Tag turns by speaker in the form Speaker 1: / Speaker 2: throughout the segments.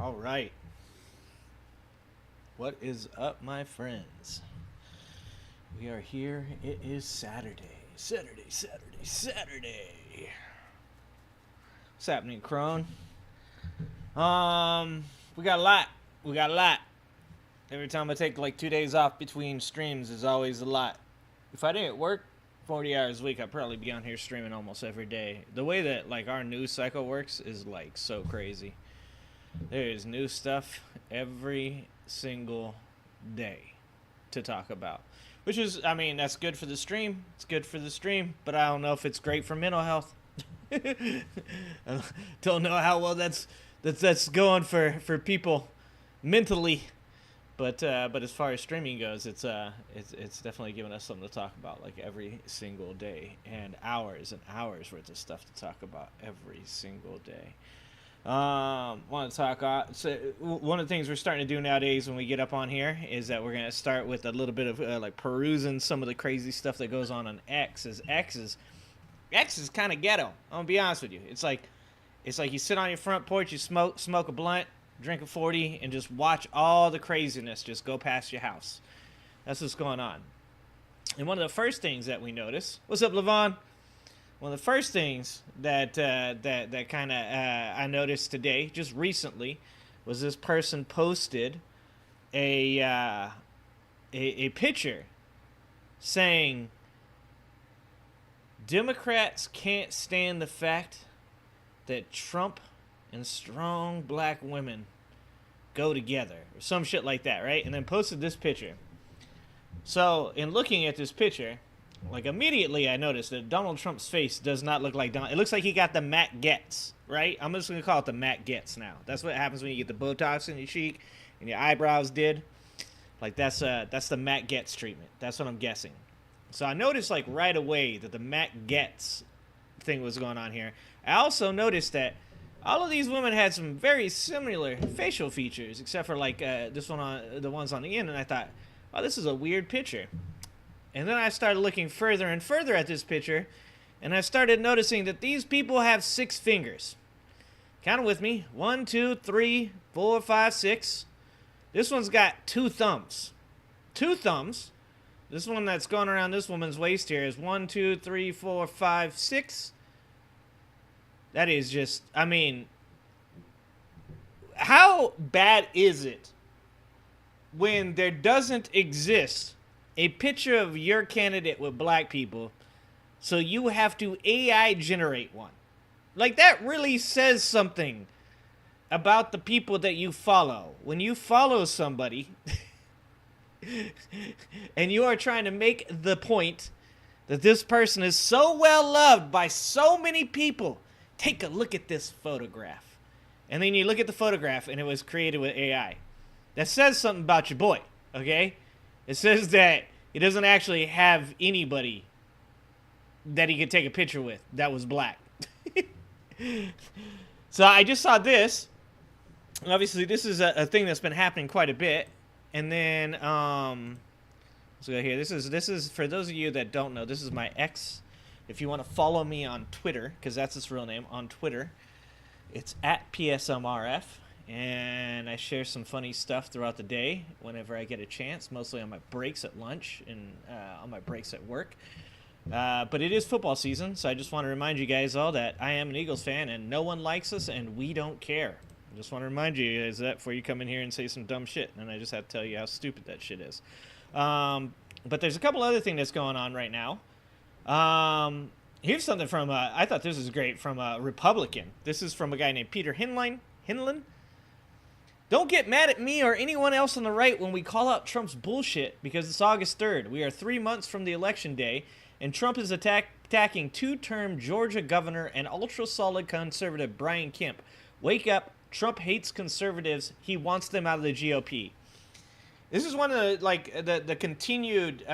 Speaker 1: All right. What is up, my friends? We are here. It is Saturday. Saturday. What's happening, Crone? We got a lot. Every time I take like 2 days off between streams is always a lot. If I didn't work 40 hours a week, I'd probably be on here streaming almost every day. The way that like our news cycle works is like so crazy. There is new stuff every single day to talk about. Which is, I mean, that's good for the stream. It's good for the stream, but I don't know if it's great for mental health. I don't know how well that's going for people mentally. But as far as streaming goes, it's definitely giving us something to talk about like every single day, and hours worth of stuff to talk about every single day. Want to talk? So one of the things we're starting to do nowadays when we get up on here is that we're gonna start with a little bit of like perusing some of the crazy stuff that goes on X. X is kind of ghetto. I'm gonna be honest with you. It's like you sit on your front porch, you smoke a blunt, drink a 40, and just watch all the craziness just go past your house. That's what's going on. And one of the first things that we notice, what's up, Levon? One of the first things that kind of I noticed today, just recently, was this person posted a picture saying Democrats can't stand the fact that Trump and strong black women go together, or some shit like that, right? And then posted this picture. So, in looking at this picture, like immediately I noticed that Donald Trump's face does not look like Donald. It looks like he got the Matt Getz, right? I'm just gonna call it the Matt Getz now. That's what happens when you get the Botox in your cheek and your eyebrows did. Like that's the Matt Getz treatment. That's what I'm guessing. So I noticed like right away that the Matt Getz thing was going on here. I also noticed that all of these women had some very similar facial features, except for like this one on the ones on the end, and I thought, oh, this is a weird picture. And then I started looking further and further at this picture, and I started noticing that these people have 6 fingers. Count them with me. 1, 2, 3, 4, 5, 6. This one's got 2 thumbs. 2 thumbs. This one that's going around this woman's waist here is 1, 2, 3, 4, 5, 6. That is just, I mean, how bad is it when there doesn't exist a picture of your candidate with black people, so you have to AI generate one? Like, that really says something about the people that you follow. When you follow somebody and you are trying to make the point that this person is so well loved by so many people, take a look at this photograph. And then you look at the photograph and it was created with AI. That says something about your boy, okay? It says that he doesn't actually have anybody that he could take a picture with that was black. So I just saw this. Obviously, this is a thing that's been happening quite a bit. And then, let's go here. This is for those of you that don't know, this is my ex. If you want to follow me on Twitter, because that's his real name, on Twitter, it's at PSMRF. And I share some funny stuff throughout the day whenever I get a chance, mostly on my breaks at lunch and on my breaks at work. But it is football season, so I just want to remind you guys all that I am an Eagles fan and no one likes us and we don't care. I just want to remind you guys that before you come in here and say some dumb shit. And I just have to tell you how stupid that shit is. But there's a couple other things that's going on right now. Here's something from, I thought this was great, from a Republican. This is from a guy named Peter Hinlin. Don't get mad at me or anyone else on the right when we call out Trump's bullshit, because it's August 3rd. We are 3 months from the election day, and Trump is attacking 2-term Georgia governor and ultra-solid conservative Brian Kemp. Wake up. Trump hates conservatives. He wants them out of the GOP. This is one of the continued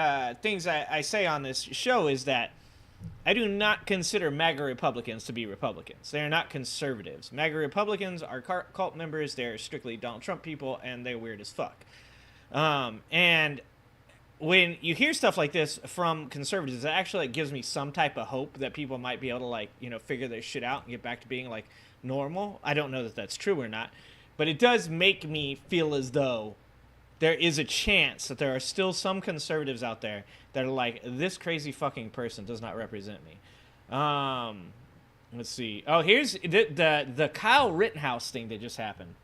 Speaker 1: things I say on this show is that I do not consider MAGA Republicans to be Republicans. They are not conservatives. MAGA Republicans are cult members. They're strictly Donald Trump people, and they're weird as fuck. And when you hear stuff like this from conservatives, it actually gives me some type of hope that people might be able to figure their shit out and get back to being normal. I don't know that that's true or not, But it does make me feel as though there is a chance that there are still some conservatives out there that are like, this crazy fucking person does not represent me. Let's see. Oh, here's the Kyle Rittenhouse thing that just happened.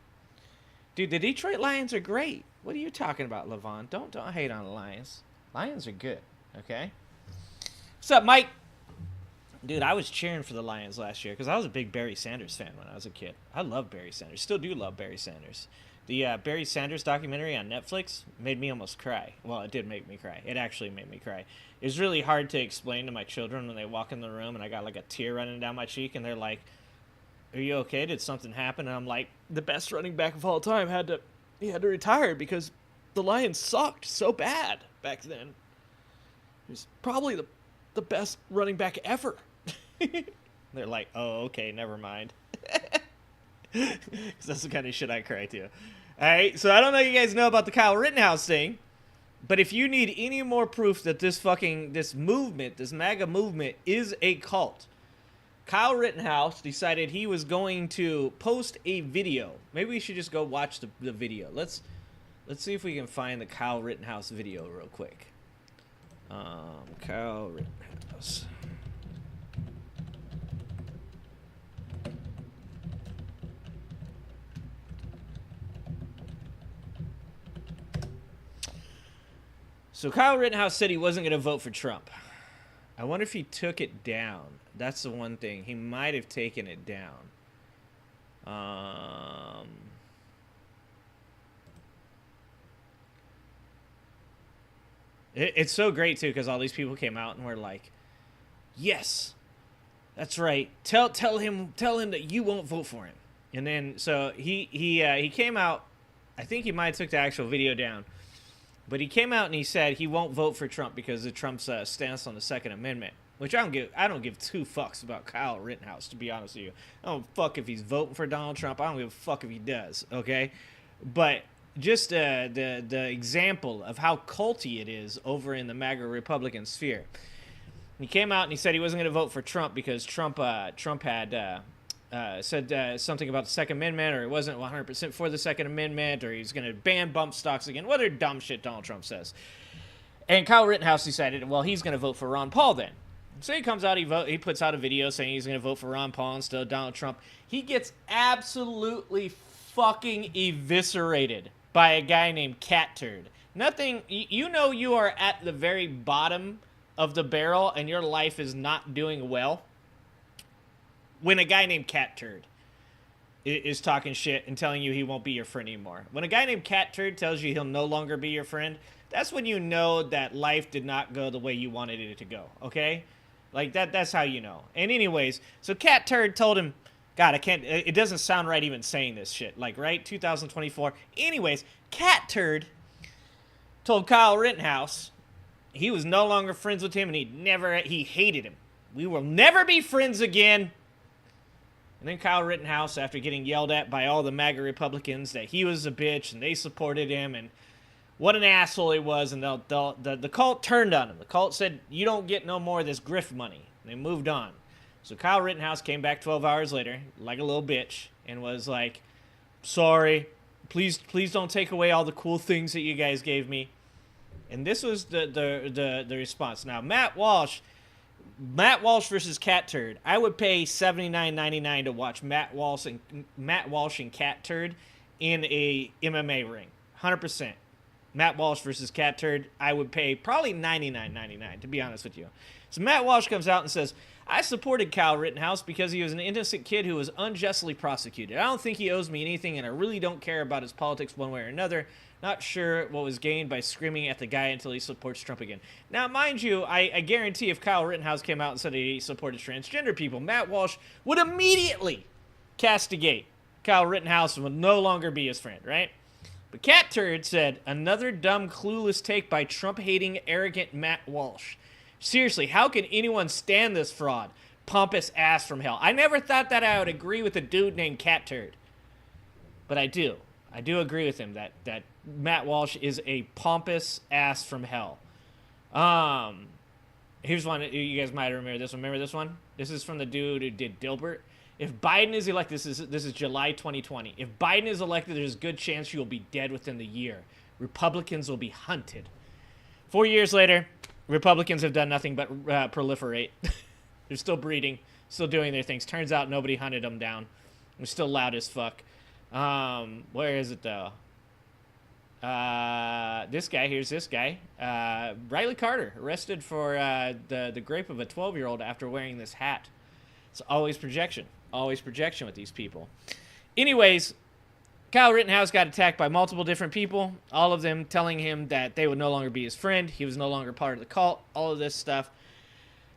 Speaker 1: Dude, the Detroit Lions are great. What are you talking about, Levon? Don't hate on the Lions. Lions are good, okay? What's up, Mike? Dude, I was cheering for the Lions last year because I was a big Barry Sanders fan when I was a kid. I love Barry Sanders. Still do love Barry Sanders. The Barry Sanders documentary on Netflix made me almost cry. Well, it did make me cry. It actually made me cry. It was really hard to explain to my children when they walk in the room and I got like a tear running down my cheek and they're like, "Are you okay? Did something happen?" And I'm like, the best running back of all time had to retire because the Lions sucked so bad back then. He was probably the best running back ever. They're like, "Oh, okay, never mind." Because that's the kind of shit I cry to. All right, so I don't know if you guys know about the Kyle Rittenhouse thing, but if you need any more proof that this movement, this MAGA movement, is a cult, Kyle Rittenhouse decided he was going to post a video. Maybe we should just go watch the video. Let's see if we can find the Kyle Rittenhouse video real quick. Kyle Rittenhouse. So Kyle Rittenhouse said he wasn't going to vote for Trump. I wonder if he took it down. That's the one thing. He might have taken it down. It's so great, too, because all these people came out and were like, yes, that's right. Tell him that you won't vote for him. And then, so he came out. I think he might have took the actual video down. But he came out and he said he won't vote for Trump because of Trump's stance on the Second Amendment, which I don't give two fucks about Kyle Rittenhouse, to be honest with you. I don't fuck if he's voting for Donald Trump. I don't give a fuck if he does, okay? But just the example of how culty it is over in the MAGA Republican sphere. He came out and he said he wasn't going to vote for Trump because Trump had said something about the Second Amendment, or he wasn't 100% for the Second Amendment, or he's going to ban bump stocks again. What other dumb shit Donald Trump says. And Kyle Rittenhouse decided, well, he's going to vote for Ron Paul then. So he comes out, he puts out a video saying he's going to vote for Ron Paul instead of Donald Trump. He gets absolutely fucking eviscerated by a guy named Cat Turd. Nothing, you know you are at the very bottom of the barrel and your life is not doing well when a guy named Cat Turd is talking shit and telling you he won't be your friend anymore. When a guy named Cat Turd tells you he'll no longer be your friend, that's when you know that life did not go the way you wanted it to go, okay? Like, that's how you know. And anyways, so Cat Turd told him, God, it doesn't sound right even saying this shit. Like, right? 2024. Anyways, Cat Turd told Kyle Rittenhouse he was no longer friends with him and he hated him. We will never be friends again. And then Kyle Rittenhouse, after getting yelled at by all the MAGA Republicans that he was a bitch and they supported him and what an asshole he was, and the cult turned on him. The cult said, you don't get no more of this grift money. And they moved on. So Kyle Rittenhouse came back 12 hours later, like a little bitch, and was like, sorry, please don't take away all the cool things that you guys gave me. And this was the response. Now, Matt Walsh versus Cat Turd. I would pay $79.99 to watch Matt Walsh and Cat Turd in a MMA ring. 100%. Matt Walsh versus Cat Turd. I would pay probably $99.99, to be honest with you. So Matt Walsh comes out and says, I supported Kyle Rittenhouse because he was an innocent kid who was unjustly prosecuted. I don't think he owes me anything, and I really don't care about his politics one way or another. Not sure what was gained by screaming at the guy until he supports Trump again. Now, mind you, I guarantee if Kyle Rittenhouse came out and said he supported transgender people, Matt Walsh would immediately castigate Kyle Rittenhouse and would no longer be his friend, right? But Cat Turd said, another dumb, clueless take by Trump-hating, arrogant Matt Walsh. Seriously, how can anyone stand this fraud? Pompous ass from hell. I never thought that I would agree with a dude named Cat Turd. But I do. I do agree with him that Matt Walsh is a pompous ass from hell. Here's one. You guys might remember this one. Remember this one? This is from the dude who did Dilbert. If Biden is elected, this is July 2020. If Biden is elected, there's a good chance you will be dead within the year. Republicans will be hunted. 4 years later, Republicans have done nothing but proliferate. They're still breeding, still doing their things. Turns out nobody hunted them down. They're still loud as fuck. Where is it though? This guy, here's this guy. Riley Carter, arrested for the grape of a 12-year-old after wearing this hat. It's always projection. Always projection with these people. Anyways, Kyle Rittenhouse got attacked by multiple different people, all of them telling him that they would no longer be his friend. He was no longer part of the cult, all of this stuff.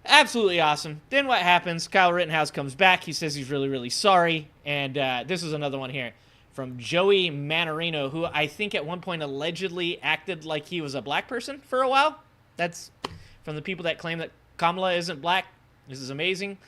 Speaker 1: Absolutely awesome. Then what happens? Kyle Rittenhouse comes back. He says he's really, really sorry. And this is another one here from Joey Manorino, who I think at one point allegedly acted like he was a black person for a while. That's from the people that claim that Kamala isn't black. This is amazing.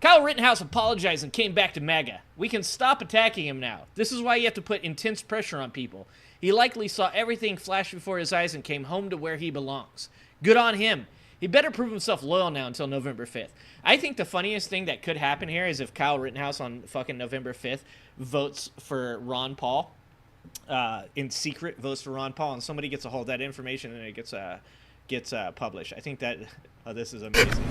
Speaker 1: Kyle Rittenhouse apologized and came back to MAGA. We can stop attacking him now. This is why you have to put intense pressure on people. He likely saw everything flash before his eyes and came home to where he belongs. Good on him. He better prove himself loyal now until November 5th. I think the funniest thing that could happen here is if Kyle Rittenhouse on fucking November 5th votes for Ron Paul, in secret votes for Ron Paul, and somebody gets a hold of that information and it gets published. I think that this is amazing.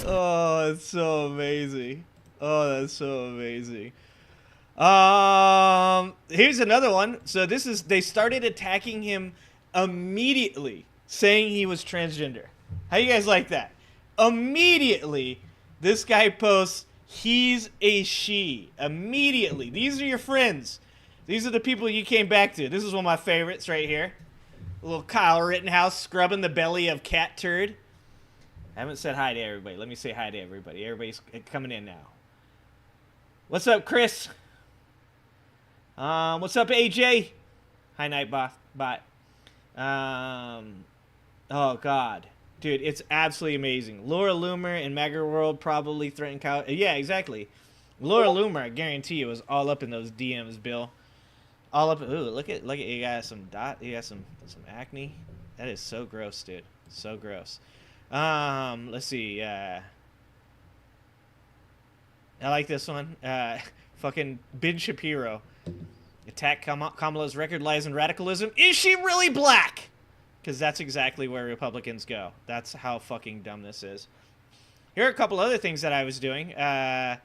Speaker 1: Oh, it's so amazing. Oh, that's so amazing. Here's another one. So they started attacking him immediately, saying he was transgender. How you guys like that? Immediately, this guy posts, he's a she. Immediately. These are your friends. These are the people you came back to. This is one of my favorites right here. A little Kyle Rittenhouse scrubbing the belly of cat turd. I haven't said hi to everybody. Let me say hi to everybody. Everybody's coming in now. What's up, Chris? What's up, AJ? Hi, Nightbot. Oh, God. Dude, it's absolutely amazing. Laura Loomer in MAGA World probably threatened Kyle. Yeah, exactly. Laura Loomer, I guarantee you, was all up in those DMs, Bill. All up. Ooh, look at you got some you got some acne. That is so gross, dude. So gross. Let's see. I like this one. Fucking Ben Shapiro. Attack Kamala's record lies in radicalism. Is she really black? Because that's exactly where Republicans go. That's how fucking dumb this is. Here are a couple other things that I was doing. I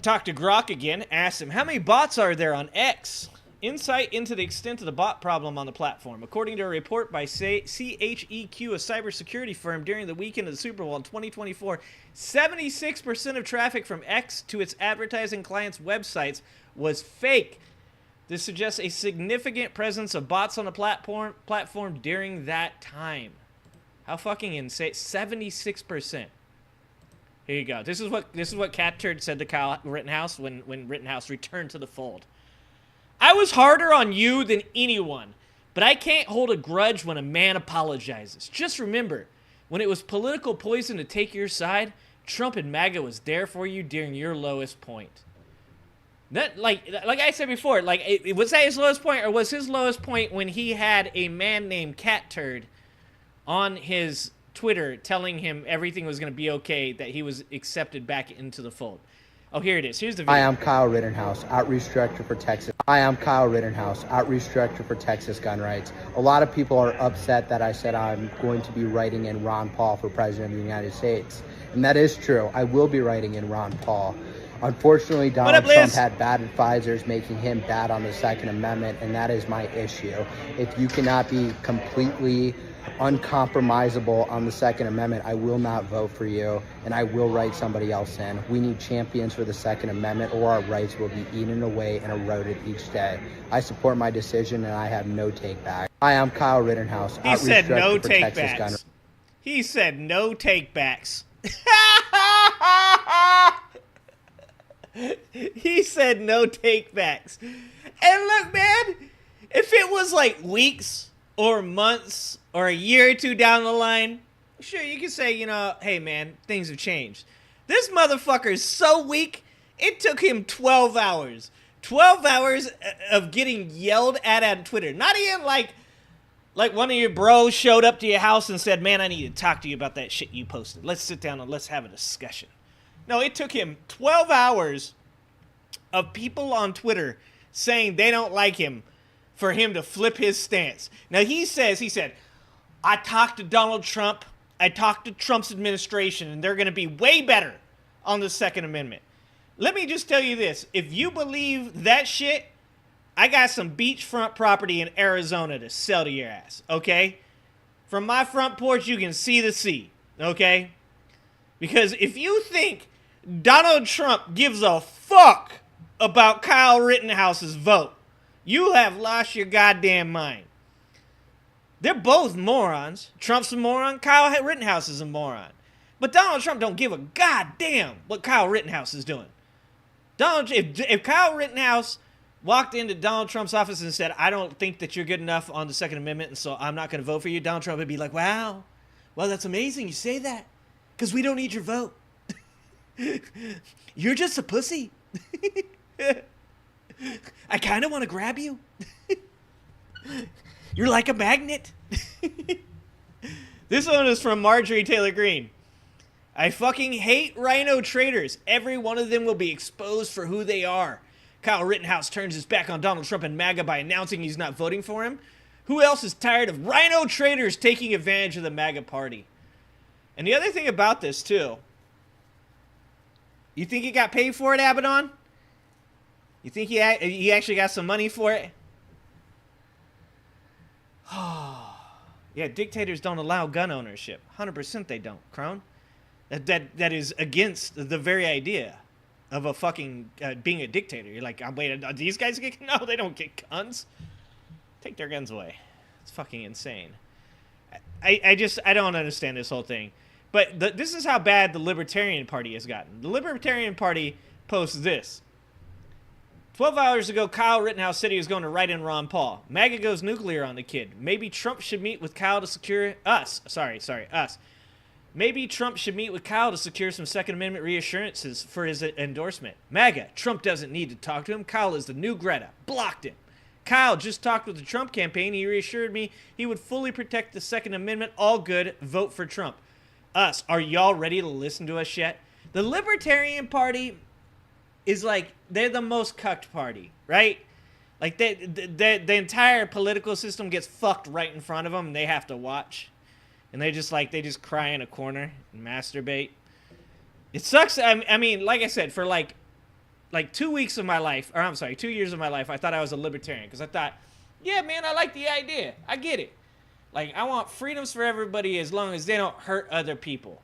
Speaker 1: talked to Grok again, asked him, how many bots are there on X? Insight into the extent of the bot problem on the platform. According to a report by CHEQ, a cybersecurity firm, during the weekend of the Super Bowl in 2024, 76% of traffic from X to its advertising clients' websites was fake. This suggests a significant presence of bots on the platform during that time. How fucking insane. 76%. Here you go. This is what Cat Turd said to Kyle Rittenhouse when Rittenhouse returned to the fold. I was harder on you than anyone, but I can't hold a grudge when a man apologizes. Just remember, when it was political poison to take your side, Trump and MAGA was there for you during your lowest point. That, like I said before, was that his lowest point, or was his lowest point when he had a man named Cat Turd on his Twitter telling him everything was going to be okay, that he was accepted back into the fold? Oh, here it is. Here's the video.
Speaker 2: Hi, I'm Kyle Rittenhouse, Outreach Director for Texas. Hi, I'm Kyle Rittenhouse, Outreach Director for Texas Gun Rights. A lot of people are upset that I said I'm going to be writing in Ron Paul for President of the United States. And that is true. I will be writing in Ron Paul. Unfortunately, Donald Trump had bad advisors making him bad on the Second Amendment, and that is my issue. If you cannot be completely uncompromisable on the Second Amendment, I will not vote for you, and I will write somebody else in. We need champions for the Second Amendment, or our rights will be eaten away and eroded each day. I support my decision, and I have no take back. Hi, I'm Kyle Rittenhouse.
Speaker 1: He said no take backs. He said no take backs. He said no take backs. And look, man, if it was like weeks or months or a year or two down the line, Sure, you can say, hey man, things have changed. This motherfucker is so weak, it took him 12 hours. 12 hours of getting yelled at on Twitter. Not even like one of your bros showed up to your house and said, man, I need to talk to you about that shit you posted. Let's sit down and let's have a discussion. No, it took him 12 hours of people on Twitter saying they don't like him for him to flip his stance. Now he said, I talked to Donald Trump, I talked to Trump's administration, and they're going to be way better on the Second Amendment. Let me just tell you this. If you believe that shit, I got some beachfront property in Arizona to sell to your ass, okay? From my front porch, you can see the sea, okay? Because if you think Donald Trump gives a fuck about Kyle Rittenhouse's vote, you have lost your goddamn mind. They're both morons. Trump's a moron. Kyle Rittenhouse is a moron. But Donald Trump don't give a goddamn what Kyle Rittenhouse is doing. If Kyle Rittenhouse walked into Donald Trump's office and said, I don't think that you're good enough on the Second Amendment, and so I'm not going to vote for you, Donald Trump would be like, wow, well, that's amazing you say that, because we don't need your vote. You're just a pussy. I kind of want to grab you. You're like a magnet. This one is from Marjorie Taylor Greene. I fucking hate rhino traitors. Every one of them will be exposed for who they are. Kyle Rittenhouse turns his back on Donald Trump and MAGA by announcing he's not voting for him. Who else is tired of rhino traitors taking advantage of the MAGA party? And the other thing about this, too, you think he got paid for it, Abaddon? You think he actually got some money for it? Yeah, dictators don't allow gun ownership. 100% they don't, Crone. That is against the very idea of a fucking being a dictator. You're like, wait, these guys get... No, they don't get guns. Take their guns away. It's fucking insane. I don't understand this whole thing. But this is how bad the Libertarian Party has gotten. The Libertarian Party posts this. 12 hours ago, Kyle Rittenhouse said he was going to write in Ron Paul. MAGA goes nuclear on the kid. Maybe Trump should meet with Kyle to secure... Us. Maybe Trump should meet with Kyle to secure some Second Amendment reassurances for his endorsement. MAGA, Trump doesn't need to talk to him. Kyle is the new Greta. Blocked him. Kyle just talked with the Trump campaign. He reassured me he would fully protect the Second Amendment. All good. Vote for Trump. Us, are y'all ready to listen to us yet? The Libertarian Party is like, they're the most cucked party, right? Like, the entire political system gets fucked right in front of them, and they have to watch. And they just cry in a corner and masturbate. It sucks. I mean, like I said, for like 2 weeks of my life, or I'm sorry, 2 years of my life, I thought I was a libertarian. Because I thought, yeah, man, I like the idea. I get it. Like, I want freedoms for everybody as long as they don't hurt other people.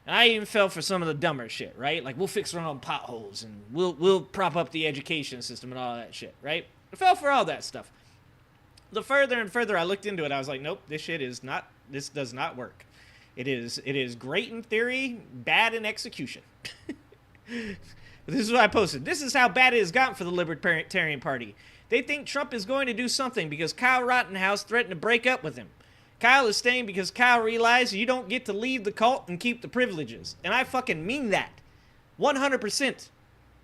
Speaker 1: And I even fell for some of the dumber shit, right? Like, we'll fix our own potholes, and we'll prop up the education system and all that shit, right? I fell for all that stuff. The further and further I looked into it, I was like, nope, this does not work. It is great in theory, bad in execution. This is what I posted. This is how bad it has gotten for the Libertarian Party. They think Trump is going to do something because Kyle Rittenhouse threatened to break up with him. Kyle is staying because Kyle realized you don't get to leave the cult and keep the privileges. And I fucking mean that. 100%.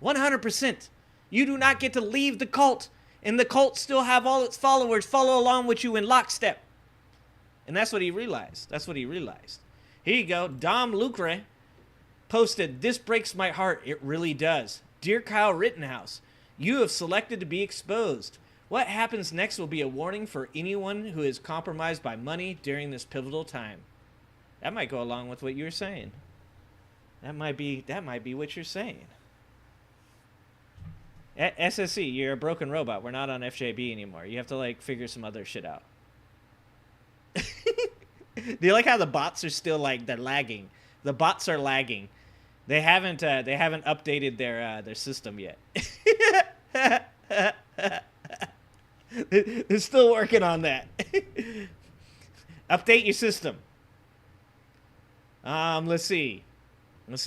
Speaker 1: 100%. You do not get to leave the cult, and the cult still have all its followers follow along with you in lockstep. And that's what he realized. That's what he realized. Here you go. Dom Lucre posted, "This breaks my heart. It really does. Dear Kyle Rittenhouse, you have selected to be exposed. What happens next will be a warning for anyone who is compromised by money during this pivotal time." That might go along with what you were saying. That might be what you're saying. SSC, you're a broken robot. We're not on FJB anymore. You have to like figure some other shit out. Do you like how the bots are still like they're lagging? The bots are lagging. They haven't updated their system yet. They're still working on that. Update your system. Let's see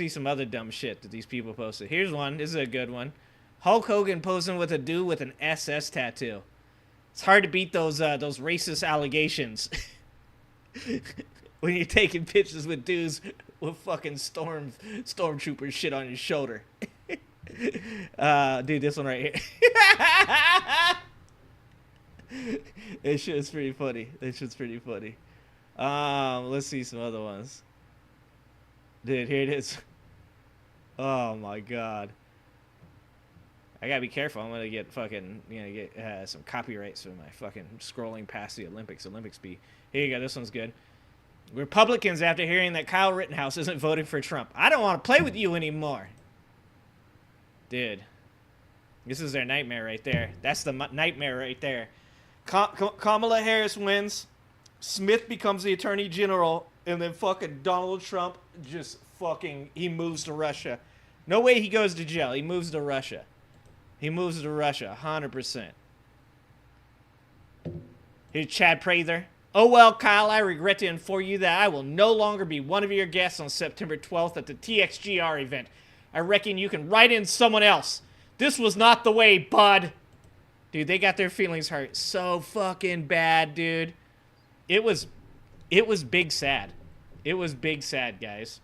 Speaker 1: some other dumb shit that these people posted. Here's one. This is a good one. Hulk Hogan posing with a dude with an SS tattoo. It's hard to beat those racist allegations. when you're taking pictures with dudes with fucking stormtrooper shit on your shoulder. Dude, this one right here. This shit's pretty funny. Let's see some other ones. Dude, here it is. Oh my god. I gotta be careful. I'm gonna get fucking, get some copyrights for my fucking scrolling past the Olympics be. Here you go. This one's good. Republicans, after hearing that Kyle Rittenhouse isn't voting for Trump, I don't want to play with you anymore. Dude, this is their nightmare right there. That's the nightmare right there. Kamala Harris wins. Smith becomes the attorney general, and then fucking Donald Trump just fucking, he moves to Russia. No way he goes to jail. He moves to Russia. 100%. Here's Chad Prather. Oh well, Kyle, I regret to inform you that I will no longer be one of your guests on September 12th at the TXGR event. I reckon you can write in someone else. This was not the way, bud. Dude, they got their feelings hurt so fucking bad, dude. It was big sad. It was big sad, guys.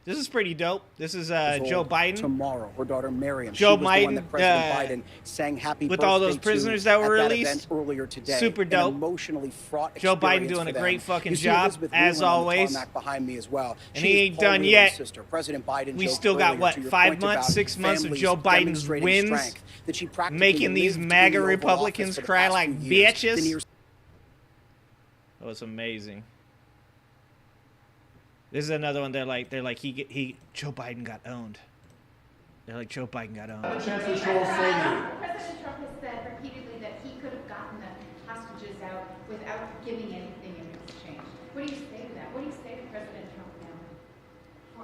Speaker 1: This is pretty dope. This is Joe Biden.
Speaker 3: Tomorrow, her daughter Miriam.
Speaker 1: Joe
Speaker 3: she was
Speaker 1: Biden,
Speaker 3: the one that President Biden sang happy
Speaker 1: with
Speaker 3: birthday
Speaker 1: all those prisoners that were released
Speaker 3: earlier today.
Speaker 1: Super dope.
Speaker 3: Emotionally fraught
Speaker 1: Joe Biden doing a great fucking job as always.
Speaker 3: Behind me as well.
Speaker 1: And he ain't done yet.
Speaker 3: Sister. President Biden
Speaker 1: we still got what, 5 months, 6 months of Joe Biden's wins, making these MAGA Republicans cry like bitches. That was amazing. This is another one. Joe Biden got owned. They're like, Joe Biden got owned.
Speaker 4: President Trump has said repeatedly that he could have gotten the hostages out without giving anything in exchange. What do you say to that? What do you say to President Trump now?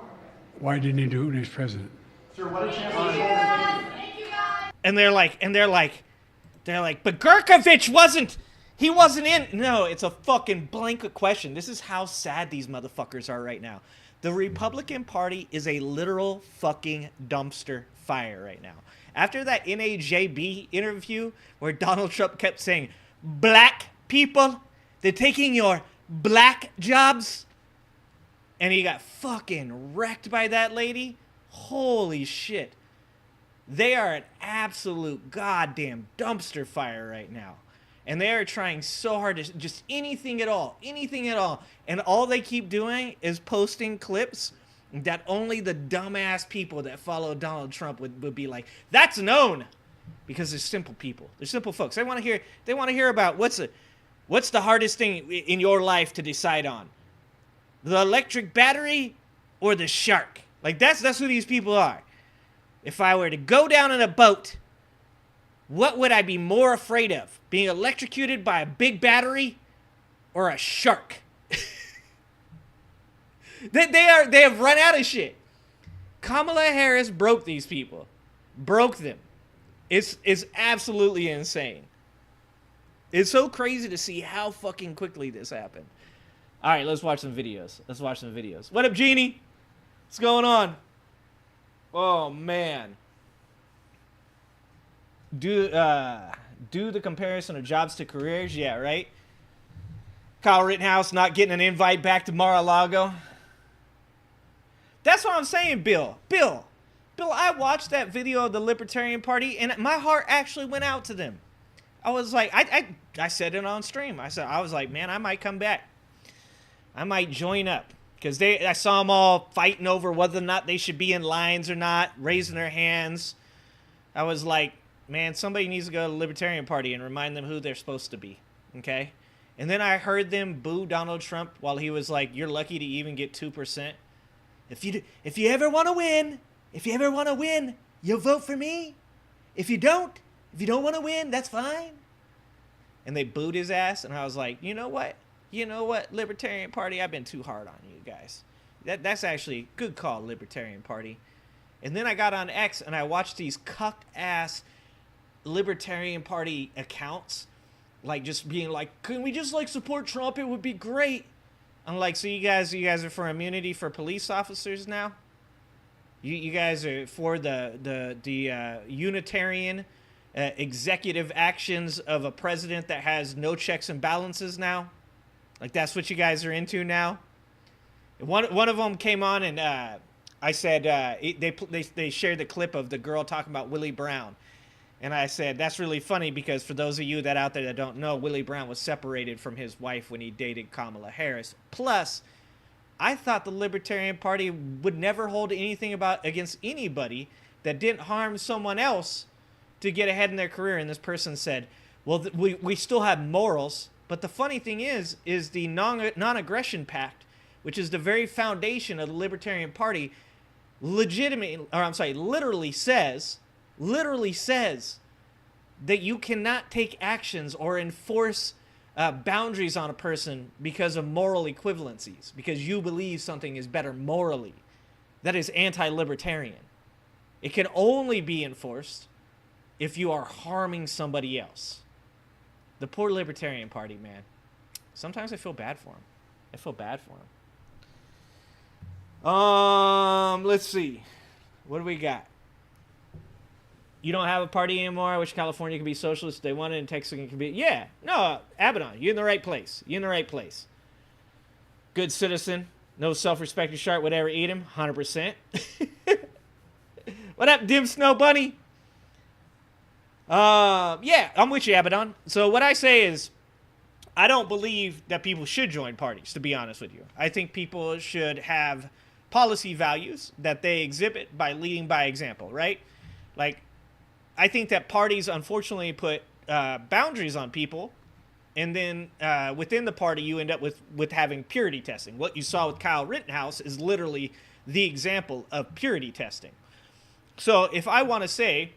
Speaker 5: Why didn't he do it when he was president?
Speaker 4: Sir, what a chance. Thank you guys.
Speaker 1: And they're like, but Gurkovich wasn't. He wasn't in. No, it's a fucking blanket question. This is how sad these motherfuckers are right now. The Republican Party is a literal fucking dumpster fire right now. After that NAJB interview where Donald Trump kept saying, black people, they're taking your black jobs. And he got fucking wrecked by that lady. Holy shit. They are an absolute goddamn dumpster fire right now. And they are trying so hard to just anything at all. And all they keep doing is posting clips that only the dumbass people that follow Donald Trump would be like, that's known. Because they're simple people. They're simple folks. They want to hear about what's the hardest thing in your life to decide on. The electric battery or the shark. Like that's who these people are. If I were to go down in a boat, what would I be more afraid of? Being electrocuted by a big battery or a shark? They have run out of shit. Kamala Harris broke these people. Broke them. It's absolutely insane. It's so crazy to see how fucking quickly this happened. All right, let's watch some videos. What up, Jeannie? What's going on? Oh, man. Do the comparison of jobs to careers? Yeah, right? Kyle Rittenhouse not getting an invite back to Mar-a-Lago. That's what I'm saying, Bill, I watched that video of the Libertarian Party, and my heart actually went out to them. I was like, I said it on stream. I was like, man, I might come back. I might join up. Because I saw them all fighting over whether or not they should be in lines or not, raising their hands. I was like, man, somebody needs to go to the Libertarian Party and remind them who they're supposed to be, okay? And then I heard them boo Donald Trump while he was like, you're lucky to even get 2%. If you ever want to win, you'll vote for me. If you don't want to win, that's fine. And they booed his ass, and I was like, you know what, Libertarian Party, I've been too hard on you guys. That's actually good call, Libertarian Party. And then I got on X, and I watched these cuck-ass Libertarian Party accounts, like just being like, can we just like support Trump? It would be great. I'm like, so you guys are for immunity for police officers now? You guys are for the unitarian executive actions of a president that has no checks and balances now? Like, that's what you guys are into now? One of them came on and I said, they shared the clip of the girl talking about Willie Brown. And I said, that's really funny because for those of you that out there that don't know, Willie Brown was separated from his wife when he dated Kamala Harris. Plus, I thought the Libertarian Party would never hold anything against anybody that didn't harm someone else to get ahead in their career. And this person said, well, we still have morals. But the funny thing is the non-aggression pact, which is the very foundation of the Libertarian Party, literally says that you cannot take actions or enforce boundaries on a person because of moral equivalencies, because you believe something is better morally. That is anti-libertarian. It can only be enforced if you are harming somebody else. The poor Libertarian Party, man. Sometimes I feel bad for them. Let's see. What do we got? You don't have a party anymore. I wish California could be socialist if they wanted, and Texas can be. Yeah. No, Abaddon, you're in the right place. Good citizen. No self-respect to shark would ever eat him. 100%. What up, Dim Snow Bunny? Yeah, I'm with you, Abaddon. So what I say is, I don't believe that people should join parties, to be honest with you. I think people should have policy values that they exhibit by leading by example, right? Like, I think that parties, unfortunately, put boundaries on people, and then within the party, you end up with having purity testing. What you saw with Kyle Rittenhouse is literally the example of purity testing. So if I want to say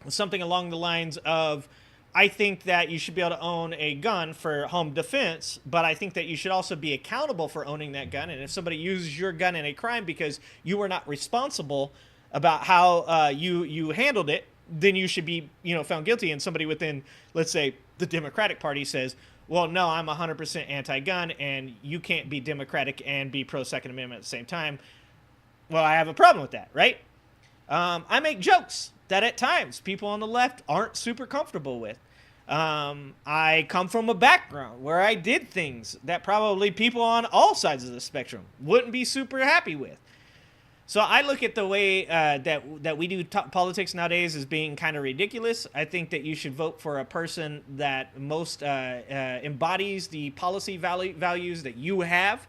Speaker 1: something along the lines of, I think that you should be able to own a gun for home defense, but I think that you should also be accountable for owning that gun. And if somebody uses your gun in a crime because you were not responsible about how you handled it, then you should be, found guilty. And somebody within, let's say, the Democratic Party says, well, no, I'm 100% anti-gun, and you can't be Democratic and be pro-Second Amendment at the same time. Well, I have a problem with that, right? I make jokes that at times people on the left aren't super comfortable with. I come from a background where I did things that probably people on all sides of the spectrum wouldn't be super happy with. So I look at the way that we do politics nowadays as being kind of ridiculous. I think that you should vote for a person that most embodies the policy values that you have.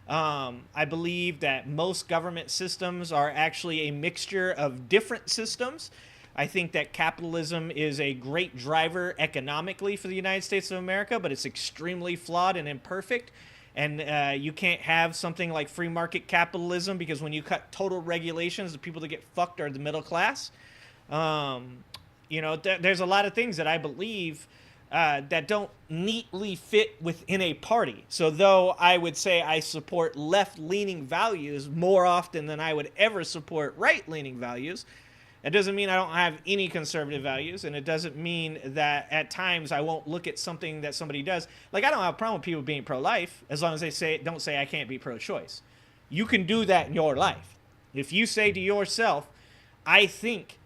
Speaker 1: I believe that most government systems are actually a mixture of different systems. I think that capitalism is a great driver economically for the United States of America, but it's extremely flawed and imperfect. And you can't have something like free market capitalism, because when you cut total regulations, the people that get fucked are the middle class. There's a lot of things that I believe that don't neatly fit within a party. So though I would say I support left-leaning values more often than I would ever support right-leaning values, it doesn't mean I don't have any conservative values, and it doesn't mean that at times I won't look at something that somebody does. Like, I don't have a problem with people being pro-life as long as they don't say I can't be pro-choice. You can do that in your life. If you say to yourself, I think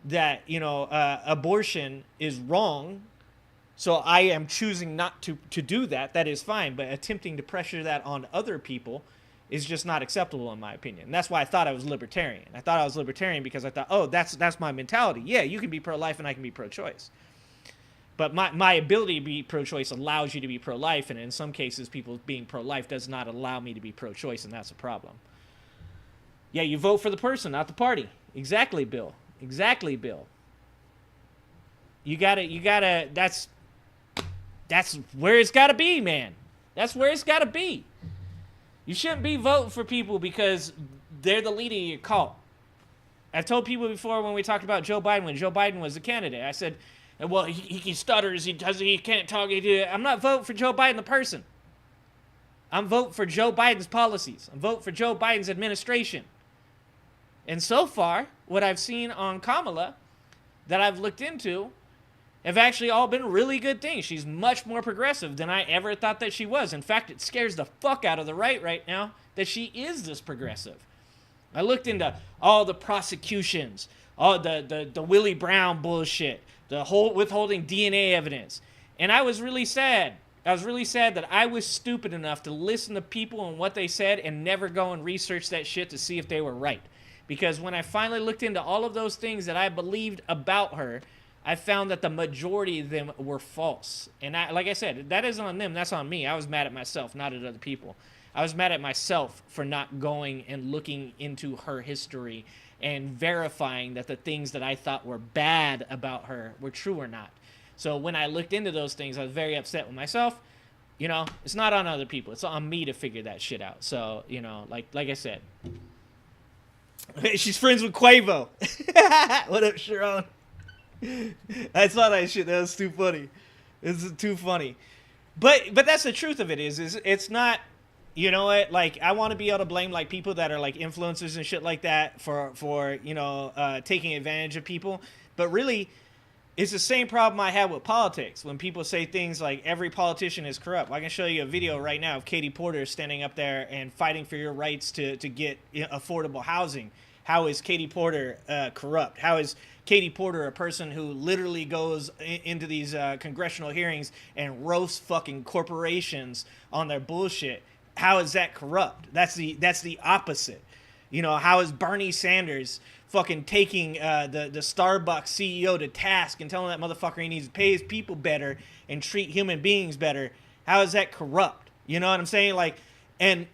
Speaker 1: that, abortion is wrong, so I am choosing not to do that, that is fine. But attempting to pressure that on other people is just not acceptable, in my opinion. And that's why I thought I was libertarian. I thought I was libertarian because I thought, oh, that's my mentality. Yeah, you can be pro-life and I can be pro-choice. But my ability to be pro-choice allows you to be pro-life, and in some cases, people being pro-life does not allow me to be pro-choice, and that's a problem. Yeah, you vote for the person, not the party. Exactly, Bill. Exactly, Bill. You gotta, that's where it's gotta be, man. That's where it's gotta be. You shouldn't be voting for people because they're the leader of your cult. I've told people before when we talked about Joe Biden, when Joe Biden was the candidate, I said, well, he stutters, he can't talk. I'm not voting for Joe Biden the person. I'm voting for Joe Biden's policies. I'm voting for Joe Biden's administration. And so far, what I've seen on Kamala that I've looked into have actually all been really good things. She's much more progressive than I ever thought that she was. In fact, it scares the fuck out of the right now that she is this progressive. I looked into all the prosecutions, all the Willie Brown bullshit, the whole withholding DNA evidence, and I was really sad I was really sad that I was stupid enough to listen to people and what they said and never go and research that shit to see if they were right. Because when I finally looked into all of those things that I believed about her, I found that the majority of them were false. And like I said, that isn't on them, that's on me. I was mad at myself, not at other people. I was mad at myself for not going and looking into her history and verifying that the things that I thought were bad about her were true or not. So when I looked into those things, I was very upset with myself. You know, it's not on other people. It's on me to figure that shit out. So, you know, like I said. She's friends with Quavo. What up, Sharon? I saw that shit. That was too funny. It's too funny. But that's the truth of it is it's not, you know what, like, I want to be able to blame, like, people that are, like, influencers and shit like that for you know, taking advantage of people. But really, it's the same problem I have with politics when people say things like every politician is corrupt. I can show you a video right now of Katie Porter standing up there and fighting for your rights to get affordable housing. How is Katie Porter corrupt? How is Katie Porter a person who literally goes into these congressional hearings and roasts fucking corporations on their bullshit? How is that corrupt? That's the opposite. You know, how is Bernie Sanders fucking taking the Starbucks CEO to task and telling that motherfucker he needs to pay his people better and treat human beings better? How is that corrupt? You know what I'm saying? Like, and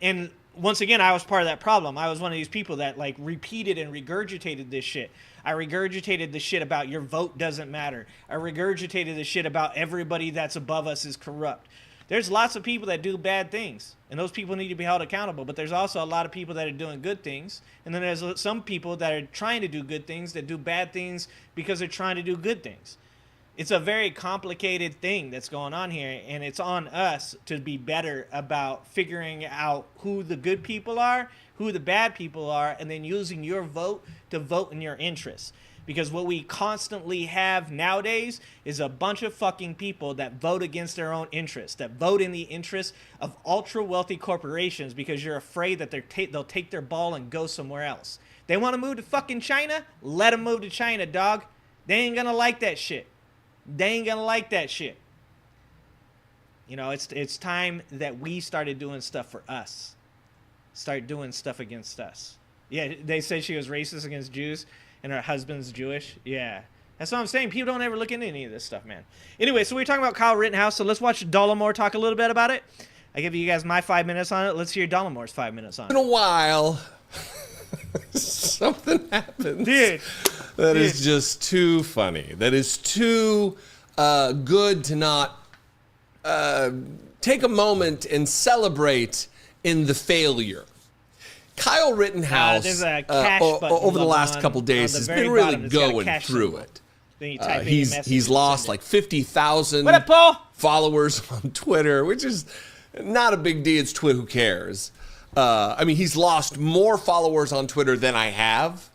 Speaker 1: once again, I was part of that problem. I was one of these people that, like, repeated and regurgitated this shit. I regurgitated the shit about your vote doesn't matter. I regurgitated the shit about everybody that's above us is corrupt. There's lots of people that do bad things, and those people need to be held accountable. But there's also a lot of people that are doing good things, and then there's some people that are trying to do good things that do bad things because they're trying to do good things. It's a very complicated thing that's going on here, and it's on us to be better about figuring out who the good people are, who the bad people are, and then using your vote to vote in your interests. Because what we constantly have nowadays is a bunch of fucking people that vote against their own interests, that vote in the interests of ultra-wealthy corporations because you're afraid that they'll take their ball and go somewhere else. They want to move to fucking China? Let them move to China, dog. They ain't gonna like that shit. They ain't gonna like that shit. You know, it's time that we started doing stuff for us. Start doing stuff against us. Yeah, they said she was racist against Jews. And her husband's Jewish. Yeah. That's what I'm saying. People don't ever look into any of this stuff, man. Anyway, so we're talking about Kyle Rittenhouse, so let's watch Dollemore talk a little bit about it. I give you guys my 5 minutes on it. Let's hear Dollemore's 5 minutes on it.
Speaker 6: In a while, something happens.
Speaker 1: Dude.
Speaker 6: That is just too funny. That is too good to not take a moment and celebrate in the failure. Kyle Rittenhouse,
Speaker 1: there's a cash button
Speaker 6: over the last couple days, has been really going through
Speaker 1: symbol.
Speaker 6: it.
Speaker 1: Then you type in your message
Speaker 6: He's
Speaker 1: and
Speaker 6: lost
Speaker 1: send it.
Speaker 6: like 50,000
Speaker 1: What up, Paul?
Speaker 6: followers on Twitter, which is not a big deal. It's Twitter, who cares? I mean, he's lost more followers on Twitter than I have.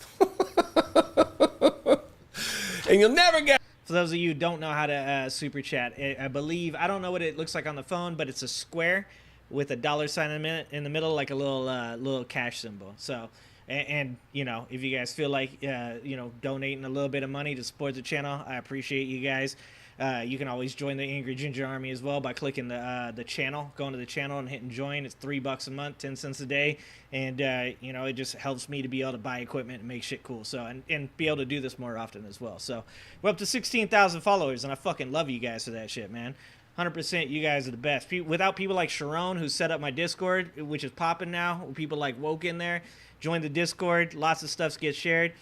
Speaker 6: And you'll never get...
Speaker 1: For those of you who don't know how to super chat, I believe, I don't know what it looks like on the phone, but it's a square with a dollar sign in the middle, like a little cash symbol. So, and you know, if you guys feel like you know, donating a little bit of money to support the channel, I appreciate you guys. You can always join the Angry Ginger Army as well by clicking the channel, going to the channel and hitting join. It's $3 a month, 10 cents a day, and you know, it just helps me to be able to buy equipment and make shit cool. So and be able to do this more often as well. So we're up to 16,000 followers, and I fucking love you guys for that shit, man. 100%, you guys are the best. Without people like Sharon, who set up my Discord, which is popping now, people like Woke in there, join the Discord, lots of stuff gets shared.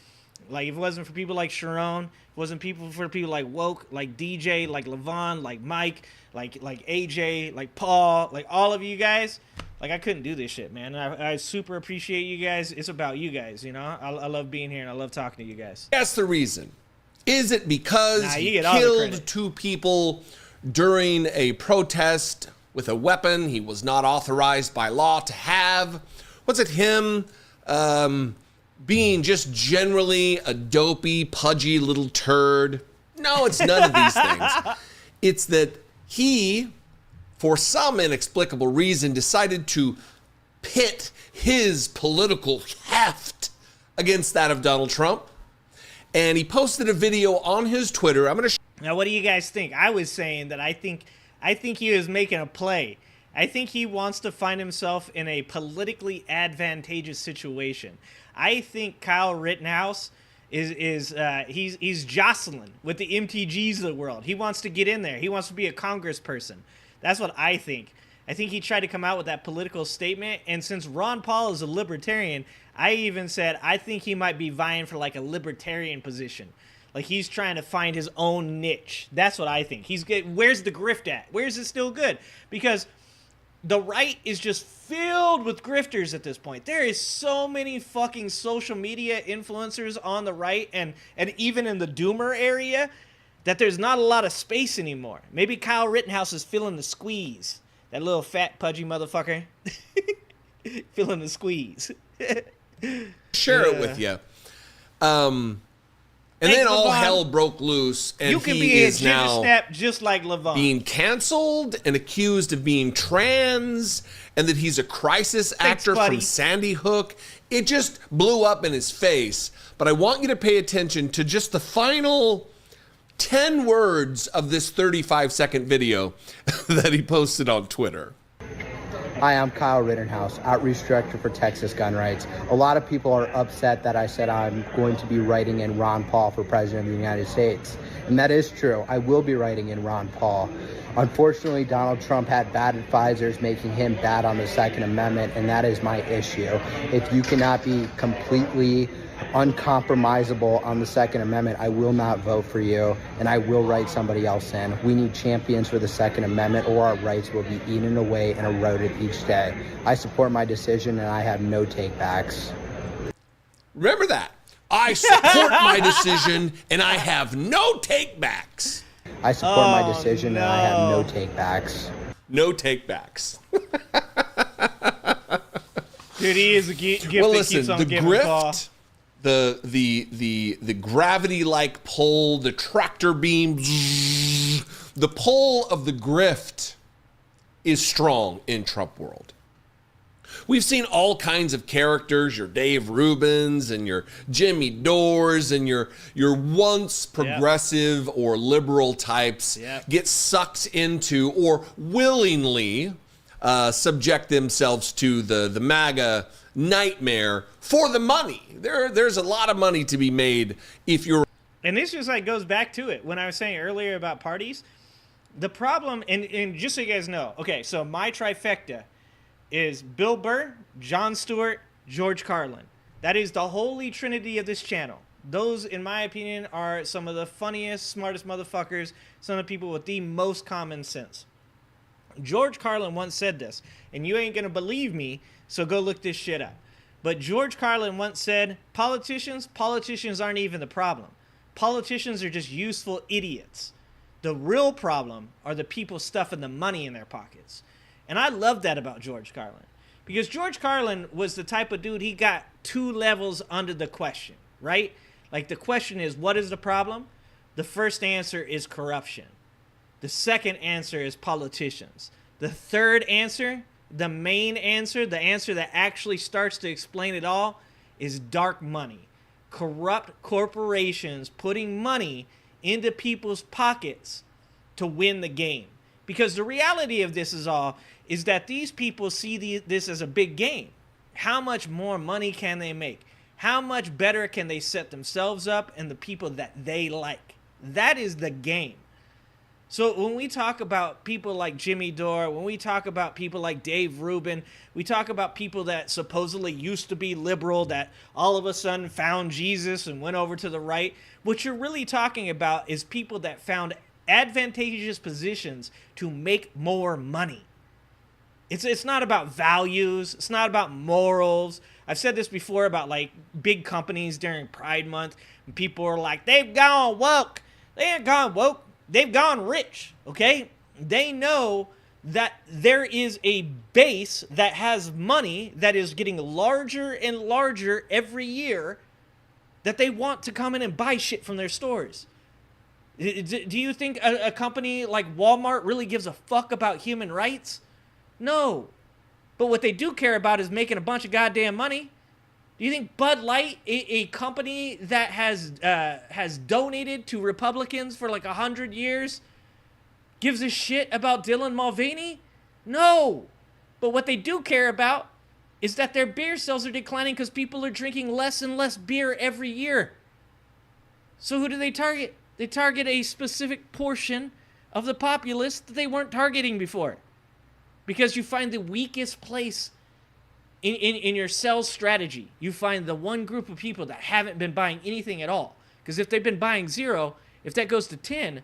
Speaker 1: Like, if it wasn't for people like Sharon, if it wasn't for people like Woke, like DJ, like Levon, like Mike, like AJ, like Paul, like all of you guys, like, I couldn't do this shit, man. And I super appreciate you guys. It's about you guys, you know? I love being here, and I love talking to you guys.
Speaker 6: That's the reason. Is it because
Speaker 1: you
Speaker 6: he
Speaker 1: get all the
Speaker 6: killed
Speaker 1: credit.
Speaker 6: 2 people during a protest with a weapon he was not authorized by law to have? Was it him being just generally a dopey, pudgy little turd? No, it's none of these things. It's that he, for some inexplicable reason, decided to pit his political heft against that of Donald Trump. And he posted a video on his Twitter. I'm going to
Speaker 1: Now, what do you guys think? I was saying that I think I think he is making a play. I think he wants to find himself in a politically advantageous situation. I think Kyle Rittenhouse he's jostling with the MTGs of the world. He wants to get in there. He wants to be a congressperson. That's what I think. I think he tried to come out with that political statement, and since Ron Paul is a libertarian, I even said I think he might be vying for like a libertarian position. Like he's trying to find his own niche. That's what I think. Where's the grift at? Where's it still good? Because the right is just filled with grifters at this point. There is so many fucking social media influencers on the right and even in the doomer area that there's not a lot of space anymore. Maybe Kyle Rittenhouse is feeling the squeeze. That little fat pudgy motherfucker. Feeling the squeeze.
Speaker 6: Share it with you. And then all hell broke loose, and
Speaker 1: you can
Speaker 6: he
Speaker 1: be
Speaker 6: is now
Speaker 1: snap just like Levon.
Speaker 6: being canceled and accused of being trans, and that he's a crisis actor
Speaker 1: buddy.
Speaker 6: from Sandy Hook. It just blew up in his face. But I want you to pay attention to just the final 10 words of this 35-second video that he posted on Twitter.
Speaker 2: Hi, I'm Kyle Rittenhouse, Outreach Director for Texas Gun Rights. A lot of people are upset that I said I'm going to be writing in Ron Paul for President of the United States. And that is true. I will be writing in Ron Paul. Unfortunately, Donald Trump had bad advisors making him bad on the Second Amendment, and that is my issue. If you cannot be completely uncompromisable on the Second Amendment, I will not vote for you, and I will write somebody else in. We need champions for the Second Amendment, or our rights will be eaten away and eroded each day. I support my decision, and I have no takebacks.
Speaker 6: Remember that. I support my decision, and I have no takebacks.
Speaker 2: I support my decision, and I have no takebacks.
Speaker 6: No takebacks.
Speaker 1: Dude, he is a gift
Speaker 6: Well,
Speaker 1: that
Speaker 6: listen,
Speaker 1: keeps on
Speaker 6: the
Speaker 1: giving, Paul.
Speaker 6: grift, the gravity-like pull, the tractor beam, the pull of the grift is strong in Trump world. We've seen all kinds of characters, your Dave Rubins and your Jimmy Dores and your once progressive or liberal types get sucked into or willingly subject themselves to the MAGA nightmare for the money. There's a lot of money to be made if you're...
Speaker 1: And this just like goes back to it. When I was saying earlier about parties, the problem, and just so you guys know, okay, so my trifecta is Bill Burr, Jon Stewart, George Carlin. That is the holy trinity of this channel. Those, in my opinion, are some of the funniest, smartest motherfuckers, some of the people with the most common sense. George Carlin once said this, and you ain't gonna believe me, so go look this shit up. But George Carlin once said, politicians aren't even the problem. Politicians are just useful idiots. The real problem are the people stuffing the money in their pockets. And I love that about George Carlin. Because George Carlin was the type of dude, he got 2 levels under the question, right? Like the question is, what is the problem? The first answer is corruption. The second answer is politicians. The third answer, the main answer, the answer that actually starts to explain it all, is dark money. Corrupt corporations putting money into people's pockets to win the game. Because the reality of this is that these people see this as a big game. How much more money can they make? How much better can they set themselves up and the people that they like? That is the game. So when we talk about people like Jimmy Dore, when we talk about people like Dave Rubin, we talk about people that supposedly used to be liberal, that all of a sudden found Jesus and went over to the right. What you're really talking about is people that found advantageous positions to make more money. It's not about values. It's not about morals. I've said this before about like big companies during Pride Month. And people are like, they've gone woke. They ain't gone woke. They've gone rich, okay? They know that there is a base that has money that is getting larger and larger every year that they want to come in and buy shit from their stores. Do you think a company like Walmart really gives a fuck about human rights? No. But what they do care about is making a bunch of goddamn money. Do you think Bud Light, a company that has donated to Republicans for like 100 years, gives a shit about Dylan Mulvaney? No. But what they do care about is that their beer sales are declining because people are drinking less and less beer every year. So who do they target? They target a specific portion of the populace that they weren't targeting before. Because you find the weakest place in your sales strategy. You find the one group of people that haven't been buying anything at all. Because if they've been buying 0, if that goes to 10,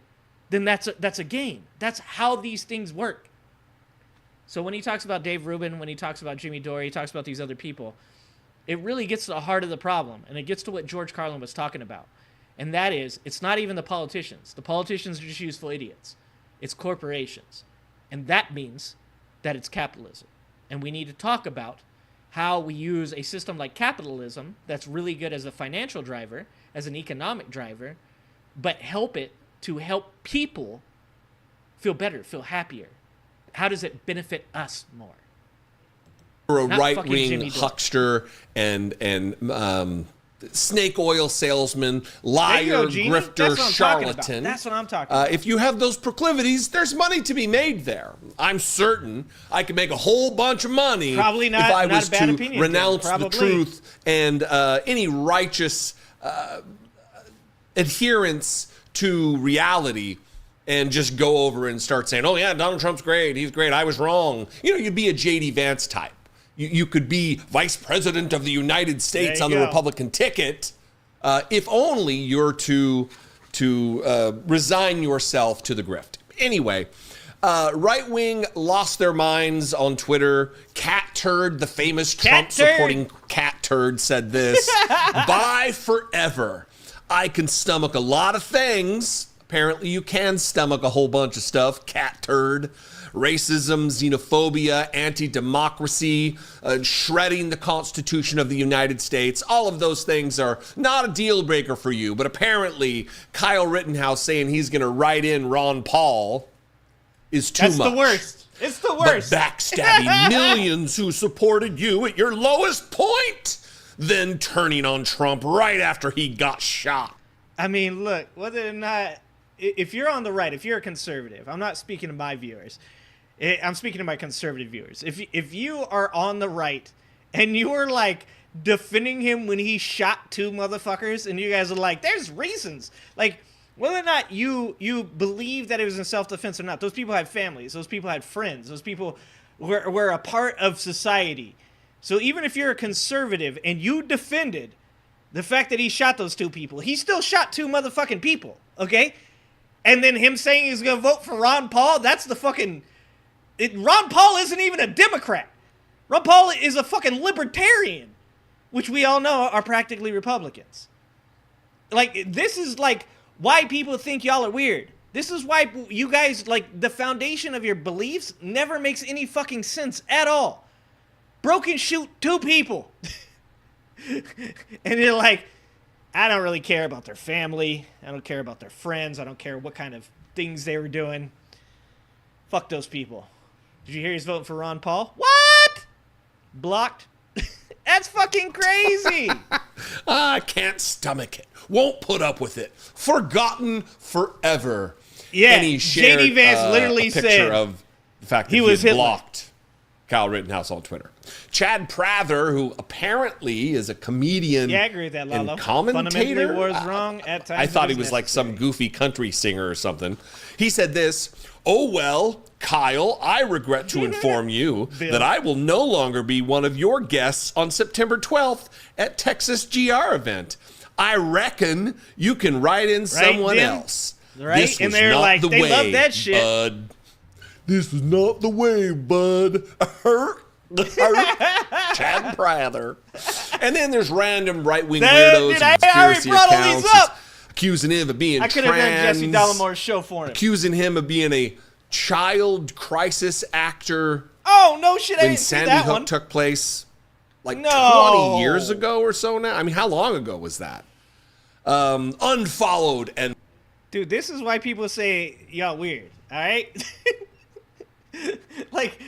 Speaker 1: then that's a gain. That's how these things work. So when he talks about Dave Rubin, when he talks about Jimmy Dore, he talks about these other people, it really gets to the heart of the problem. And it gets to what George Carlin was talking about. And that is, it's not even the politicians. The politicians are just useful idiots. It's corporations. And that means that it's capitalism. And we need to talk about how we use a system like capitalism that's really good as a financial driver, as an economic driver, but help it to help people feel better, feel happier. How does it benefit us more?
Speaker 6: For a
Speaker 1: Not fucking
Speaker 6: right-wing
Speaker 1: Jimmy Dore.
Speaker 6: huckster and snake oil salesman, liar,
Speaker 1: There you go, Genie. That's
Speaker 6: grifter,
Speaker 1: what I'm talking about.
Speaker 6: charlatan.
Speaker 1: That's what I'm talking about.
Speaker 6: If you have those proclivities, there's money to be made there. I'm certain I could make a whole bunch of money
Speaker 1: Probably not-
Speaker 6: if I
Speaker 1: not
Speaker 6: was
Speaker 1: a bad
Speaker 6: to
Speaker 1: opinion,
Speaker 6: renounce
Speaker 1: Jim.
Speaker 6: the
Speaker 1: Probably.
Speaker 6: truth and any righteous adherence to reality and just go over and start saying, oh yeah, Donald Trump's great, he's great, I was wrong. You know, you'd be a J.D. Vance type. You could be vice president of the United States
Speaker 1: There
Speaker 6: on
Speaker 1: you
Speaker 6: the
Speaker 1: go.
Speaker 6: Republican ticket, if only you're to resign yourself to the grift. Anyway, right wing lost their minds on Twitter. Cat Turd, the famous Trump supporting Cat Turd, said this: "Bye forever. I can stomach a lot of things. Apparently, you can stomach a whole bunch of stuff. Cat Turd." Racism, xenophobia, anti-democracy, shredding the Constitution of the United States. All of those things are not a deal breaker for you. But apparently, Kyle Rittenhouse saying he's going to write in Ron Paul is too much.
Speaker 1: That's the worst. It's the worst.
Speaker 6: But backstabbing millions who supported you at your lowest point, then turning on Trump right after he got shot.
Speaker 1: I mean, look, whether or not, if you're on the right, if you're a conservative, I'm not speaking to my viewers. I'm speaking to my conservative viewers. If you are on the right and you are like defending him when he shot 2 motherfuckers and you guys are like, there's reasons. Like, whether or not you believe that it was in self-defense or not, those people had families. Those people had friends. Those people were a part of society. So even if you're a conservative and you defended the fact that he shot those 2 people, he still shot 2 motherfucking people, okay? And then him saying he's going to vote for Ron Paul, that's the fucking... Ron Paul isn't even a Democrat. Ron Paul is a fucking libertarian, which we all know are practically Republicans. Like, this is like why people think y'all are weird. This is why you guys, like, the foundation of your beliefs never makes any fucking sense at all. Broken shoot 2 people. And you're like, I don't really care about their family. I don't care about their friends. I don't care what kind of things they were doing. Fuck those people. Did you hear he's voting for Ron Paul? What? Blocked? That's fucking crazy.
Speaker 6: I can't stomach it. Won't put up with it. Forgotten forever.
Speaker 1: Yeah,
Speaker 6: And he shared
Speaker 1: J.D. Vance literally
Speaker 6: a picture
Speaker 1: said
Speaker 6: of the fact that
Speaker 1: he
Speaker 6: he
Speaker 1: was
Speaker 6: had
Speaker 1: Hitler.
Speaker 6: blocked Kyle Rittenhouse on Twitter. Chad Prather, who apparently is a comedian
Speaker 1: Yeah, I agree with that, Lalo.
Speaker 6: and commentator.
Speaker 1: Fundamentally was wrong at times.
Speaker 6: I thought
Speaker 1: it
Speaker 6: he was like some
Speaker 1: necessary.
Speaker 6: goofy country singer or something. He said this: "Oh well, Kyle, I regret to inform you
Speaker 1: Bill.
Speaker 6: that I will no longer be one of your guests on September 12th at Texas GR event. I reckon you can write in someone
Speaker 1: Tim?
Speaker 6: else."
Speaker 1: Right?
Speaker 6: This
Speaker 1: And
Speaker 6: was
Speaker 1: they're
Speaker 6: not
Speaker 1: like,
Speaker 6: the
Speaker 1: they
Speaker 6: way,
Speaker 1: love that shit.
Speaker 6: bud. This was not the way, bud. Chad Prather. And then there's random right-wing weirdos
Speaker 1: Dude,
Speaker 6: and
Speaker 1: I already
Speaker 6: conspiracy
Speaker 1: brought all these
Speaker 6: accounts
Speaker 1: up.
Speaker 6: accusing him of being
Speaker 1: I could have done Jesse
Speaker 6: trans,
Speaker 1: Dahlemore's show for him.
Speaker 6: accusing him of being a child crisis actor
Speaker 1: Oh, no shit, I
Speaker 6: when
Speaker 1: didn't see
Speaker 6: Sandy
Speaker 1: that
Speaker 6: Hook
Speaker 1: one.
Speaker 6: took place like
Speaker 1: No.
Speaker 6: 20 years ago or so now. I mean, how long ago was that? Unfollowed and
Speaker 1: Dude, this is why people say y'all weird, all right? Like,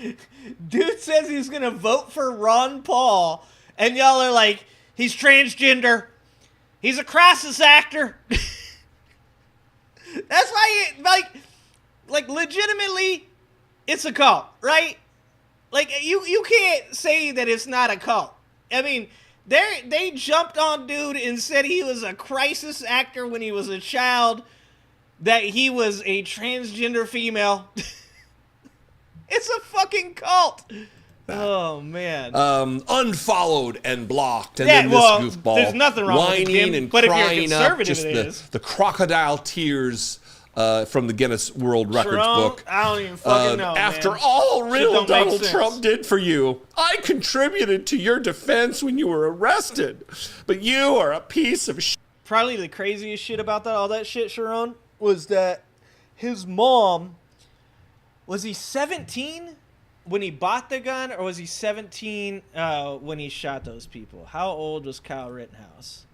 Speaker 1: dude says he's going to vote for Ron Paul, and y'all are like, he's transgender. He's a crisis actor. That's why, like, like legitimately, it's a cult, right? Like you can't say that it's not a cult. I mean, they jumped on dude and said he was a crisis actor when he was a child, that he was a transgender female. It's a fucking cult. Oh man.
Speaker 6: Unfollowed and blocked, and
Speaker 1: Yeah,
Speaker 6: then this
Speaker 1: well,
Speaker 6: goofball
Speaker 1: there's nothing wrong with
Speaker 6: whining
Speaker 1: him,
Speaker 6: and
Speaker 1: but if you're a
Speaker 6: crying up
Speaker 1: conservative,
Speaker 6: just
Speaker 1: it
Speaker 6: the,
Speaker 1: is.
Speaker 6: the crocodile tears from the Guinness World Records
Speaker 1: Sharon,
Speaker 6: book.
Speaker 1: I don't even fucking know,
Speaker 6: After
Speaker 1: man.
Speaker 6: all
Speaker 1: Shit
Speaker 6: real
Speaker 1: don't make
Speaker 6: Donald
Speaker 1: sense.
Speaker 6: Trump did for you, I contributed to your defense when you were arrested, but you are a piece of shit.
Speaker 1: Probably the craziest shit about all that shit, Sharon, was that his mom, was he 17 when he bought the gun, or was he 17 when he shot those people? How old was Kyle Rittenhouse?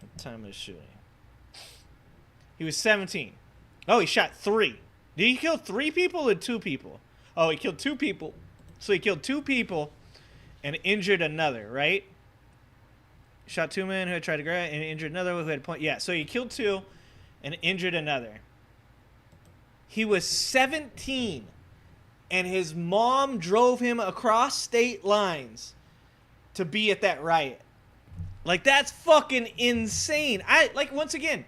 Speaker 1: What time of the shooting? He was 17. Oh, he shot 3. Did he kill 3 people or 2 people? Oh, he killed 2 people. So he killed 2 people and injured another, right? Shot 2 men who had tried to grab and injured another who had point. Yeah, so he killed 2 and injured another. He was 17 and his mom drove him across state lines to be at that riot. Like, that's fucking insane. Once again,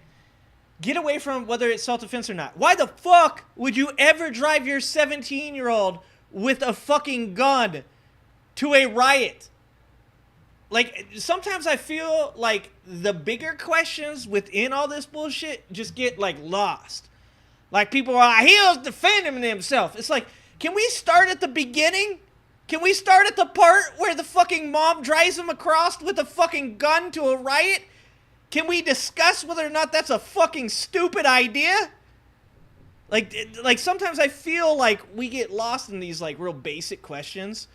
Speaker 1: get away from whether it's self-defense or not. Why the fuck would you ever drive your 17-year-old with a fucking gun to a riot? Like, sometimes I feel like the bigger questions within all this bullshit just get, like, lost. Like, people are like, he was defending himself. It's like, can we start at the beginning? Can we start at the part where the fucking mom drives him across with a fucking gun to a riot? Can we discuss whether or not that's a fucking stupid idea? Like sometimes I feel like we get lost in these, like, real basic questions.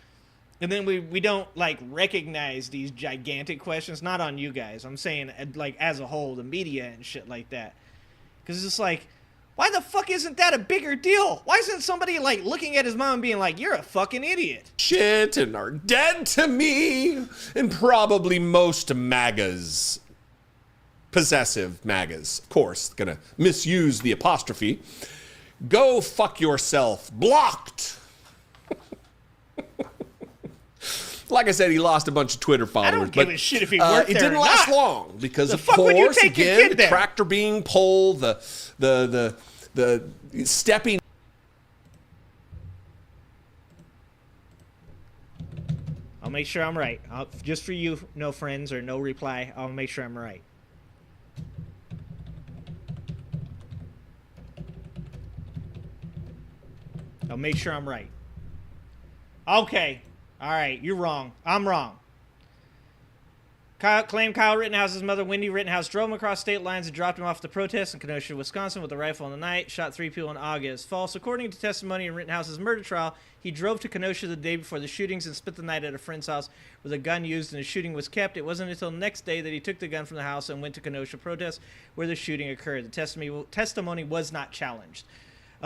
Speaker 1: And then we don't, like, recognize these gigantic questions. Not on you guys. I'm saying, like, as a whole, the media and shit like that. Because it's like, why the fuck isn't that a bigger deal? Why isn't somebody, like, looking at his mom and being like, you're a fucking idiot?
Speaker 6: Shit and are dead to me, and probably most MAGAs. Possessive MAGAs, of course, gonna misuse the apostrophe. Go fuck yourself. Blocked. Like I said, he lost a bunch of Twitter followers.
Speaker 1: I don't give a shit if he worked there
Speaker 6: It didn't
Speaker 1: or
Speaker 6: last
Speaker 1: not.
Speaker 6: long because,
Speaker 1: The
Speaker 6: of
Speaker 1: fuck would you
Speaker 6: course,
Speaker 1: take your
Speaker 6: again,
Speaker 1: kid
Speaker 6: the
Speaker 1: there?
Speaker 6: tractor being pulled, the stepping.
Speaker 1: I'll make sure I'm right. Just for you, no friends or no reply, I'll make sure I'm right. I'll make sure I'm right. Okay. All right. You're wrong. I'm wrong. Claimed Kyle Rittenhouse's mother, Wendy Rittenhouse, drove him across state lines and dropped him off to protest in Kenosha, Wisconsin with a rifle in the night. Shot 3 people in August. False. According to testimony in Rittenhouse's murder trial, he drove to Kenosha the day before the shootings and spent the night at a friend's house where the gun used in the shooting was kept. It wasn't until the next day that he took the gun from the house and went to Kenosha protest where the shooting occurred. The testimony was not challenged.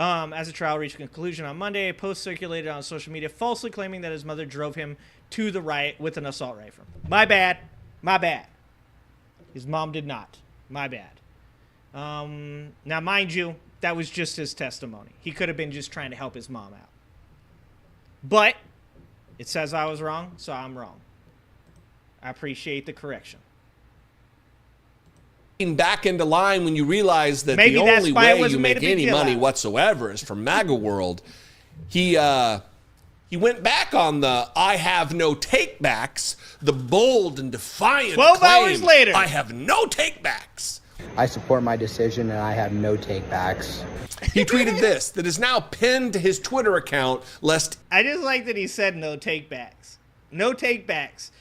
Speaker 1: As the trial reached a conclusion on Monday, a post circulated on social media falsely claiming that his mother drove him to the riot with an assault rifle. My bad. My bad. His mom did not. My bad. Now, mind you, that was just his testimony. He could have been just trying to help his mom out. But it says I was wrong, so I'm wrong. I appreciate the correction.
Speaker 6: Back into line when you realize that
Speaker 1: Maybe
Speaker 6: the
Speaker 1: that's
Speaker 6: only
Speaker 1: why it
Speaker 6: way
Speaker 1: wasn't
Speaker 6: you
Speaker 1: made a
Speaker 6: make
Speaker 1: big
Speaker 6: any
Speaker 1: deal
Speaker 6: money
Speaker 1: out.
Speaker 6: whatsoever is from MAGA world. He went back on the I have no takebacks, the bold and defiant
Speaker 1: 12
Speaker 6: claim,
Speaker 1: hours later.
Speaker 6: I have no takebacks.
Speaker 2: I support my decision and I have no takebacks.
Speaker 6: He tweeted this that is now pinned to his Twitter account lest
Speaker 1: I just like that he said no takebacks. No takebacks.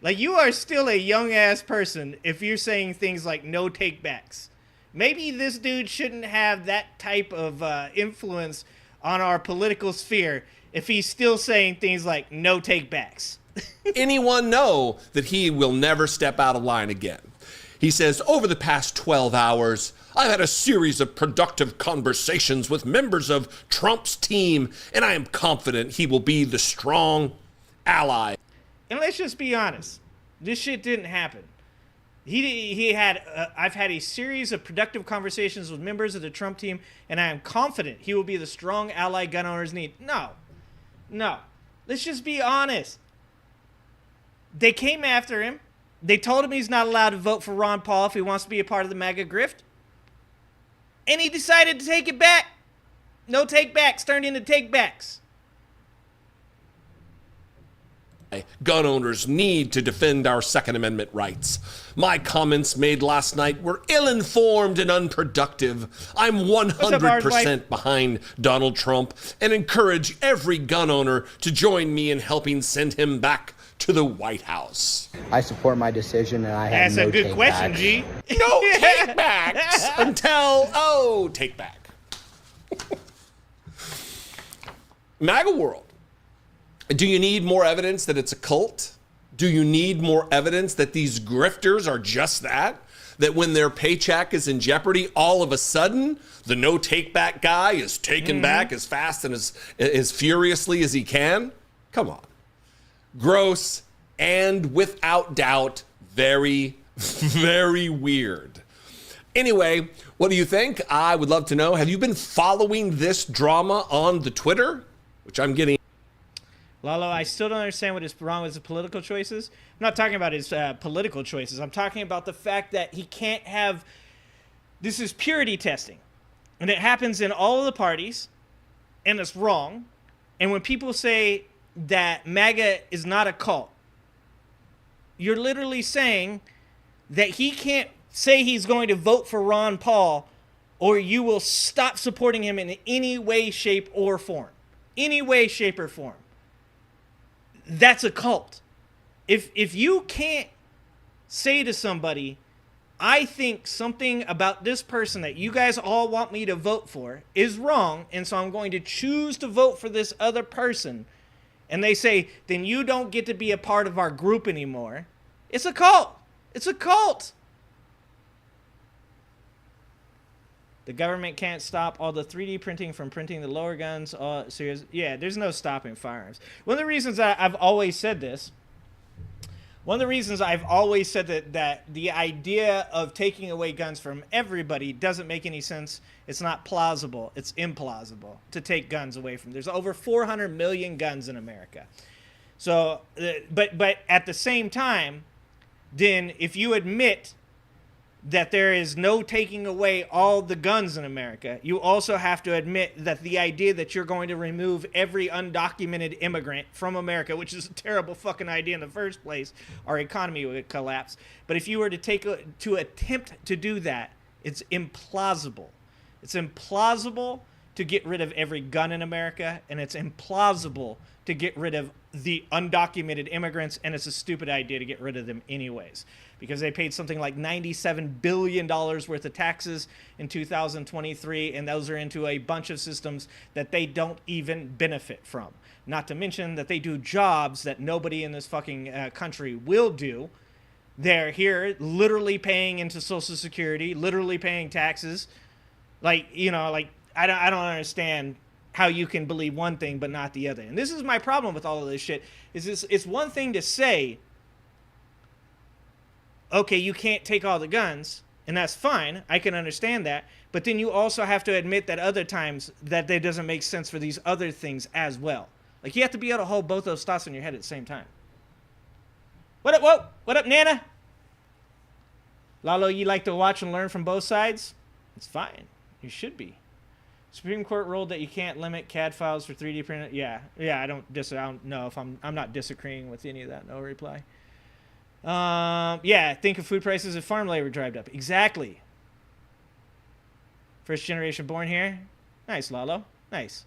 Speaker 1: Like, you are still a young-ass person if you're saying things like no takebacks. Maybe this dude shouldn't have that type of influence on our political sphere if he's still saying things like no takebacks.
Speaker 6: anyone know that he will never step out of line again. He says, over the past 12 hours, I've had a series of productive conversations with members of Trump's team, and I am confident he will be the strong ally.
Speaker 1: And let's just be honest. This shit didn't happen. He had, I've had a series of productive conversations with members of the Trump team, and I am confident he will be the strong ally gun owners need. No. Let's just be honest. They came after him. They told him he's not allowed to vote for Ron Paul if he wants to be a part of the MAGA grift. And he decided to take it back. No take backs turned into take backs.
Speaker 6: Gun owners need to defend our Second Amendment rights. My comments made last night were ill-informed and unproductive. I'm 100% behind Donald Trump and encourage every gun owner to join me in helping send him back to the White House.
Speaker 2: I support my decision, and I have
Speaker 1: That's
Speaker 2: no
Speaker 1: a good question, G.
Speaker 6: No take-backs until, take back. MAGA world. Do you need more evidence that it's a cult? Do you need more evidence that these grifters are just that? That when their paycheck is in jeopardy, all of a sudden, the no take back guy is taken back as fast and as furiously as he can? Come on. Gross and without doubt, very, very weird. Anyway, what do you think? I would love to know. Have you been following this drama on the Twitter? Which I'm getting.
Speaker 1: Lalo, I still don't understand what is wrong with his political choices. I'm not talking about his political choices. I'm talking about the fact that he can't have... This is purity testing. And it happens in all of the parties. And it's wrong. And when people say that MAGA is not a cult, you're literally saying that he can't say he's going to vote for Ron Paul, or you will stop supporting him in any way, shape, or form. Any way, shape, or form. That's a cult. If you can't say to somebody, I think something about this person that you guys all want me to vote for is wrong, and so I'm going to choose to vote for this other person, and they say, then you don't get to be a part of our group anymore, it's a cult. It's a cult. The government can't stop all the 3D printing from printing the lower guns. Serious? Yeah, there's no stopping firearms. One of the reasons I've always said this, that the idea of taking away guns from everybody doesn't make any sense. It's not plausible. It's implausible to take guns away from. There's over 400 million guns in America. So, but at the same time, then if you admit that there is no taking away all the guns in America, you also have to admit that the idea that you're going to remove every undocumented immigrant from America, which is a terrible fucking idea in the first place, our economy would collapse. But if you were to attempt to do that, it's implausible. It's implausible to get rid of every gun in America, and it's implausible to get rid of the undocumented immigrants, and it's a stupid idea to get rid of them anyways, because they paid something like $97 billion worth of taxes in 2023, and those are into a bunch of systems that they don't even benefit from. Not to mention that they do jobs that nobody in this fucking country will do. They're here literally paying into Social Security, literally paying taxes. Like, you know, like, I don't understand how you can believe one thing but not the other. And this is my problem with all of this shit, is it's one thing to say, okay, you can't take all the guns, and that's fine. I can understand that. But then you also have to admit that other times that it doesn't make sense for these other things as well. Like, you have to be able to hold both those thoughts in your head at the same time. What up, whoa? What up, Nana? Lalo, you like to watch and learn from both sides? It's fine. You should be. Supreme Court ruled that you can't limit CAD files for 3D printed. Yeah, I don't know if I'm not disagreeing with any of that. No reply. Yeah, think of food prices if farm labor dried up. Exactly. First generation born here. Nice, Lalo. Nice.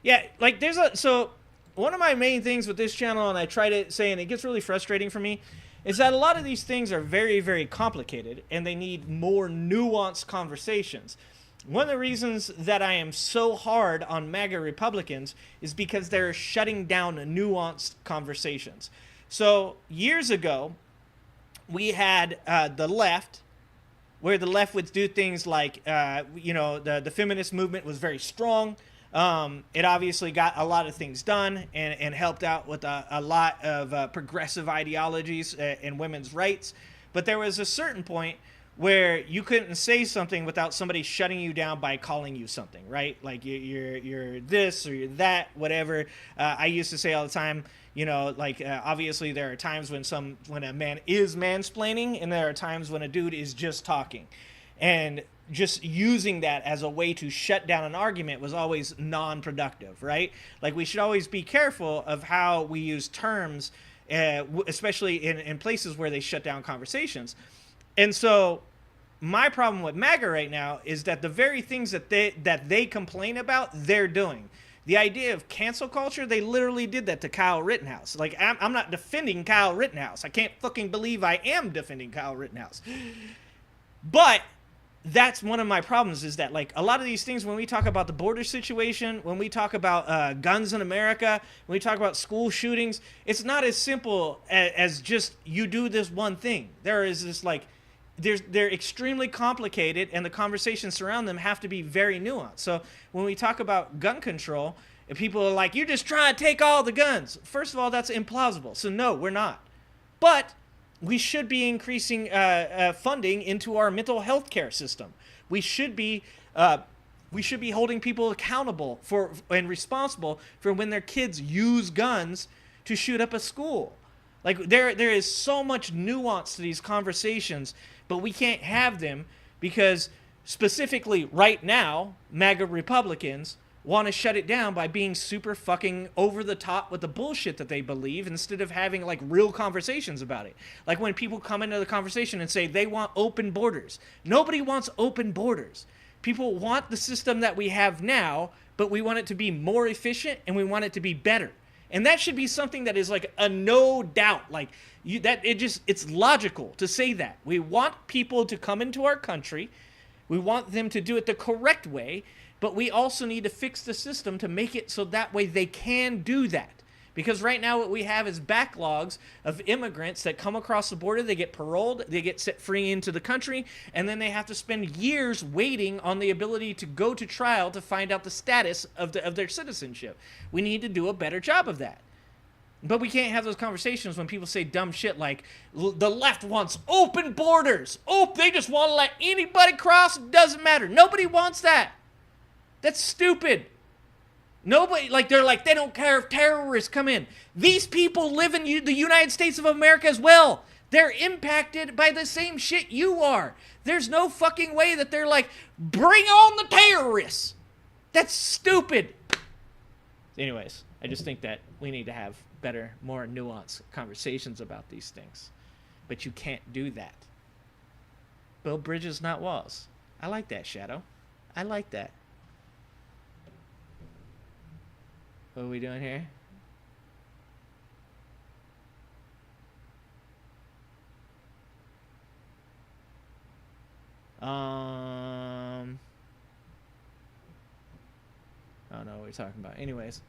Speaker 1: Yeah, like so one of my main things with this channel, and I try to say, and it gets really frustrating for me, is that a lot of these things are very, very complicated, and they need more nuanced conversations. One of the reasons that I am so hard on MAGA Republicans is because they're shutting down nuanced conversations. So years ago, we had the left, where the left would do things like, the feminist movement was very strong. It obviously got a lot of things done and helped out with a lot of progressive ideologies and women's rights. But there was a certain point where you couldn't say something without somebody shutting you down by calling you something, right? Like you're this or you're that, whatever. I used to say all the time, you know, like obviously there are times when a man is mansplaining, and there are times when a dude is just talking, and just using that as a way to shut down an argument was always non-productive, right? Like we should always be careful of how we use terms, especially in places where they shut down conversations. And so my problem with MAGA right now is that the very things that they complain about, they're doing. The idea of cancel culture, they literally did that to Kyle Rittenhouse. Like, I'm not defending Kyle Rittenhouse. I can't fucking believe I am defending Kyle Rittenhouse. But that's one of my problems, is that, like, a lot of these things, when we talk about the border situation, when we talk about guns in America, when we talk about school shootings, it's not as simple as just you do this one thing. There is this, like, they're extremely complicated, and the conversations surrounding them have to be very nuanced. So when we talk about gun control, and people are like, you're just trying to take all the guns. First of all, that's implausible. So no, we're not. But we should be increasing funding into our mental health care system. We should be holding people accountable for and responsible for when their kids use guns to shoot up a school. Like there is so much nuance to these conversations, but we can't have them because specifically right now, MAGA Republicans want to shut it down by being super fucking over the top with the bullshit that they believe, instead of having like real conversations about it. Like when people come into the conversation and say they want open borders. Nobody wants open borders. People want the system that we have now, but we want it to be more efficient and we want it to be better. And that should be something that is like a no doubt. Like it's logical to say that. We want people to come into our country. We want them to do it the correct way, but we also need to fix the system to make it so that way they can do that. Because right now what we have is backlogs of immigrants that come across the border, they get paroled, they get set free into the country, and then they have to spend years waiting on the ability to go to trial to find out the status of their citizenship. We need to do a better job of that. But we can't have those conversations when people say dumb shit like, the left wants open borders. Oh, they just want to let anybody cross. It doesn't matter. Nobody wants that. That's stupid. Nobody, like, they're like, they don't care if terrorists come in. These people live in the United States of America as well. They're impacted by the same shit you are. There's no fucking way that they're like, bring on the terrorists. That's stupid. Anyways, I just think that we need to have better, more nuanced conversations about these things. But you can't do that. Build bridges, not walls. I like that, Shadow. I like that. What are we doing here? I don't know what we're talking about. Anyways,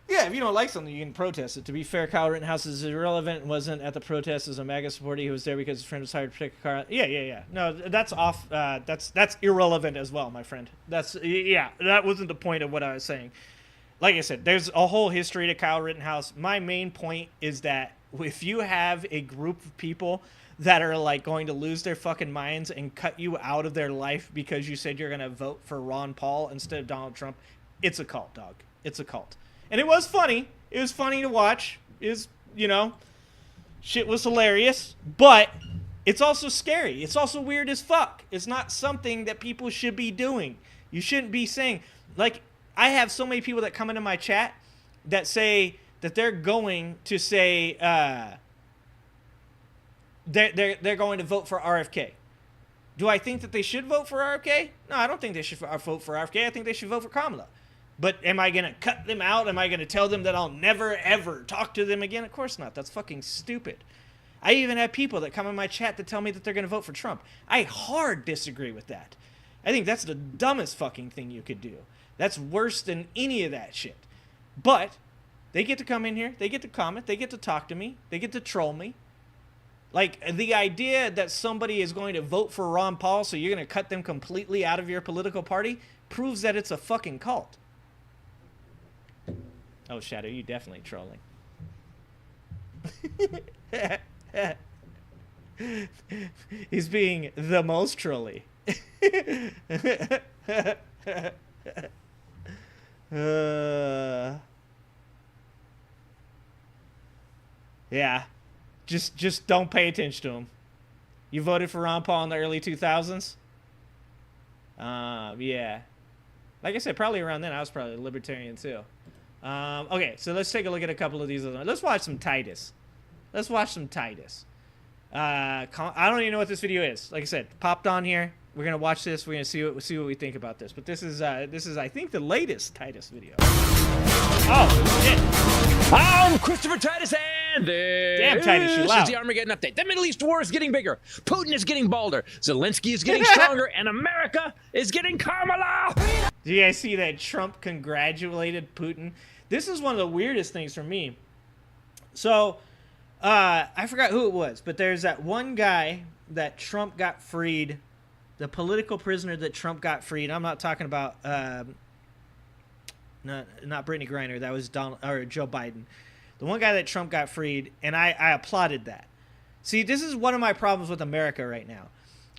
Speaker 1: yeah, if you don't like something, you can protest it. To be fair, Kyle Rittenhouse is irrelevant. Wasn't at the protest as a MAGA supporter. He was there because his friend was hired to protect a car. Yeah. No, that's off. That's irrelevant as well, my friend. That wasn't the point of what I was saying. Like I said, there's a whole history to Kyle Rittenhouse. My main point is that if you have a group of people that are like going to lose their fucking minds and cut you out of their life because you said you're going to vote for Ron Paul instead of Donald Trump, it's a cult, dog. It's a cult. And it was funny. It was funny to watch. Shit was hilarious. But it's also scary. It's also weird as fuck. It's not something that people should be doing. You shouldn't be saying, like, I have so many people that come into my chat that say that they're going to say they're going to vote for RFK. Do I think that they should vote for RFK? No, I don't think they should vote for RFK. I think they should vote for Kamala. But am I going to cut them out? Am I going to tell them that I'll never, ever talk to them again? Of course not. That's fucking stupid. I even have people that come in my chat that tell me that they're going to vote for Trump. I hard disagree with that. I think that's the dumbest fucking thing you could do. That's worse than any of that shit. But they get to come in here. They get to comment. They get to talk to me. They get to troll me. Like, the idea that somebody is going to vote for Ron Paul so you're going to cut them completely out of your political party proves that it's a fucking cult. Oh, Shadow, you definitely trolling. He's being the most trolly. Yeah. Just don't pay attention to him. You voted for Ron Paul in the early 2000s? Yeah. Like I said, probably around then I was probably a libertarian too. Okay, so let's take a look at a couple of these other ones. Let's watch some Titus. Let's watch some Titus. I don't even know what this video is. Like I said, popped on here. We're gonna watch this. We're gonna see what we think about this. But this is I think the latest Titus video. Oh shit!
Speaker 7: I'm Christopher Titus, and this
Speaker 1: Damn, Titus, you loud.
Speaker 7: is the Armageddon update. The Middle East war is getting bigger. Putin is getting balder. Zelensky is getting stronger, and America is getting Kamala.
Speaker 1: Do you guys see that Trump congratulated Putin? This is one of the weirdest things for me. So, I forgot who it was, but there's that one guy that Trump got freed, the political prisoner that Trump got freed. I'm not talking about not Brittany Griner. That was Joe Biden. The one guy that Trump got freed, and I applauded that. See, this is one of my problems with America right now,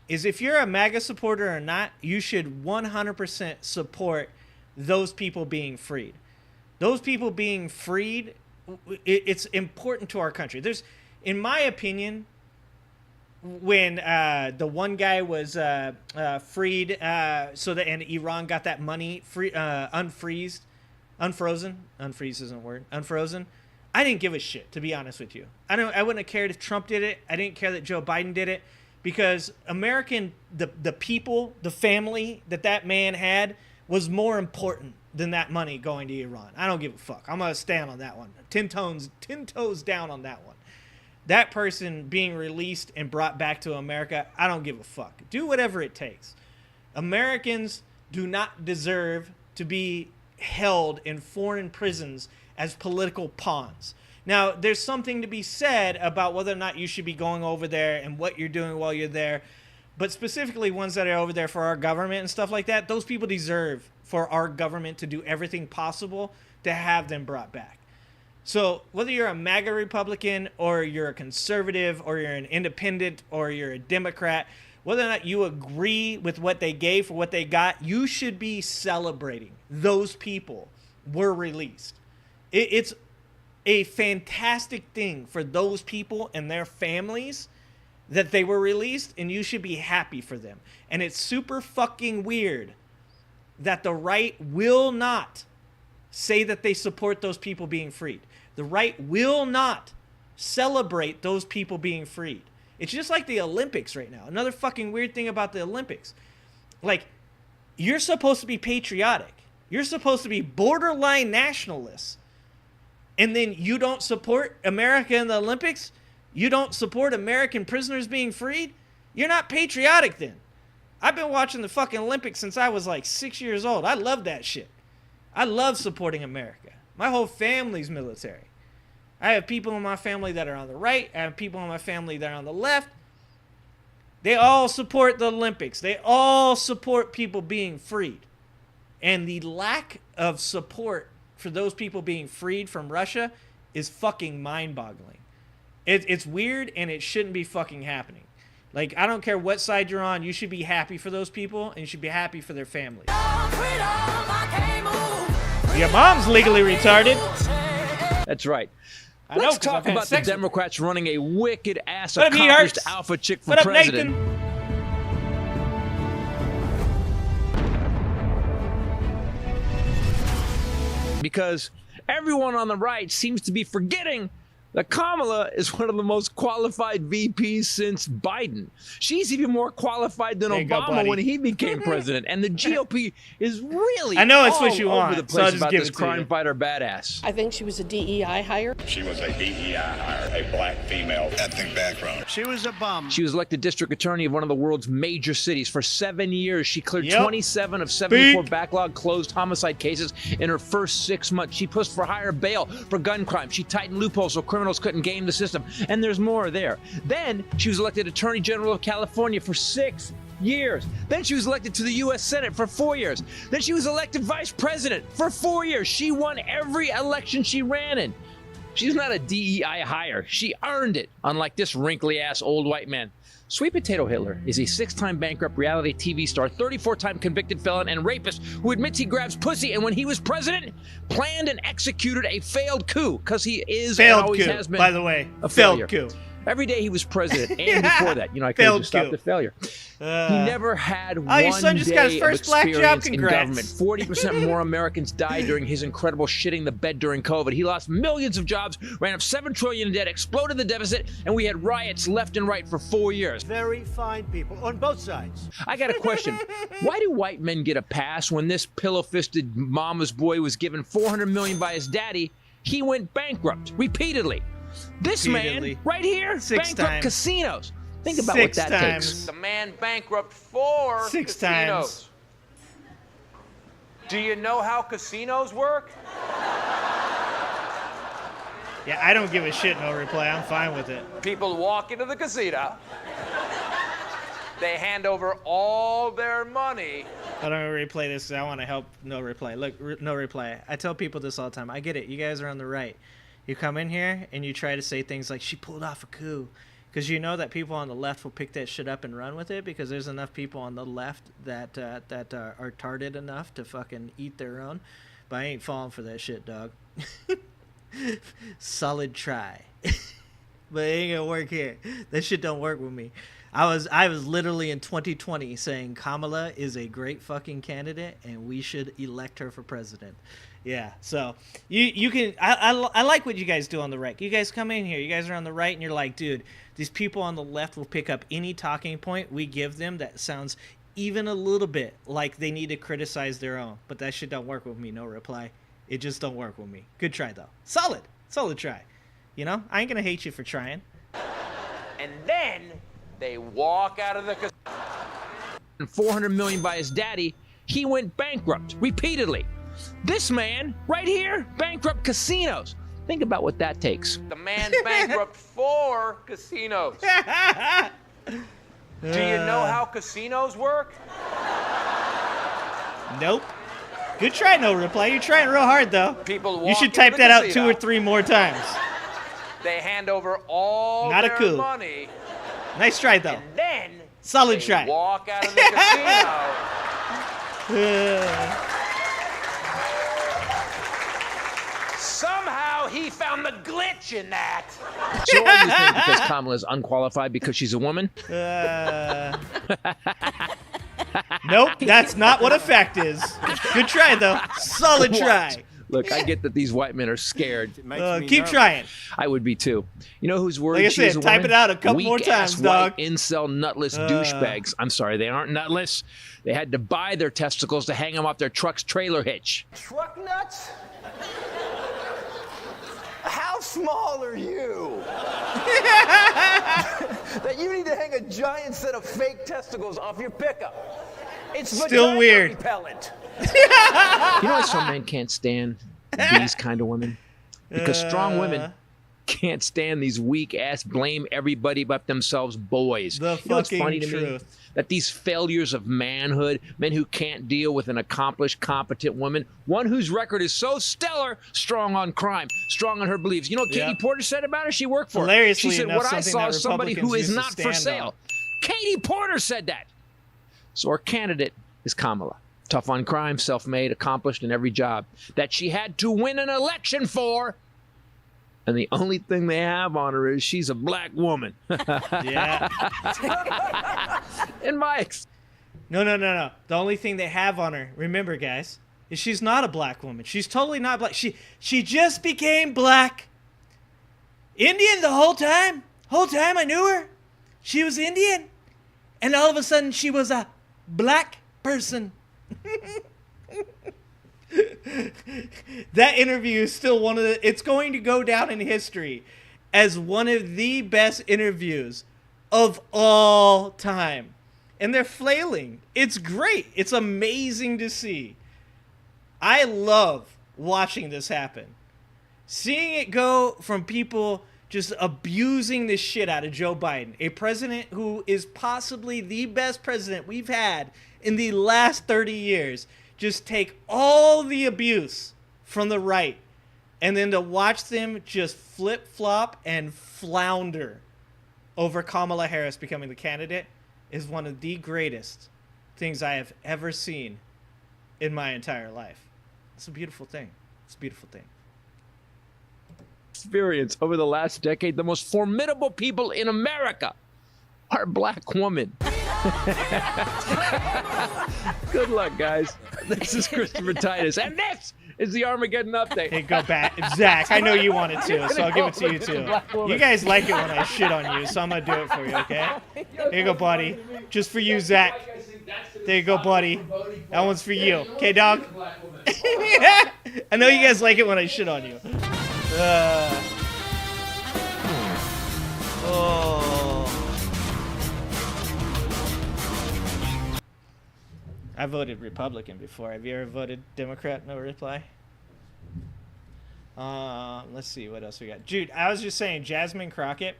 Speaker 1: is if you're a MAGA supporter or not, you should 100% support those people being freed. Those people being freed, it's important to our country. There's, in my opinion, when the one guy was freed, so that, and Iran got that money unfrozen. Unfreeze isn't a word. Unfrozen. I didn't give a shit, to be honest with you. I wouldn't have cared if Trump did it. I didn't care that Joe Biden did it, because the people, the family that man had was more important than that money going to Iran. I don't give a fuck. I'm gonna stand on that one. 10 toes down on that one. That person being released and brought back to America, I don't give a fuck. Do whatever it takes. Americans do not deserve to be held in foreign prisons as political pawns. Now, there's something to be said about whether or not you should be going over there and what you're doing while you're there. But specifically ones that are over there for our government and stuff like that, those people deserve for our government to do everything possible to have them brought back. So whether you're a MAGA Republican or you're a conservative or you're an independent or you're a Democrat, whether or not you agree with what they gave for what they got, you should be celebrating those people were released. It's a fantastic thing for those people and their families that they were released, and you should be happy for them. And it's super fucking weird that the right will not say that they support those people being freed. The right will not celebrate those people being freed. It's just like the Olympics right now. Another fucking weird thing about the Olympics. Like, you're supposed to be patriotic. You're supposed to be borderline nationalists. And then you don't support America in the Olympics? You don't support American prisoners being freed? You're not patriotic then. I've been watching the fucking Olympics since I was like 6 years old. I love that shit. I love supporting America. My whole family's military. I have people in my family that are on the right. I have people in my family that are on the left. They all support the Olympics. They all support people being freed. And the lack of support for those people being freed from Russia is fucking mind-boggling. It's weird, and it shouldn't be fucking happening. Like, I don't care what side you're on. You should be happy for those people, and you should be happy for their families. Your mom's legally retarded.
Speaker 7: That's right.
Speaker 1: I know,
Speaker 7: Let's
Speaker 1: 'cause I've
Speaker 7: talk
Speaker 1: had
Speaker 7: about the
Speaker 1: sex with her.
Speaker 7: Democrats running a wicked ass
Speaker 1: What up, he
Speaker 7: accomplished
Speaker 1: hurts?
Speaker 7: alpha chick for
Speaker 1: What up,
Speaker 7: president.
Speaker 1: Nathan?
Speaker 7: Because everyone on the right seems to be forgetting that Kamala is one of the most qualified VPs since Biden. She's even more qualified than
Speaker 1: There you go,
Speaker 7: Obama
Speaker 1: buddy.
Speaker 7: when he became president. And the GOP is really
Speaker 1: I know it's
Speaker 7: all
Speaker 1: what you
Speaker 7: over
Speaker 1: want,
Speaker 7: the
Speaker 1: so I'll
Speaker 7: place
Speaker 1: just
Speaker 7: about
Speaker 1: give
Speaker 7: this
Speaker 1: it to you.
Speaker 7: crime fighter badass.
Speaker 8: I think she was a DEI hire.
Speaker 9: She was a DEI hire, a black female, ethnic background.
Speaker 10: She was a bum.
Speaker 7: She was elected district attorney of one of the world's major cities. For 7 years, she cleared
Speaker 1: Yep.
Speaker 7: 27 of 74
Speaker 1: Beep.
Speaker 7: backlog closed homicide cases in her first 6 months. She pushed for higher bail for gun crime. She tightened loopholes so criminals criminals couldn't game the system. And there's more there. Then she was elected Attorney General of California for 6 years. Then she was elected to the U.S. Senate for 4 years. Then she was elected Vice President for 4 years. She won every election she ran in. She's not a DEI hire. She earned it, unlike this wrinkly-ass old white man. Sweet Potato Hitler is a 6-time bankrupt reality TV star, 34-time convicted felon and rapist who admits he grabs pussy and when he was president, planned and executed a failed coup, because he is and always has been,
Speaker 1: by the way,
Speaker 7: a
Speaker 1: failed
Speaker 7: failure.
Speaker 1: coup.
Speaker 7: Every day he was president, and before that, I could have just stopped the failure. He never had one
Speaker 1: your son just got his first black job.
Speaker 7: experience in government. 40% more Americans died during his incredible shitting the bed during COVID. He lost millions of jobs, ran up $7 trillion in debt, exploded the deficit, and we had riots left and right for 4 years.
Speaker 10: Very fine people on both sides.
Speaker 7: I got a question. Why do white men get a pass when this pillow-fisted mama's boy was given $400 million by his daddy? He went bankrupt repeatedly. This man right here, bankrupt casinos. Think about what that takes.
Speaker 11: The man bankrupt 4
Speaker 1: 6
Speaker 11: casinos.
Speaker 1: times.
Speaker 11: Do you know how casinos work?
Speaker 1: Yeah, I don't give a shit, no reply. I'm fine with it.
Speaker 11: People walk into the casino. They hand over all their money.
Speaker 1: I don't replay this because I want to help no reply. Look, no reply. I tell people this all the time. I get it. You guys are on the right. You come in here and you try to say things like, she pulled off a coup. Because you know that people on the left will pick that shit up and run with it because there's enough people on the left that are tarded enough to fucking eat their own. But I ain't falling for that shit, dog. Solid try. But it ain't gonna work here. That shit don't work with me. I was literally in 2020 saying Kamala is a great fucking candidate and we should elect her for president. Yeah, so you can I like what you guys do on the right. You guys come in here, you guys are on the right, and you're like, dude, these people on the left will pick up any talking point we give them that sounds even a little bit like they need to criticize their own. But that shit don't work with me. No reply. It just don't work with me. Good try though. Solid try. I ain't gonna hate you for trying.
Speaker 11: And then they walk out of the casino.
Speaker 7: $400 million by his daddy, he went bankrupt repeatedly. This man right here, bankrupt casinos. Think about what that takes.
Speaker 11: The man bankrupt 4 casinos. Do you know how casinos work?
Speaker 1: Nope. Good try, no reply. You're trying real hard though.
Speaker 11: People walk
Speaker 1: You should
Speaker 11: into
Speaker 1: type
Speaker 11: the
Speaker 1: that out
Speaker 11: casino.
Speaker 1: 2 or 3 more times.
Speaker 11: They hand over all
Speaker 1: Not a
Speaker 11: their
Speaker 1: coup.
Speaker 11: money.
Speaker 1: Nice try though.
Speaker 11: And then
Speaker 1: Solid
Speaker 11: they
Speaker 1: try.
Speaker 11: walk out of the casino. Somehow he found the glitch in that.
Speaker 7: So are you think because Kamala is unqualified because she's a woman?
Speaker 1: Nope, that's not what a fact is. Good try though. Solid try.
Speaker 7: Look, I get that these white men are scared.
Speaker 1: Keep trying.
Speaker 7: I would be too. You know who's worried
Speaker 1: Like I
Speaker 7: she is
Speaker 1: said,
Speaker 7: a
Speaker 1: type
Speaker 7: woman?
Speaker 1: it out a couple more
Speaker 7: Weak-ass
Speaker 1: times, dog.
Speaker 7: White incel nutless douchebags. I'm sorry, they aren't nutless. They had to buy their testicles to hang them off their truck's trailer hitch.
Speaker 10: Truck nuts? How small are you? That you need to hang a giant set of fake testicles off your pickup. It's
Speaker 1: Still
Speaker 10: vagina
Speaker 1: weird.
Speaker 7: You
Speaker 10: repellent.
Speaker 7: know why some men can't stand these kind of women? Because strong women can't stand these weak-ass, blame everybody but themselves boys.
Speaker 1: The
Speaker 7: You know what's
Speaker 1: fucking
Speaker 7: funny to me?
Speaker 1: truth.
Speaker 7: That these failures of manhood, men who can't deal with an accomplished, competent woman, one whose record is so stellar, strong on crime, strong on her beliefs. You know what Katie
Speaker 1: Yep.
Speaker 7: Porter said about her? She worked for her.
Speaker 1: Hilariously
Speaker 7: She said,
Speaker 1: enough,
Speaker 7: what I
Speaker 1: something
Speaker 7: saw
Speaker 1: that
Speaker 7: is somebody who
Speaker 1: Republicans
Speaker 7: is
Speaker 1: used to
Speaker 7: not for
Speaker 1: stand
Speaker 7: sale.
Speaker 1: on.
Speaker 7: Katie Porter said that. So our candidate is Kamala. Tough on crime, self-made, accomplished in every job that she had to win an election for. And the only thing they have on her is she's a black woman.
Speaker 1: Yeah.
Speaker 7: In my ex.
Speaker 1: No. The only thing they have on her, remember guys, is she's not a black woman. She's totally not black. She just became black. Indian the whole time. Whole time I knew her. She was Indian. And all of a sudden she was a black person. That interview is still one of the, it's going to go down in history as one of the best interviews of all time. And they're flailing. It's great. It's amazing to see. I love watching this happen. Seeing it go from people just abusing the shit out of Joe Biden, a president who is possibly the best president we've had in the last 30 years. Just take all the abuse from the right, and then to watch them just flip-flop and flounder over Kamala Harris becoming the candidate is one of the greatest things I have ever seen in my entire life. It's a beautiful thing. It's a beautiful thing.
Speaker 7: Experience over the last decade, the most formidable people in America are black women. Good luck, guys. This is Christopher Titus, and this is the Armageddon Update.
Speaker 1: Hey, go back. Zach, I know you wanted to, so I'll give it to you, too. You guys like it when I shit on you, so I'm going to do it for you, okay? Here you go, buddy. Just for you, Zach. There you go, buddy. That one's for you. Okay, dog? I know you guys like it when I shit on you. I voted Republican before. Have you ever voted Democrat? No reply. Let's see what else we got. Dude, I was just saying, Jasmine Crockett.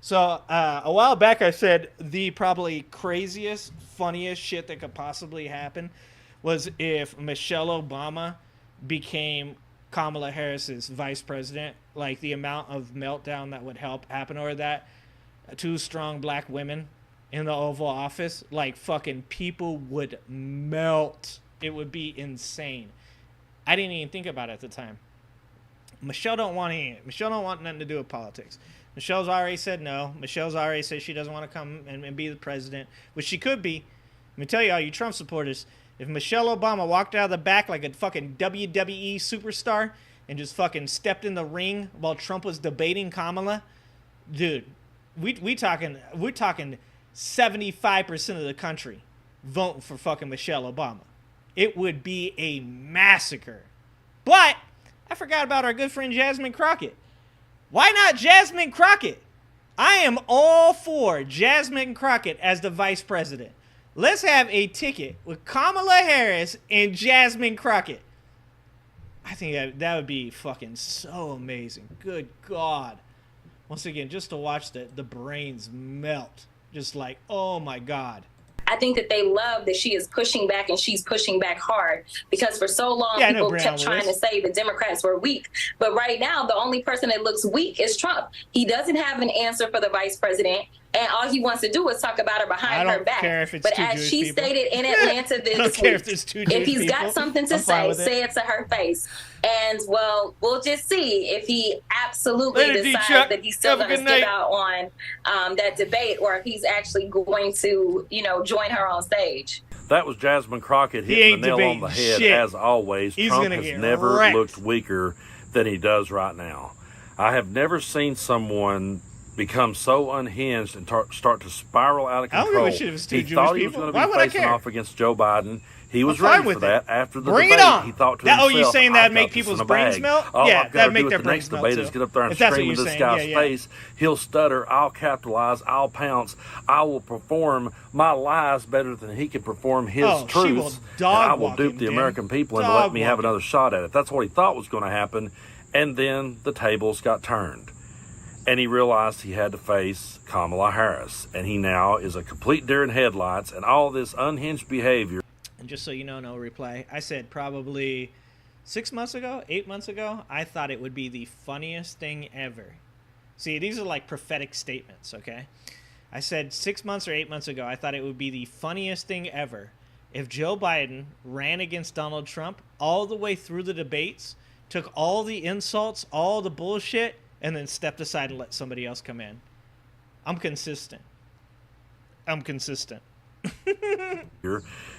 Speaker 1: So a while back I said the probably craziest, funniest shit that could possibly happen was if Michelle Obama became Kamala Harris's vice president. Like the amount of meltdown that would happen, or that two strong black women in the Oval Office, like fucking people would melt. It would be insane. I didn't even think about it at the time. Michelle don't want nothing to do with politics. Michelle's already said no. Michelle's already said she doesn't want to come and be the president, which she could be. Let me tell you, all you Trump supporters, if Michelle Obama walked out of the back like a fucking WWE superstar and just fucking stepped in the ring while Trump was debating Kamala, dude, we're talking 75% of the country voting for fucking Michelle Obama. It would be a massacre. But I forgot about our good friend Jasmine Crockett. Why not Jasmine Crockett? I am all for Jasmine Crockett as the vice president. Let's have a ticket with Kamala Harris and Jasmine Crockett. I think that would be fucking so amazing. Good God. Once again, just to watch the brains melt. Just like, oh my God.
Speaker 12: I think that they love that she is pushing back, and she's pushing back hard, because for so long people kept trying to say the Democrats were weak. But right now, the only person that looks weak is Trump. He doesn't have an answer for the vice president, and all he wants to do is talk about her behind her back. But as she stated in Atlanta this week, if he's got something to say it to her face. And, well, we'll just see if he absolutely decides that he's still going to step out on that debate, or if he's actually going to, join her on stage.
Speaker 13: That was Jasmine Crockett hitting the nail on the head, as always. Trump has never looked weaker than he does right now. I have never seen someone become so unhinged and start to spiral out of control.
Speaker 1: I don't give a shit if it's two Jewish
Speaker 13: thought he was
Speaker 1: people.
Speaker 13: going to be facing off against Joe Biden. He was ready for that after the
Speaker 1: Bring
Speaker 13: debate.
Speaker 1: It on.
Speaker 13: He thought to himself,
Speaker 1: you saying that'd make
Speaker 13: got this
Speaker 1: people's
Speaker 13: in a
Speaker 1: brains
Speaker 13: bag.
Speaker 1: melt?
Speaker 13: All
Speaker 1: Yeah,
Speaker 13: I've got
Speaker 1: that'd
Speaker 13: to
Speaker 1: make
Speaker 13: do
Speaker 1: their
Speaker 13: with the next
Speaker 1: brains
Speaker 13: debate
Speaker 1: melt
Speaker 13: is
Speaker 1: too.
Speaker 13: get up there and
Speaker 1: If that's what
Speaker 13: scream in
Speaker 1: you're
Speaker 13: this
Speaker 1: saying.
Speaker 13: guy's
Speaker 1: Yeah.
Speaker 13: face. He'll stutter. I'll capitalize. I'll pounce. I will perform my lies better than he can perform his truths. And I will dupe the American people into letting me have another shot at it. That's what he thought was going to happen. And then the tables got turned. And he realized he had to face Kamala Harris. And he now is a complete deer in headlights, and all this unhinged behavior.
Speaker 1: And just so you know, no reply. I said probably 8 months ago, I thought it would be the funniest thing ever. See, these are like prophetic statements, okay? I said 6 months or 8 months ago, I thought it would be the funniest thing ever if Joe Biden ran against Donald Trump all the way through the debates, took all the insults, all the bullshit, and then stepped aside and let somebody else come in. I'm consistent.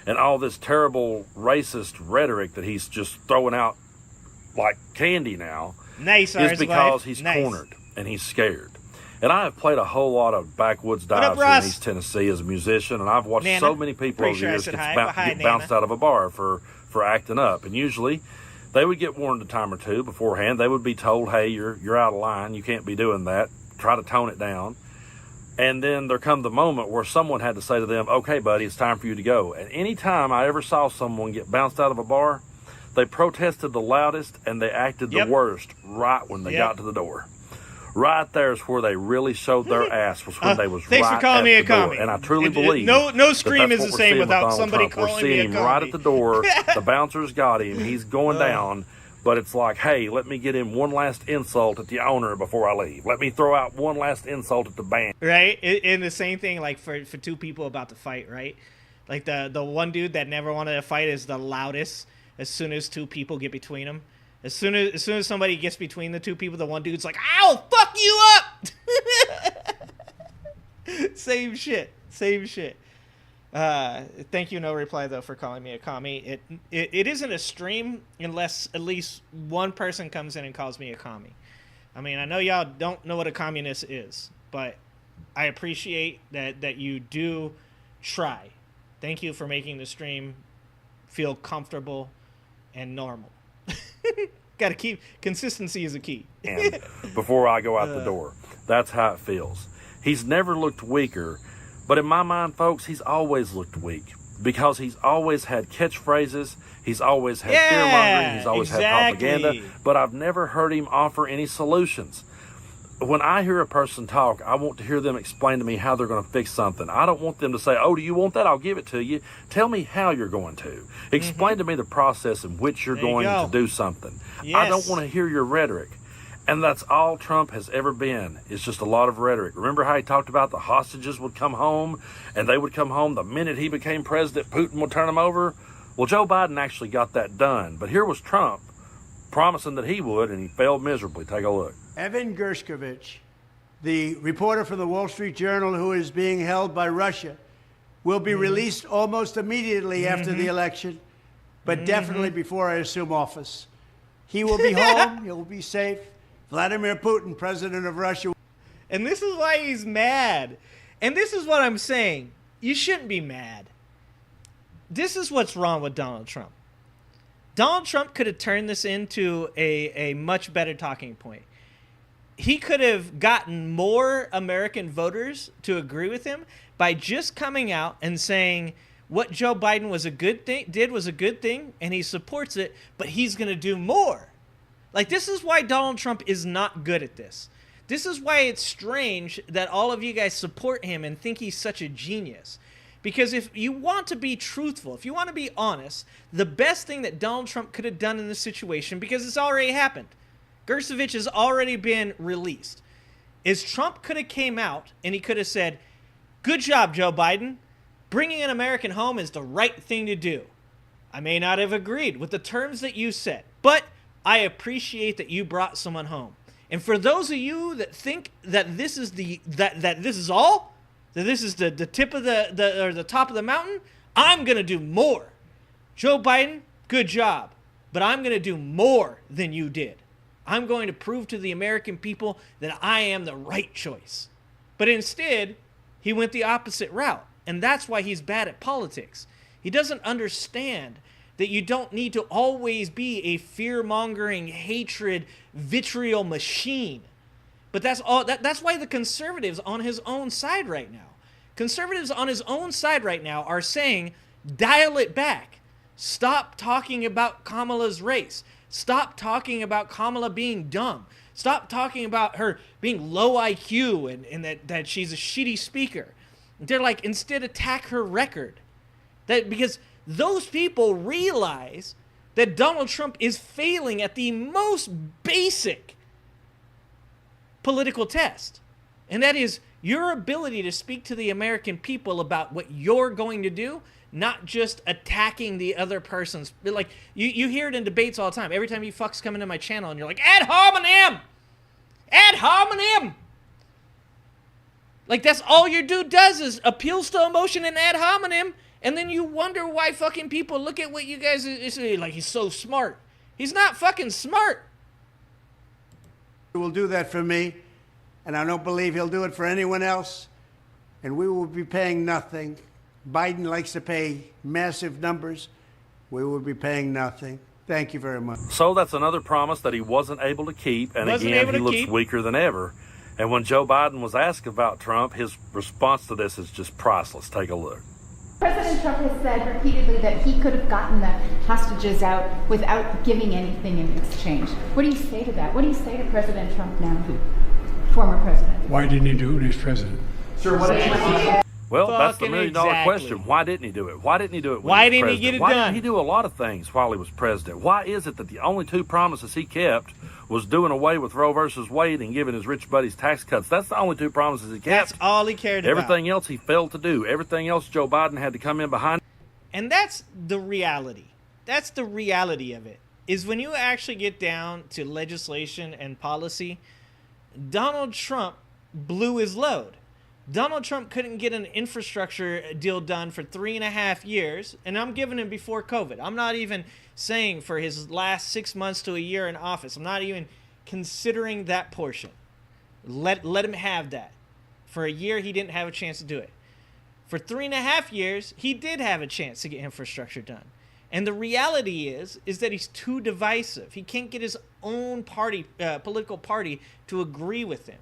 Speaker 13: And all this terrible racist rhetoric that he's just throwing out like candy now is because he's cornered and he's scared. And I have played a whole lot of backwoods dives here in East Tennessee as a musician, and I've watched so many people over the years get bounced out of a bar for acting up. And usually they would get warned a time or two beforehand. They would be told, hey, you're out of line. You can't be doing that. Try to tone it down. And then there come the moment where someone had to say to them, okay, buddy, it's time for you to go. And any time I ever saw someone get bounced out of a bar, they protested the loudest and they acted the worst right when they got to the door. Right there is where they really showed their ass, was when they was
Speaker 1: thanks
Speaker 13: right
Speaker 1: for calling
Speaker 13: at
Speaker 1: me a
Speaker 13: the door.
Speaker 1: commie.
Speaker 13: And I truly believe
Speaker 1: no scream
Speaker 13: that's
Speaker 1: is the
Speaker 13: what we're
Speaker 1: same
Speaker 13: seeing
Speaker 1: without
Speaker 13: with Donald
Speaker 1: somebody
Speaker 13: Trump. We're
Speaker 1: calling me
Speaker 13: seeing
Speaker 1: a
Speaker 13: him
Speaker 1: commie.
Speaker 13: right at the door. The bouncers got him. He's going down. But it's like, hey, let me get him one last insult at the owner before I leave. Let me throw out one last insult at the band.
Speaker 1: Right? And the same thing, like, for two people about to fight, right? Like, the one dude that never wanted to fight is the loudest as soon as two people get between them. As soon as somebody gets between the two people, the one dude's like, "Ow, fuck you up!" Same shit. Thank you, no reply, though, for calling me a commie. It isn't a stream unless at least one person comes in and calls me a commie. I mean, I know y'all don't know what a communist is, but I appreciate that you do try. Thank you for making the stream feel comfortable and normal. Got to keep consistency is a key.
Speaker 13: And before I go out the door, that's how it feels. He's never looked weaker, but in my mind, folks, he's always looked weak because he's always had catchphrases. He's always had fear-mongering. He's always had propaganda, but I've never heard him offer any solutions. When I hear a person talk, I want to hear them explain to me how they're going to fix something. I don't want them to say, "Oh, do you want that? I'll give it to you." Tell me how you're going to. Explain to me the process in which you're going to do something.
Speaker 1: Yes.
Speaker 13: I don't want to hear your rhetoric. And that's all Trump has ever been. It's just a lot of rhetoric. Remember how he talked about the hostages would come home, and they would come home the minute he became president, Putin would turn them over? Well, Joe Biden actually got that done. But here was Trump promising that he would, and he failed miserably. Take a look.
Speaker 14: Evan Gershkovich, the reporter for the Wall Street Journal who is being held by Russia, will be released almost immediately after the election, but definitely before I assume office. He will be home. He will be safe. Vladimir Putin, president of Russia.
Speaker 1: And this is why he's mad. And this is what I'm saying. You shouldn't be mad. This is what's wrong with Donald Trump. Donald Trump could have turned this into a much better talking point. He could have gotten more American voters to agree with him by just coming out and saying what Joe Biden was a good thing, and he supports it, but he's going to do more. Like, this is why Donald Trump is not good at this. This is why it's strange that all of you guys support him and think he's such a genius. Because if you want to be truthful, if you want to be honest, the best thing that Donald Trump could have done in this situation, because it's already happened, Gershkovich has already been released, is Trump could have came out and he could have said, "Good job, Joe Biden. Bringing an American home is the right thing to do. I may not have agreed with the terms that you set, but I appreciate that you brought someone home. And for those of you that think that this is the this is all, that this is the tip of the top of the mountain, I'm gonna do more. Joe Biden, good job, but I'm gonna do more than you did. I'm going to prove to the American people that I am the right choice." But instead, he went the opposite route, and that's why he's bad at politics. He doesn't understand that you don't need to always be a fear-mongering, hatred, vitriol machine. But that's why the conservatives on his own side right now. Conservatives on his own side right now are saying, dial it back. Stop talking about Kamala's race. Stop talking about Kamala being dumb. Stop talking about her being low IQ and that she's a shitty speaker. They're like, instead attack her record. Because those people realize that Donald Trump is failing at the most basic political test. And that is your ability to speak to the American people about what you're going to do, not just attacking the other person's. Like, you hear it in debates all the time. Every time you fucks come into my channel and you're like, ad hominem! Ad hominem! Like, that's all your dude does is appeals to emotion and ad hominem, and then you wonder why fucking people look at what you guys are like, he's so smart. He's not fucking smart.
Speaker 14: He will do that for me, and I don't believe he'll do it for anyone else, and we will be paying nothing. Biden likes to pay massive numbers. We will be paying nothing. Thank you very much.
Speaker 13: So that's another promise that he wasn't able to keep, and again, he looks weaker than ever. And when Joe Biden was asked about Trump, his response to this is just priceless. Take a look.
Speaker 4: President Trump has said repeatedly that he could have gotten the hostages out without giving anything in exchange. What do you say to that? What do you say to President Trump now? former president?
Speaker 5: Why didn't he do it when he's president?
Speaker 13: Sir, what did you Well, that's the
Speaker 1: Fucking
Speaker 13: million-dollar
Speaker 1: exactly.
Speaker 13: question. Why didn't he do it? Why didn't he do it when
Speaker 1: Why
Speaker 13: he was
Speaker 1: didn't he get
Speaker 13: president?
Speaker 1: it
Speaker 13: Why
Speaker 1: done?
Speaker 13: didn't he do a lot of things while he was president? Why is it that the only two promises he kept was doing away with Roe versus Wade and giving his rich buddies tax cuts? That's the only two promises he kept.
Speaker 1: That's all he cared about.
Speaker 13: Everything else he failed to do. Everything else Joe Biden had to come in behind.
Speaker 1: And that's the reality. That's the reality of it, is when you actually get down to legislation and policy, Donald Trump blew his load. Donald Trump couldn't get an infrastructure deal done for 3.5 years, and I'm giving him before COVID. I'm not even saying for his last 6 months to a year in office. I'm not even considering that portion. Let him have that. For a year, he didn't have a chance to do it. For 3.5 years, he did have a chance to get infrastructure done. And the reality is that he's too divisive. He can't get his own party, political party, to agree with him.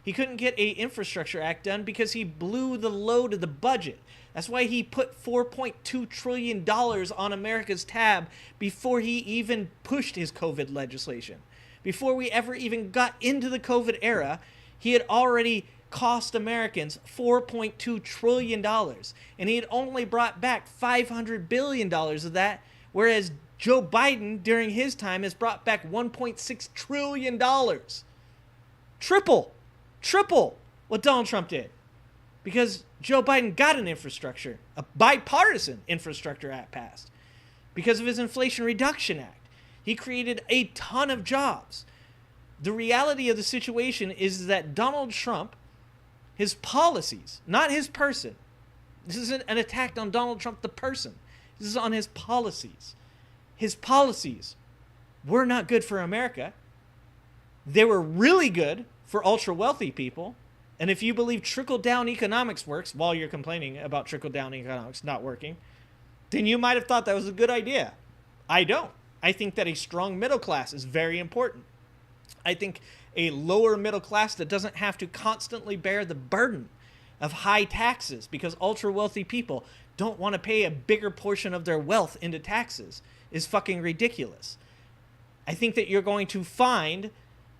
Speaker 1: He couldn't get an infrastructure act done because he blew the load of the budget. That's why he put $4.2 trillion on America's tab before he even pushed his COVID legislation. Before we ever even got into the COVID era, he had already cost Americans $4.2 trillion. And he had only brought back $500 billion of that, whereas Joe Biden, during his time, has brought back $1.6 trillion. Triple what Donald Trump did. Because Joe Biden got an infrastructure, a bipartisan infrastructure act passed. Because of his Inflation Reduction Act. He created a ton of jobs. The reality of the situation is that Donald Trump, his policies, not his person. This isn't an attack on Donald Trump, the person. This is on his policies. His policies were not good for America. They were really good for ultra-wealthy people. And if you believe trickle-down economics works, while you're complaining about trickle-down economics not working, then you might have thought that was a good idea. I don't. I think that a strong middle class is very important. I think a lower middle class that doesn't have to constantly bear the burden of high taxes because ultra-wealthy people don't want to pay a bigger portion of their wealth into taxes is fucking ridiculous. I think that you're going to find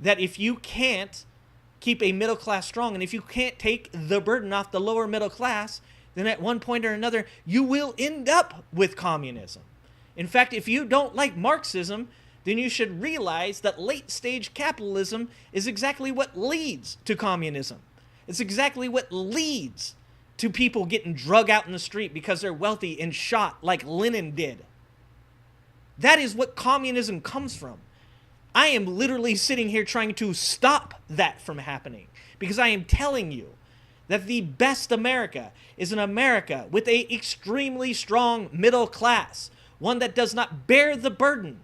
Speaker 1: that if you can't keep a middle class strong, and if you can't take the burden off the lower middle class, then at one point or another, you will end up with communism. In fact, if you don't like Marxism, then you should realize that late-stage capitalism is exactly what leads to communism. It's exactly what leads to people getting drug out in the street because they're wealthy and shot like Lenin did. That is what communism comes from. I am literally sitting here trying to stop that from happening because I am telling you that the best America is an America with an extremely strong middle class, one that does not bear the burden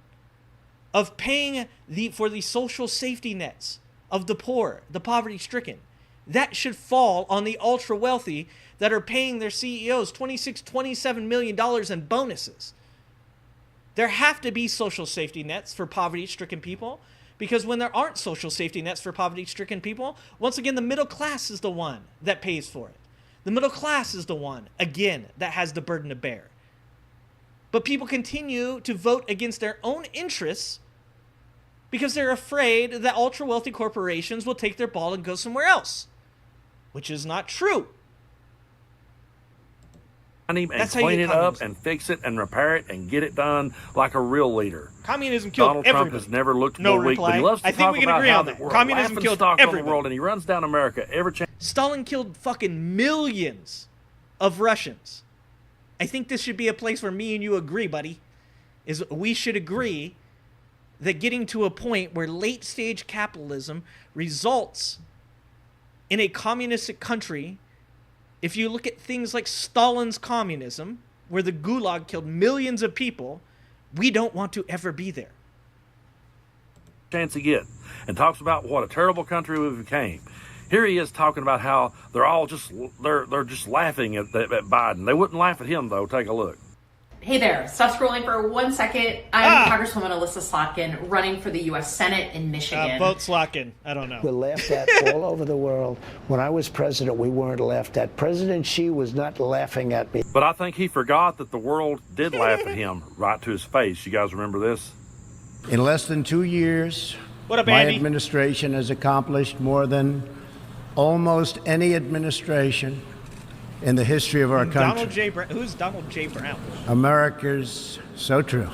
Speaker 1: of paying for the social safety nets of the poor, the poverty-stricken. That should fall on the ultra-wealthy that are paying their CEOs $26, $27 million in bonuses. There have to be social safety nets for poverty-stricken people, because when there aren't social safety nets for poverty-stricken people, once again, the middle class is the one that pays for it. The middle class is the one, again, that has the burden to bear. But people continue to vote against their own interests because they're afraid that ultra-wealthy corporations will take their ball and go somewhere else, which is not true.
Speaker 13: And clean it up and fix it and repair it and get it done like a real leader.
Speaker 1: Communism killed
Speaker 13: Donald
Speaker 1: everybody.
Speaker 13: Trump has never looked
Speaker 1: No
Speaker 13: more weak, but he loves to
Speaker 1: I think
Speaker 13: talk
Speaker 1: we can
Speaker 13: about
Speaker 1: agree
Speaker 13: how
Speaker 1: on that.
Speaker 13: we're a
Speaker 1: Communism killed
Speaker 13: laughingstock of the
Speaker 1: everybody.
Speaker 13: world, and he runs down America every chance.
Speaker 1: Stalin killed fucking millions of Russians. I think this should be a place where me and you agree, buddy. Is we should agree that getting to a point where late-stage capitalism results in a communistic country, if you look at things like Stalin's communism, where the Gulag killed millions of people, we don't want to ever be there.
Speaker 13: Chance to get, and talks about what a terrible country we became. Here he is talking about how they're all just they're just laughing at Biden. They wouldn't laugh at him though. Take a look.
Speaker 15: Hey there, stop scrolling for 1 second. I'm Congresswoman Alyssa Slotkin, running for the U.S. Senate in Michigan.
Speaker 1: Vote Slotkin. I don't know.
Speaker 16: We're laughed at all over the world. When I was president, we weren't laughed at. President Xi was not laughing at me.
Speaker 13: But I think he forgot that the world did laugh at him right to his face. You guys remember this?
Speaker 17: In less than 2 years,
Speaker 1: What up,
Speaker 16: My
Speaker 1: Andy?
Speaker 16: administration has accomplished more than almost any administration in the history of our country.
Speaker 1: Donald J. Brown. Who's Donald J. Brown?
Speaker 16: America's so true.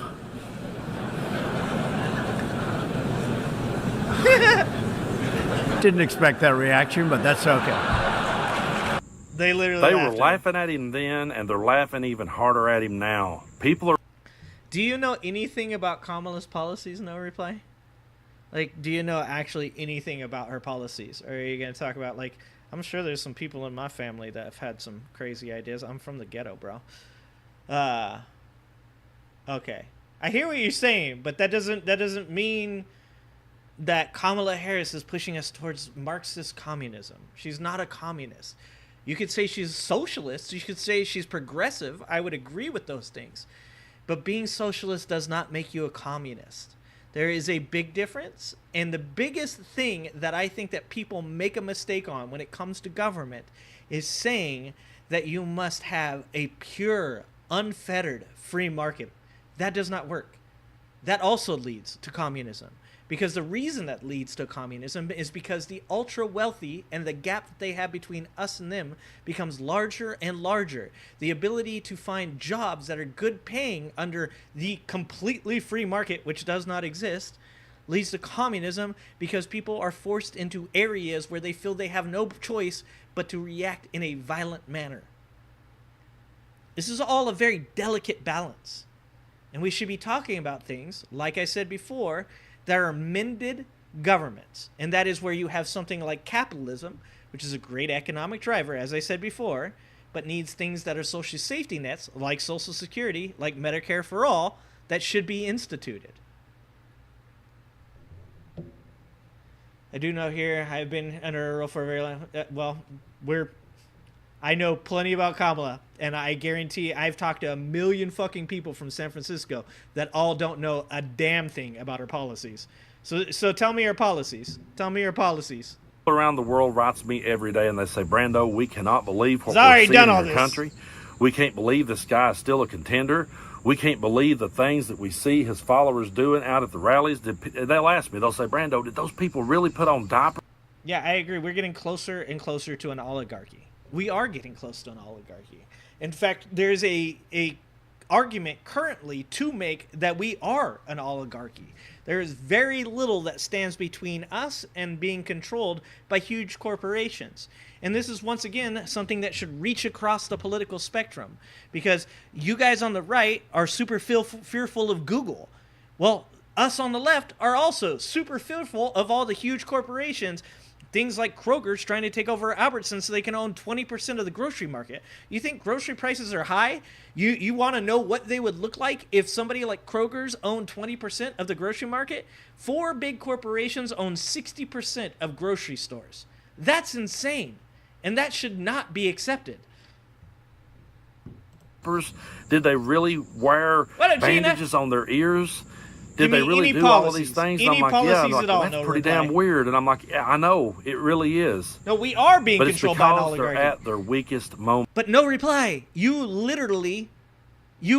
Speaker 16: Didn't expect that reaction, but that's okay.
Speaker 1: They literally
Speaker 13: They were laughing at him then, and they're laughing even harder at him now. People are.
Speaker 1: Do you know anything about Kamala's policies? No reply. Like, do you know actually anything about her policies? Or are you going to talk about, like, I'm sure there's some people in my family that have had some crazy ideas. I'm from the ghetto, bro. Okay. I hear what you're saying, but that doesn't mean that Kamala Harris is pushing us towards Marxist communism. She's not a communist. You could say she's socialist. You could say she's progressive. I would agree with those things. But being socialist does not make you a communist. There is a big difference. And the biggest thing that I think that people make a mistake on when it comes to government is saying that you must have a pure, unfettered free market. That does not work. That also leads to communism. Because the reason that leads to communism is because the ultra wealthy and the gap that they have between us and them becomes larger and larger. The ability to find jobs that are good paying under the completely free market, which does not exist, leads to communism because people are forced into areas where they feel they have no choice but to react in a violent manner. This is all a very delicate balance. And we should be talking about things, like I said before, that are mended governments. And that is where you have something like capitalism, which is a great economic driver, as I said before, but needs things that are social safety nets, like Social Security, like Medicare for All, that should be instituted. I do know here, I've been under a rule for a very long I know plenty about Kamala, and I guarantee I've talked to 1 million fucking people from San Francisco that all don't know a damn thing about her policies. So tell me her policies. Tell me her policies.
Speaker 13: Around the world writes me every day, and they say, Brando, we cannot believe what we're seeing in our country. We can't believe this guy is still a contender. We can't believe the things that we see his followers doing out at the rallies. They'll ask me, they'll say, Brando, did those people really put on diapers?
Speaker 1: Yeah, I agree. We're getting closer and closer to an oligarchy. We are getting close to an oligarchy. In fact, there's a argument currently to make that we are an oligarchy. There is very little that stands between us and being controlled by huge corporations. And this is, once again, something that should reach across the political spectrum. Because you guys on the right are super fearful of Google. Well, us on the left are also super fearful of all the huge corporations. Things like Kroger's trying to take over Albertsons so they can own 20% of the grocery market. You think grocery prices are high? You want to know what they would look like if somebody like Kroger's owned 20% of the grocery market? 4 big corporations own 60% of grocery stores. That's insane. And that should not be accepted.
Speaker 13: Did they really wear bandages on their ears? Did they really do
Speaker 1: policies?
Speaker 13: All of these things?
Speaker 1: Any
Speaker 13: and I'm like,
Speaker 1: policies
Speaker 13: yeah, I'm like,
Speaker 1: at all?
Speaker 13: that's
Speaker 1: No
Speaker 13: pretty
Speaker 1: reply.
Speaker 13: damn weird. And I'm like, yeah, I know, it really is.
Speaker 1: No, we are being
Speaker 13: But it's
Speaker 1: controlled by an
Speaker 13: because they're
Speaker 1: oligarchy.
Speaker 13: at their weakest moment.
Speaker 1: But no reply. You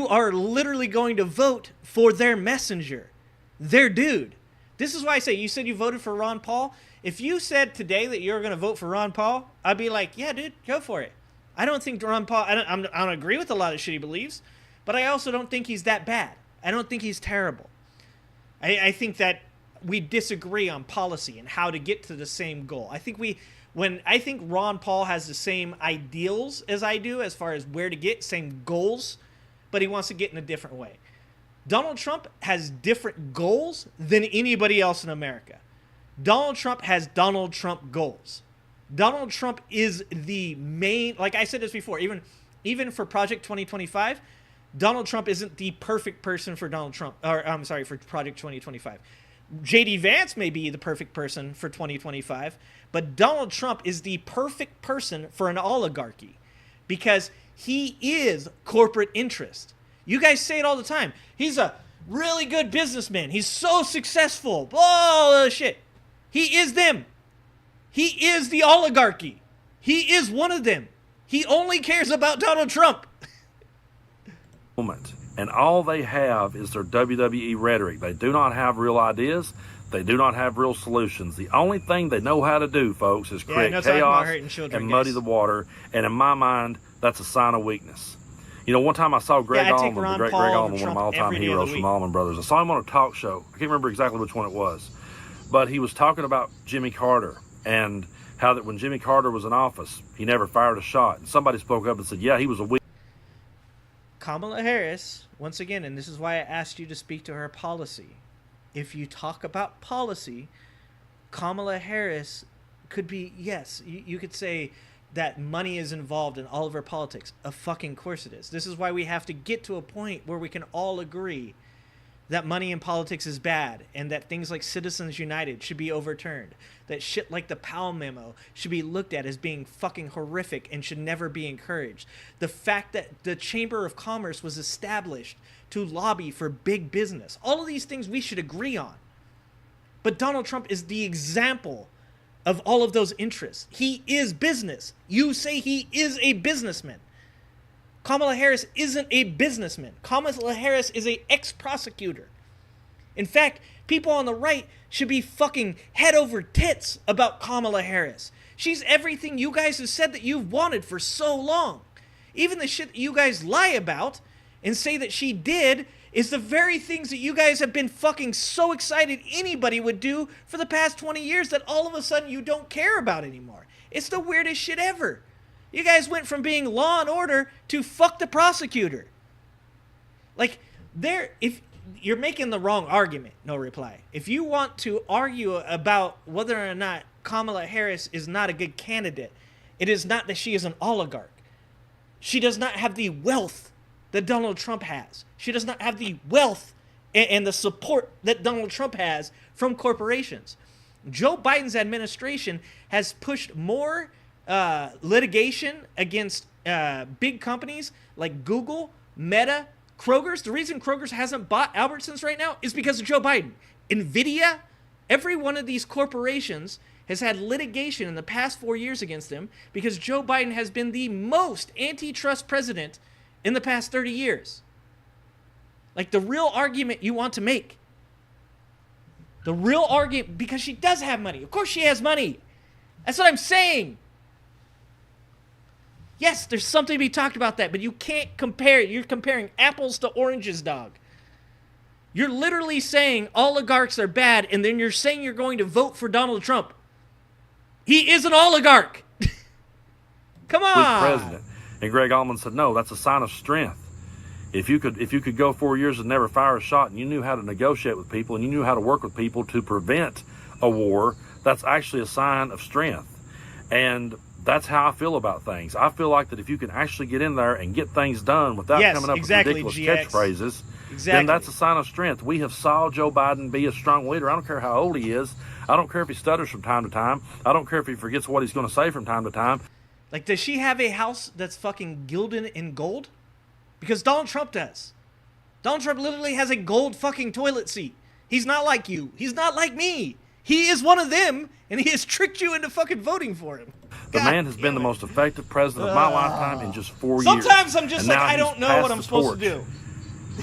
Speaker 1: are literally going to vote for their messenger, their dude. This is why I say, you said you voted for Ron Paul. If you said today that you're going to vote for Ron Paul, I'd be like, yeah, dude, go for it. I don't think Ron Paul, I don't agree with a lot of shit he believes, but I also don't think he's that bad. I don't think he's terrible. I think that we disagree on policy and how to get to the same goal. I think Ron Paul has the same ideals as I do as far as where to get, same goals, but he wants to get in a different way. Donald Trump has different goals than anybody else in America. Donald Trump has Donald Trump goals. Donald Trump is the main, like I said this before, even for Project 2025, Donald Trump isn't the perfect person for for Project 2025. J.D. Vance may be the perfect person for 2025, but Donald Trump is the perfect person for an oligarchy because he is corporate interest. You guys say it all the time. He's a really good businessman. He's so successful. Blah, shit. He is them. He is the oligarchy. He is one of them. He only cares about Donald Trump.
Speaker 13: And all they have is their WWE rhetoric. They do not have real ideas. They do not have real solutions. The only thing they know how to do, folks, is create chaos and muddy the water. And in my mind, that's a sign of weakness. You know, one time I saw Greg Allman, the great Greg Allman, one of my all-time heroes from Allman Brothers. I saw him on a talk show. I can't remember exactly which one it was. But he was talking about Jimmy Carter and how that when Jimmy Carter was in office, he never fired a shot. And somebody spoke up and said, yeah, he was a weak.
Speaker 1: Kamala Harris, once again, and this is why I asked you to speak to her policy. If you talk about policy, Kamala Harris could be, yes, you could say that money is involved in all of her politics. Of fucking course it is. This is why we have to get to a point where we can all agree that money in politics is bad and that things like Citizens United should be overturned. That shit like the Powell memo should be looked at as being fucking horrific and should never be encouraged. The fact that the Chamber of Commerce was established to lobby for big business. All of these things we should agree on. But Donald Trump is the example of all of those interests. He is business. You say he is a businessman. Kamala Harris isn't a businessman. Kamala Harris is an ex-prosecutor. In fact, people on the right should be fucking head over tits about Kamala Harris. She's everything you guys have said that you've wanted for so long. Even the shit that you guys lie about and say that she did is the very things that you guys have been fucking so excited anybody would do for the past 20 years that all of a sudden you don't care about anymore. It's the weirdest shit ever. You guys went from being law and order to fuck the prosecutor. Like, if you're making the wrong argument, no reply. If you want to argue about whether or not Kamala Harris is not a good candidate, it is not that she is an oligarch. She does not have the wealth that Donald Trump has. She does not have the wealth and the support that Donald Trump has from corporations. Joe Biden's administration has pushed more litigation against big companies like Google, Meta, Kroger's. The reason Kroger's hasn't bought Albertsons right now is because of Joe Biden. NVIDIA, every one of these corporations has had litigation in the past 4 years against them because Joe Biden has been the most antitrust president in the past 30 years. Like, the real argument you want to make. The real argument, because she does have money. Of course she has money. That's what I'm saying. Yes, there's something to be talked about that, but you can't compare it. You're comparing apples to oranges, dog. You're literally saying oligarchs are bad, and then you're saying you're going to vote for Donald Trump. He is an oligarch. Come on.
Speaker 13: Weak president. And Greg Allman said, no, that's a sign of strength. If you could go 4 years and never fire a shot, and you knew how to negotiate with people, and you knew how to work with people to prevent a war, that's actually a sign of strength. And that's how I feel about things. I feel like that if you can actually get in there and get things done without coming up with ridiculous catchphrases, then that's a sign of strength. We have saw Joe Biden be a strong leader. I don't care how old he is. I don't care if he stutters from time to time. I don't care if he forgets what he's going to say from time to time.
Speaker 1: Like, does she have a house that's fucking gilded in gold? Because Donald Trump does. Donald Trump literally has a gold fucking toilet seat. He's not like you. He's not like me. He is one of them, and he has tricked you into fucking voting for him.
Speaker 13: The man has been the most effective president of my lifetime in just 4 years.
Speaker 1: Sometimes I'm just like, I don't know what I'm supposed to do.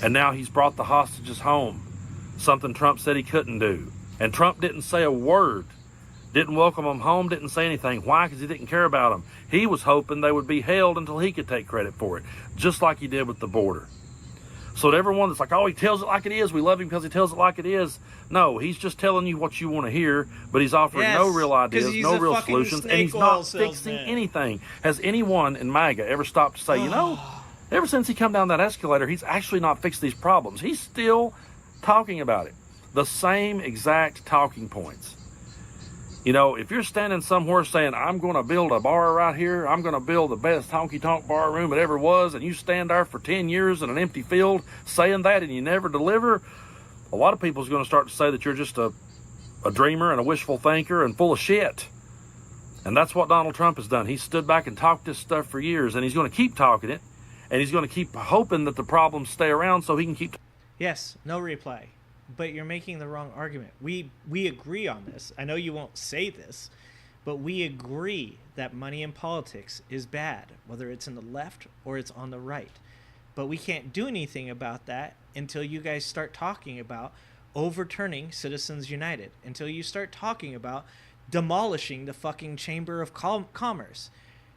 Speaker 13: And now he's brought the hostages home, something Trump said he couldn't do. And Trump didn't say a word, didn't welcome them home, didn't say anything. Why? Because he didn't care about them. He was hoping they would be held until he could take credit for it, just like he did with the border. So to everyone that's like, oh, he tells it like it is, we love him because he tells it like it is. No, he's just telling you what you want to hear, but he's offering no real ideas, no real solutions, and he's not fixing anything. Has anyone in MAGA ever stopped to say, you know, ever since he come down that escalator, he's actually not fixed these problems. He's still talking about it. The same exact talking points. You know, if you're standing somewhere saying, I'm going to build a bar right here, I'm going to build the best honky-tonk bar room it ever was, and you stand there for 10 years in an empty field saying that and you never deliver, a lot of people is going to start to say that you're just a dreamer and a wishful thinker and full of shit. And that's what Donald Trump has done. He stood back and talked this stuff for years, and he's going to keep talking it, and he's going to keep hoping that the problems stay around so he can keep...
Speaker 1: Yes, no reply. But you're making the wrong argument. We agree on this. I know you won't say this, but we agree that money in politics is bad, whether it's in the left or it's on the right. But we can't do anything about that until you guys start talking about overturning Citizens United, until you start talking about demolishing the fucking Chamber of Commerce.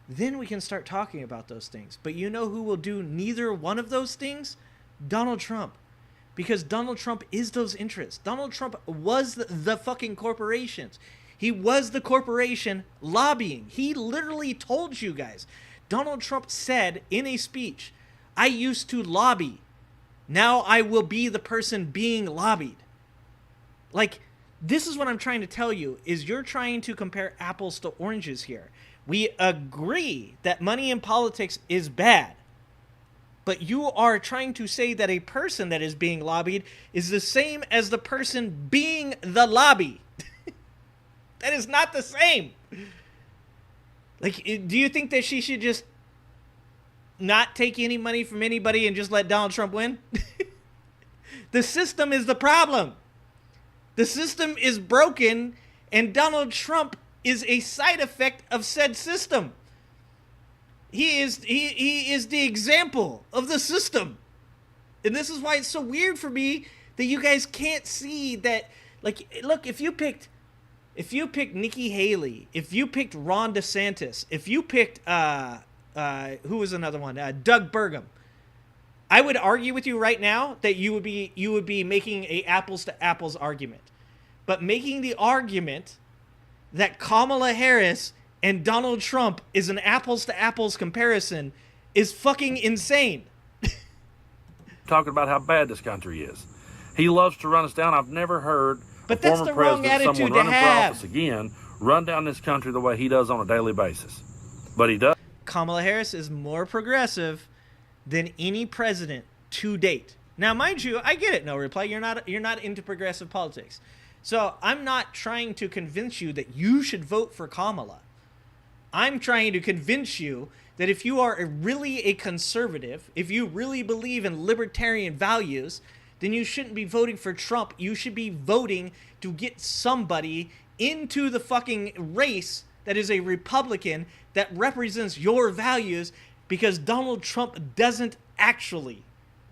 Speaker 1: Then we can start talking about those things. But you know who will do neither one of those things? Donald Trump. Because Donald Trump is those interests. Donald Trump was the fucking corporations. He was the corporation lobbying. He literally told you guys. Donald Trump said in a speech, I used to lobby. Now I will be the person being lobbied. Like, this is what I'm trying to tell you, is you're trying to compare apples to oranges here. We agree that money in politics is bad. But you are trying to say that a person that is being lobbied is the same as the person being the lobby. That is not the same. Like, do you think that she should just not take any money from anybody and just let Donald Trump win? The system is the problem. The system is broken, and Donald Trump is a side effect of said system. He is the example of the system. And this is why it's so weird for me that you guys can't see that. Like, look, if you picked Nikki Haley, if you picked Ron DeSantis, if you picked who was another one? Doug Burgum. I would argue with you right now that you would be making a apples to apples argument. But making the argument that Kamala Harris and Donald Trump is an apples to apples comparison is fucking insane.
Speaker 13: Talking about how bad this country is. He loves to run us down. I've never heard
Speaker 1: but
Speaker 13: a
Speaker 1: that's
Speaker 13: former
Speaker 1: the wrong
Speaker 13: president,
Speaker 1: attitude
Speaker 13: someone
Speaker 1: to
Speaker 13: running
Speaker 1: have.
Speaker 13: for office again, run down this country the way he does on a daily basis. But he does.
Speaker 1: Kamala Harris is more progressive than any president to date. Now, mind you, I get it, No Reply. You're not into progressive politics. So I'm not trying to convince you that you should vote for Kamala. I'm trying to convince you that if you are really a conservative, if you really believe in libertarian values, then you shouldn't be voting for Trump. You should be voting to get somebody into the fucking race that is a Republican that represents your values, because Donald Trump doesn't actually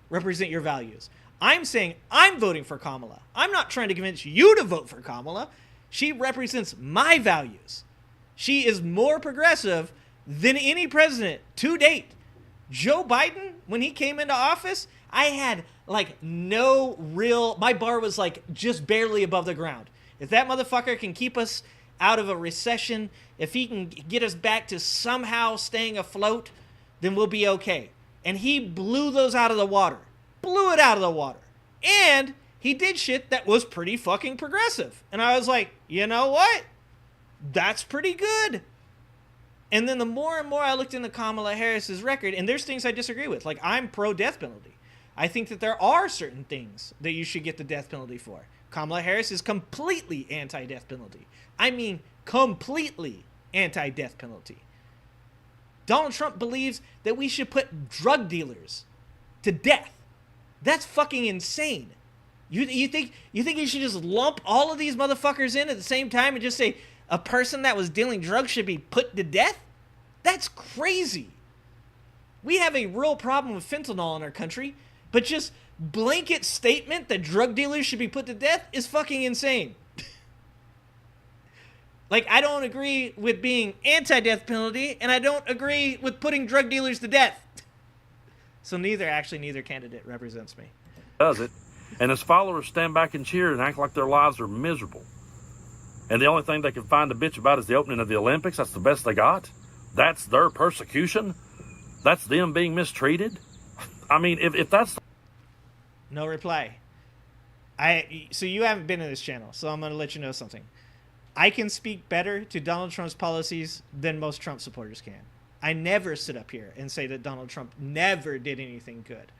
Speaker 1: represent your values. I'm saying I'm voting for Kamala. I'm not trying to convince you to vote for Kamala. She represents my values. She is more progressive than any president to date. Joe Biden, when he came into office, I had like my bar was like just barely above the ground. If that motherfucker can keep us out of a recession, if he can get us back to somehow staying afloat, then we'll be okay. And he blew those out of the water. Blew it out of the water. And he did shit that was pretty fucking progressive. And I was like, you know what? That's pretty good. And then the more and more I looked into Kamala Harris's record, and there's things I disagree with. Like, I'm pro-death penalty. I think that there are certain things that you should get the death penalty for. Kamala Harris is completely anti-death penalty. I mean, completely anti-death penalty. Donald Trump believes that we should put drug dealers to death. That's fucking insane. You think you should just lump all of these motherfuckers in at the same time and just say a person that was dealing drugs should be put to death? That's crazy. We have a real problem with fentanyl in our country, but just blanket statement that drug dealers should be put to death is fucking insane. Like, I don't agree with being anti-death penalty, and I don't agree with putting drug dealers to death. So neither candidate represents me.
Speaker 13: Does it. And his followers stand back and cheer and act like their lives are miserable. And the only thing they can find to bitch about is the opening of the Olympics. That's the best they got. That's their persecution. That's them being mistreated. I mean, if that's...
Speaker 1: No reply. So you haven't been in this channel, so I'm going to let you know something. I can speak better to Donald Trump's policies than most Trump supporters can. I never sit up here and say that Donald Trump never did anything good.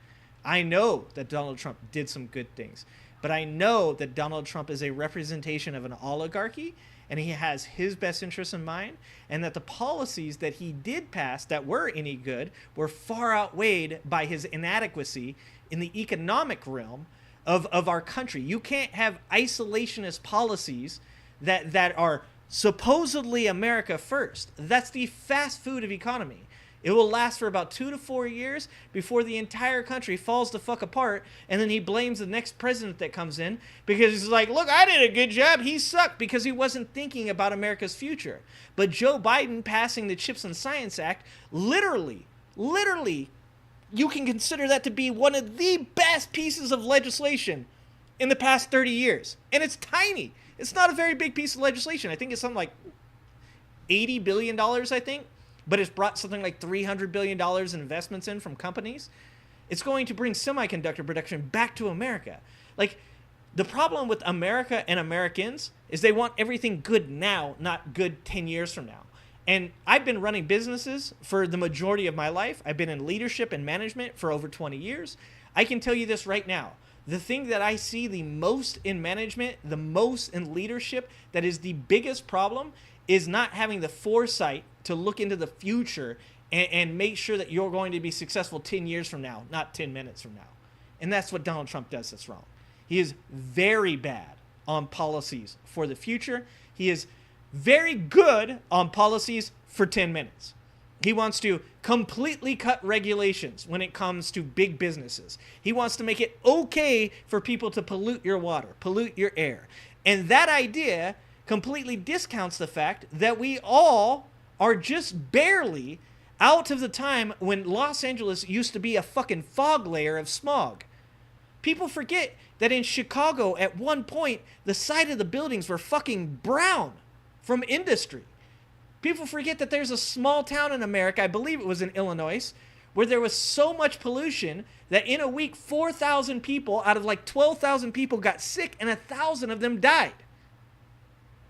Speaker 1: I know that Donald Trump did some good things, but I know that Donald Trump is a representation of an oligarchy, and he has his best interests in mind, and that the policies that he did pass that were any good were far outweighed by his inadequacy in the economic realm of our country. You can't have isolationist policies that are supposedly America first. That's the fast food of economy. It will last for about 2 to 4 years before the entire country falls the fuck apart, and then he blames the next president that comes in because he's like, look, I did a good job. He sucked because he wasn't thinking about America's future. But Joe Biden passing the Chips and Science Act, literally, you can consider that to be one of the best pieces of legislation in the past 30 years. And it's tiny. It's not a very big piece of legislation. I think it's something like $80 billion, I think. But it's brought something like $300 billion in investments in from companies. It's going to bring semiconductor production back to America. Like, the problem with America and Americans is they want everything good now, not good 10 years from now. And I've been running businesses for the majority of my life. I've been in leadership and management for over 20 years. I can tell you this right now. The thing that I see the most in management, the most in leadership, that is the biggest problem is not having the foresight to look into the future and make sure that you're going to be successful 10 years from now, not 10 minutes from now. And that's what Donald Trump does that's wrong. He is very bad on policies for the future. He is very good on policies for 10 minutes. He wants to completely cut regulations when it comes to big businesses. He wants to make it okay for people to pollute your water, pollute your air. And that idea completely discounts the fact that we all are just barely out of the time when Los Angeles used to be a fucking fog layer of smog. People forget that in Chicago at one point, the side of the buildings were fucking brown from industry. People forget that there's a small town in America, I believe it was in Illinois, where there was so much pollution that in a week, 4,000 people out of like 12,000 people got sick and 1,000 of them died.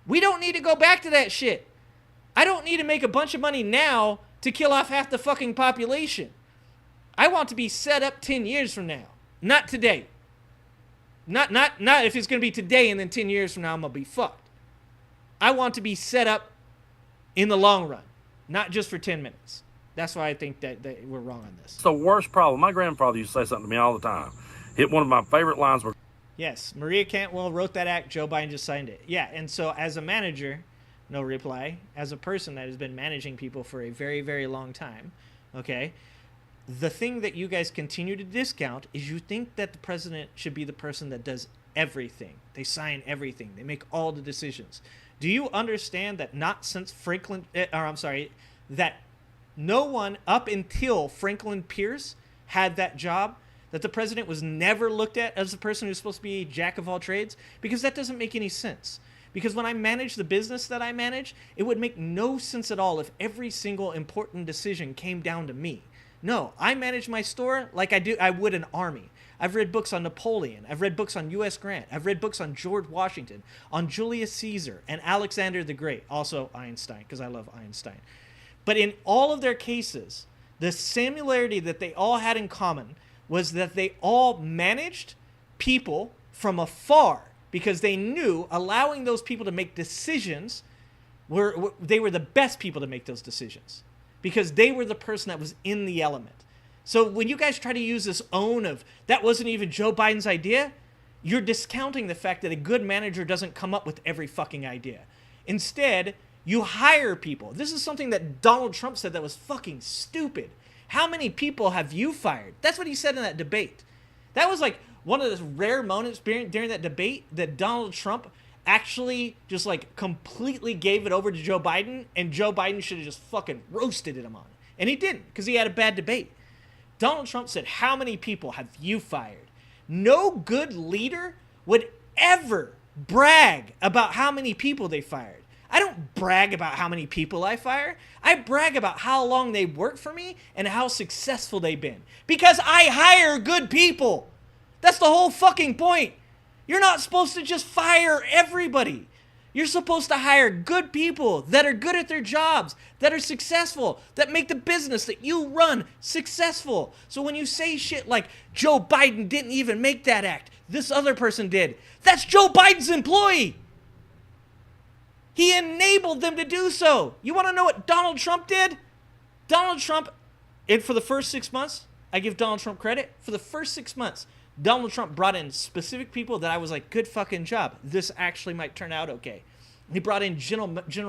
Speaker 1: We don't need to go back to that shit. I don't need to make a bunch of money now to kill off half the fucking population. I want to be set up 10 years from now, not today. Not if it's going to be today and then 10 years from now I'm going to be fucked. I want to be set up in the long run, not just for 10 minutes. That's why I think that we're wrong on this.
Speaker 13: It's the worst problem. My grandfather used to say something to me all the time. One of my favorite lines were,
Speaker 1: yes, Maria Cantwell wrote that act. Joe Biden just signed it. Yeah, and so as a manager, no reply. As a person that has been managing people for a very, very long time, okay, the thing that you guys continue to discount is you think that the president should be the person that does everything. They sign everything. They make all the decisions. Do you understand that that no one up until Franklin Pierce had that job, that the president was never looked at as the person who's supposed to be a jack of all trades? Because that doesn't make any sense. Because when I manage the business that I manage, it would make no sense at all if every single important decision came down to me. No, I manage my store like I would an army. I've read books on Napoleon. I've read books on U.S. Grant. I've read books on George Washington, on Julius Caesar, and Alexander the Great. Also Einstein, because I love Einstein. But in all of their cases, the similarity that they all had in common was that they all managed people from afar because they knew allowing those people to make decisions they were the best people to make those decisions because they were the person that was in the element. So when you guys try to use this own of that wasn't even Joe Biden's idea, you're discounting the fact that a good manager doesn't come up with every fucking idea. Instead, you hire people. This is something that Donald Trump said that was fucking stupid. How many people have you fired? That's what he said in that debate. That was like one of the rare moments during that debate that Donald Trump actually just like completely gave it over to Joe Biden, and Joe Biden should have just fucking roasted him on it. And he didn't, because he had a bad debate. Donald Trump said, how many people have you fired? No good leader would ever brag about how many people they fired. I don't brag about how many people I fire. I brag about how long they work for me and how successful they've been. Because I hire good people. That's the whole fucking point. You're not supposed to just fire everybody. You're supposed to hire good people that are good at their jobs, that are successful, that make the business that you run successful. So when you say shit like, Joe Biden didn't even make that act, this other person did, that's Joe Biden's employee. He enabled them to do so. You want to know what Donald Trump did? Donald Trump, and for the first 6 months, I give Donald Trump credit. For the first 6 months, Donald Trump brought in specific people that I was like, good fucking job. This actually might turn out okay. He brought in General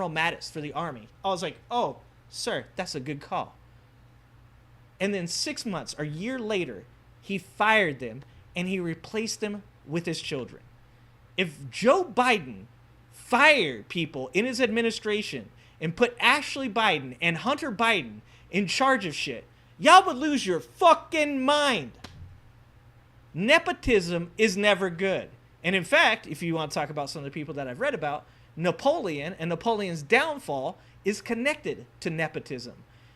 Speaker 1: Mattis for the Army. I was like, oh, sir, that's a good call. And then 6 months or a year later, he fired them and he replaced them with his children. If Joe Biden fired people in his administration and put Ashley Biden and Hunter Biden in charge of shit, y'all would lose your fucking mind. Nepotism is never good. And in fact, if you want to talk about some of the people that I've read about, Napoleon and Napoleon's downfall is connected to nepotism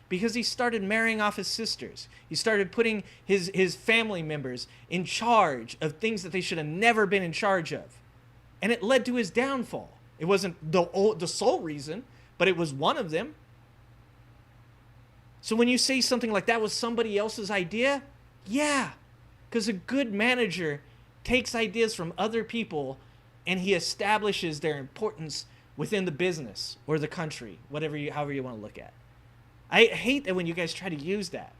Speaker 1: because he started marrying off his sisters. He started putting his family members in charge of things that they should have never been in charge of. And it led to his downfall. It wasn't the sole reason, but it was one of them. So when you say something like that was somebody else's idea, yeah, because a good manager takes ideas from other people and he establishes their importance within the business or the country, however you want to look at. I hate that when you guys try to use that.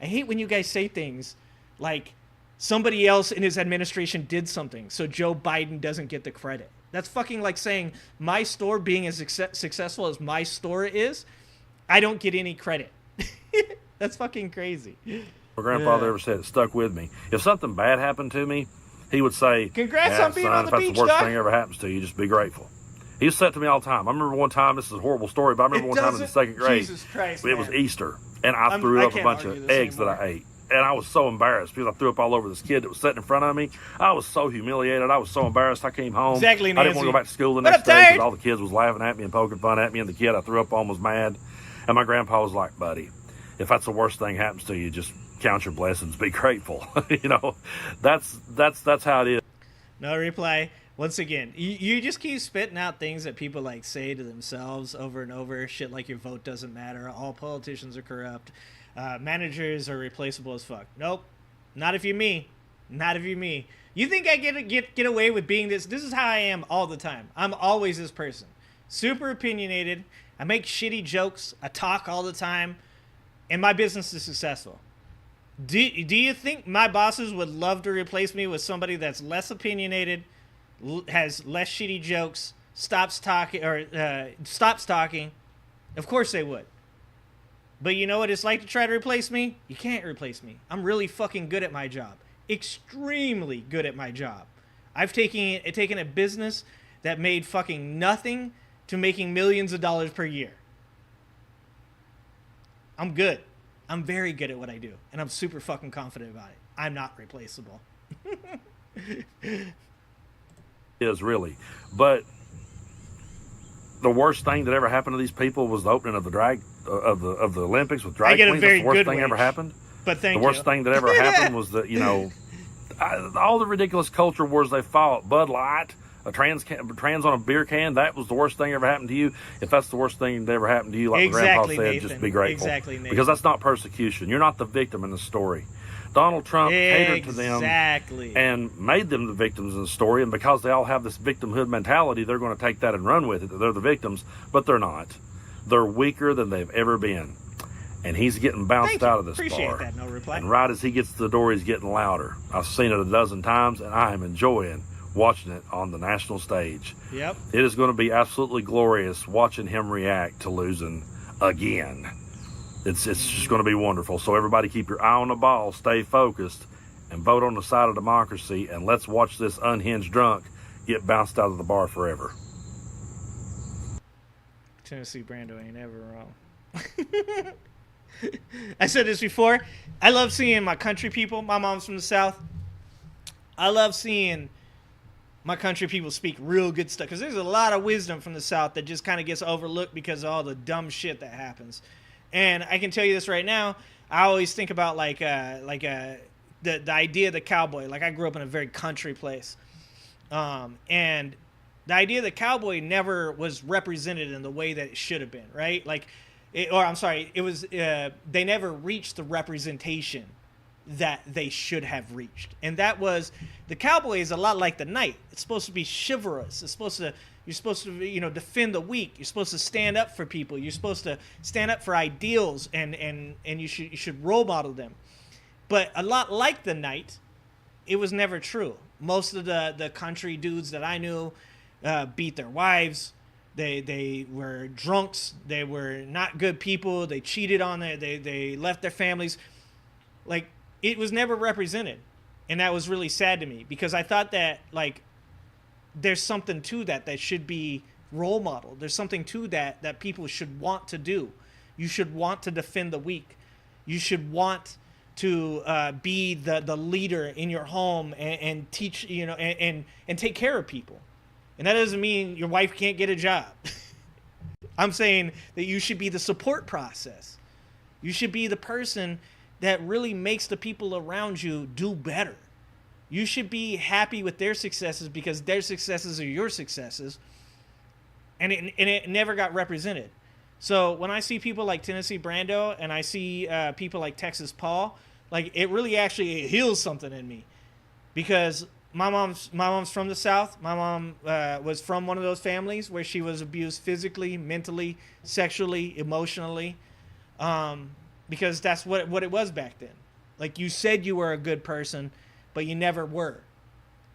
Speaker 1: I hate when you guys say things like somebody else in his administration did something, so Joe Biden doesn't get the credit. That's fucking like saying my store being as successful as my store is, I don't get any credit. That's fucking crazy.
Speaker 13: My grandfather ever said, it stuck with me. If something bad happened to me, he would say,
Speaker 1: congrats on being on the
Speaker 13: beach,
Speaker 1: beach,
Speaker 13: if that's the worst
Speaker 1: Doc.
Speaker 13: thing ever happens to you, just be grateful. He said to me all the time. I remember one time, this is a horrible story, but I remember one time in the second grade,
Speaker 1: Jesus Christ,
Speaker 13: it was Easter, and I threw up a bunch of eggs that I ate. And I was so embarrassed because I threw up all over this kid that was sitting in front of me. I was so humiliated. I was so embarrassed. I came home.
Speaker 1: Exactly, Nancy.
Speaker 13: I didn't want to go back to school the next day because all the kids was laughing at me and poking fun at me, and the kid I threw up on was mad. And my grandpa was like, buddy, if that's the worst thing happens to you, just count your blessings. Be grateful. You know, that's how it is.
Speaker 1: No reply. Once again, you just keep spitting out things that people like say to themselves over and over. Shit like your vote doesn't matter. All politicians are corrupt. Managers are replaceable as fuck. Nope. Not if you're me. Not if you're me. You think I get away with being this? This is how I am all the time. I'm always this person. Super opinionated. I make shitty jokes. I talk all the time. And my business is successful. Do you think my bosses would love to replace me with somebody that's less opinionated, has less shitty jokes, stops talking? Of course they would. But you know what it's like to try to replace me? You can't replace me. I'm really fucking good at my job. Extremely good at my job. I've taken a business that made fucking nothing to making millions of dollars per year. I'm good. I'm very good at what I do, and I'm super fucking confident about it. I'm not replaceable.
Speaker 13: Is really, but the worst thing that ever happened to these people was the opening of the of the Olympics with drag queens. That's the worst thing ever happened.
Speaker 1: But
Speaker 13: the worst thing that ever happened was that, you know, all the ridiculous culture wars they fought. Bud Light, a trans on a beer can, that was the worst thing ever happened to you. If that's the worst thing that ever happened to you, like Grandpa said,
Speaker 1: Nathan.
Speaker 13: just be grateful.
Speaker 1: Exactly, Nathan.
Speaker 13: Because that's not persecution. You're not the victim in the story. Donald Trump catered to them and made them the victims in the story, and because they all have this victimhood mentality, they're going to take that and run with it, that they're the victims, but they're not. They're weaker than they've ever been. And he's getting bounced out of this bar.
Speaker 1: That, no reply.
Speaker 13: And right as he gets to the door, he's getting louder. I've seen it a dozen times, and I am enjoying watching it on the national stage.
Speaker 1: Yep.
Speaker 13: It is going to be absolutely glorious watching him react to losing again. It's just going to be wonderful. So everybody keep your eye on the ball, stay focused, and vote on the side of democracy, and let's watch this unhinged drunk get bounced out of the bar forever.
Speaker 1: Tennessee Brando ain't ever wrong. I said this before. I love seeing my country people. My mom's from the South. I love seeing my country people speak real good stuff, because there's a lot of wisdom from the South that just kind of gets overlooked because of all the dumb shit that happens. And I can tell you this right now. I always think about the idea of the cowboy. Like, I grew up in a very country place, and the idea of the cowboy never was represented in the way that it should have been, right? It was they never reached the representation that they should have reached, and that was the cowboy is a lot like the knight. It's supposed to be chivalrous. You're supposed to defend the weak. You're supposed to stand up for people. You're supposed to stand up for ideals, and you should role model them. But a lot like the knight, it was never true. Most of the country dudes that I knew beat their wives. They were drunks. They were not good people. They cheated on they left their families. Like, it was never represented. And that was really sad to me because I thought that, like, there's something to that should be role model. There's something to that people should want to do. You should want to defend the weak. You should want to be the leader in your home and teach, you know, and take care of people. And that doesn't mean your wife can't get a job. I'm saying that you should be the support process. You should be the person that really makes the people around you do better. You should be happy with their successes because their successes are your successes. And it never got represented. So when I see people like Tennessee Brando and I see people like Texas Paul, like, it really actually heals something in me, because my mom's from the South. My mom was from one of those families where she was abused physically, mentally, sexually, emotionally, because that's what it was back then. Like, you said you were a good person, but you never were.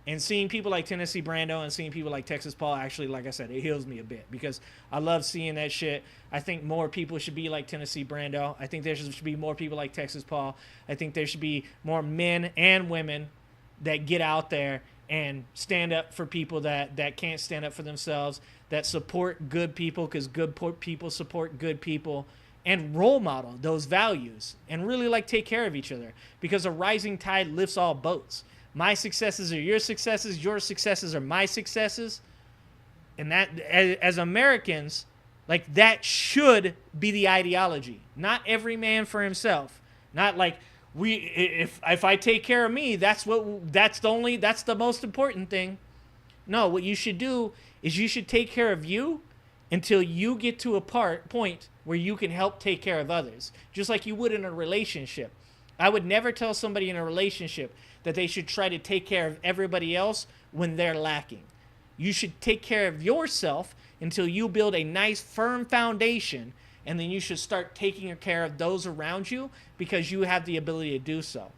Speaker 1: And seeing people like Tennessee Brando and seeing people like Texas Paul, actually, like I said, it heals me a bit because I love seeing that shit. I think more people should be like Tennessee Brando. I think there should be more people like Texas Paul. I think there should be more men and women that get out there and stand up for people that can't stand up for themselves, that support good people because good people support good people, and role model those values and really, like, take care of each other, because a rising tide lifts all boats. My successes are your successes are my successes. And that, as Americans, like, that should be the ideology. Not every man for himself. Not like, if I take care of me, that's the most important thing. No, what you should do is you should take care of you until you get to a point where you can help take care of others. Just like you would in a relationship. I would never tell somebody in a relationship that they should try to take care of everybody else when they're lacking. You should take care of yourself until you build a nice, firm foundation, and then you should start taking care of those around you because you have the ability to do so.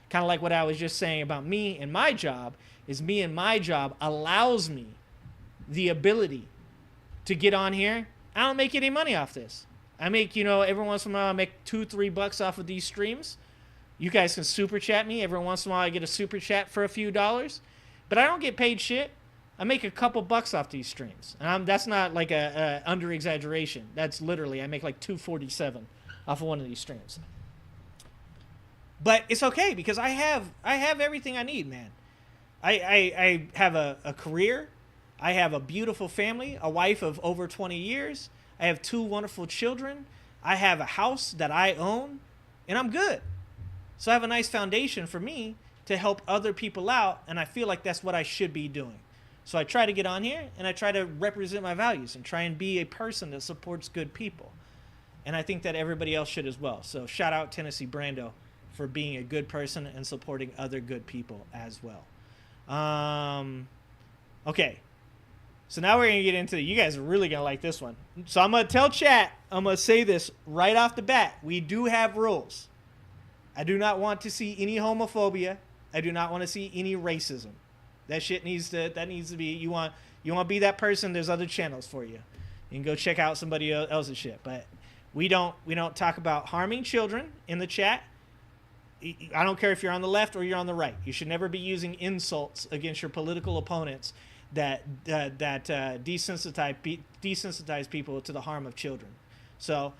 Speaker 1: Kind of like what I was just saying about me and my job, is me and my job allows me the ability to get on here. I don't make any money off this. I make, every once in a while I make $2-3 off of these streams. You guys can super chat me. Every once in a while I get a super chat for a few dollars. But I don't get paid shit. I make a couple bucks off these streams. And that's not like a under exaggeration. That's literally, I make like $2.47 off of one of these streams. But it's okay because I have everything I need, man. I have a career. I have a beautiful family, a wife of over 20 years. I have 2 wonderful children. I have a house that I own, and I'm good. So I have a nice foundation for me to help other people out, and I feel like that's what I should be doing. So I try to get on here, and I try to represent my values and try and be a person that supports good people. And I think that everybody else should as well. So shout out Tennessee Brando for being a good person and supporting other good people as well. Okay. So now we're going to get into, you guys are really going to like this one. So I'm going to tell chat, I'm going to say this right off the bat. We do have rules. I do not want to see any homophobia. I do not want to see any racism. That shit needs to be, you want to be that person, there's other channels for you. You can go check out somebody else's shit. But we don't talk about harming children in the chat. I don't care if you're on the left or you're on the right. You should never be using insults against your political opponents that desensitize people to the harm of children. So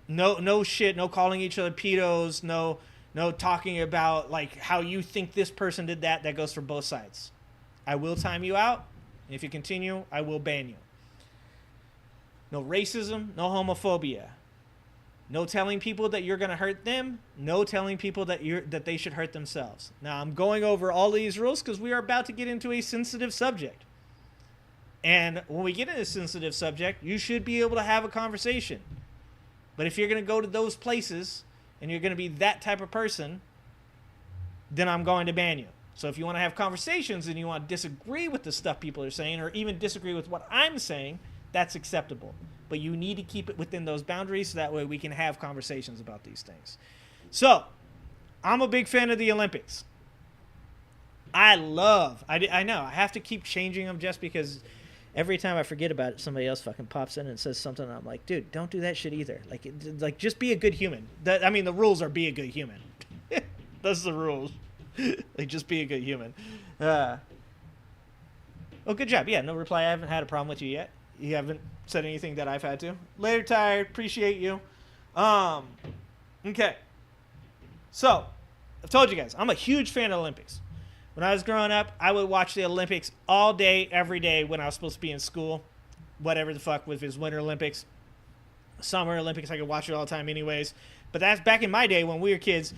Speaker 1: no shit, no calling each other pedos, no talking about like how you think this person did that. That goes for both sides. I will time you out, and if you continue, I will ban you. No racism, no homophobia. No telling people that you're going to hurt them. No telling people that they should hurt themselves. Now, I'm going over all these rules because we are about to get into a sensitive subject. And when we get into a sensitive subject, you should be able to have a conversation. But if you're going to go to those places and you're going to be that type of person, then I'm going to ban you. So if you want to have conversations and you want to disagree with the stuff people are saying or even disagree with what I'm saying, that's acceptable. But you need to keep it within those boundaries so that way we can have conversations about these things. So, I'm a big fan of the Olympics. I know, I have to keep changing them just because every time I forget about it, somebody else fucking pops in and says something, and I'm like, dude, don't do that shit either. Like just be a good human. The rules are be a good human. That's the rules. Like, just be a good human. Oh, good job. Yeah, no reply. I haven't had a problem with you yet. You haven't said anything that I've had to. Later, Tired. Appreciate you. Okay. So, I've told you guys, I'm a huge fan of the Olympics. When I was growing up, I would watch the Olympics all day, every day when I was supposed to be in school. Whatever the fuck, with his Winter Olympics, Summer Olympics, I could watch it all the time anyways. But that's back in my day when we were kids.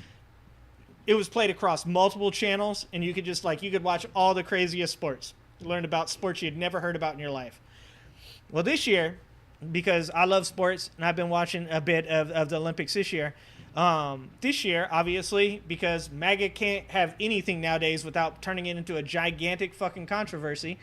Speaker 1: It was played across multiple channels, and you could just, like, you could watch all the craziest sports. You learned about sports you'd never heard about in your life. Well, this year, because I love sports, and I've been watching a bit of the Olympics this year, obviously, because MAGA can't have anything nowadays without turning it into a gigantic fucking controversy.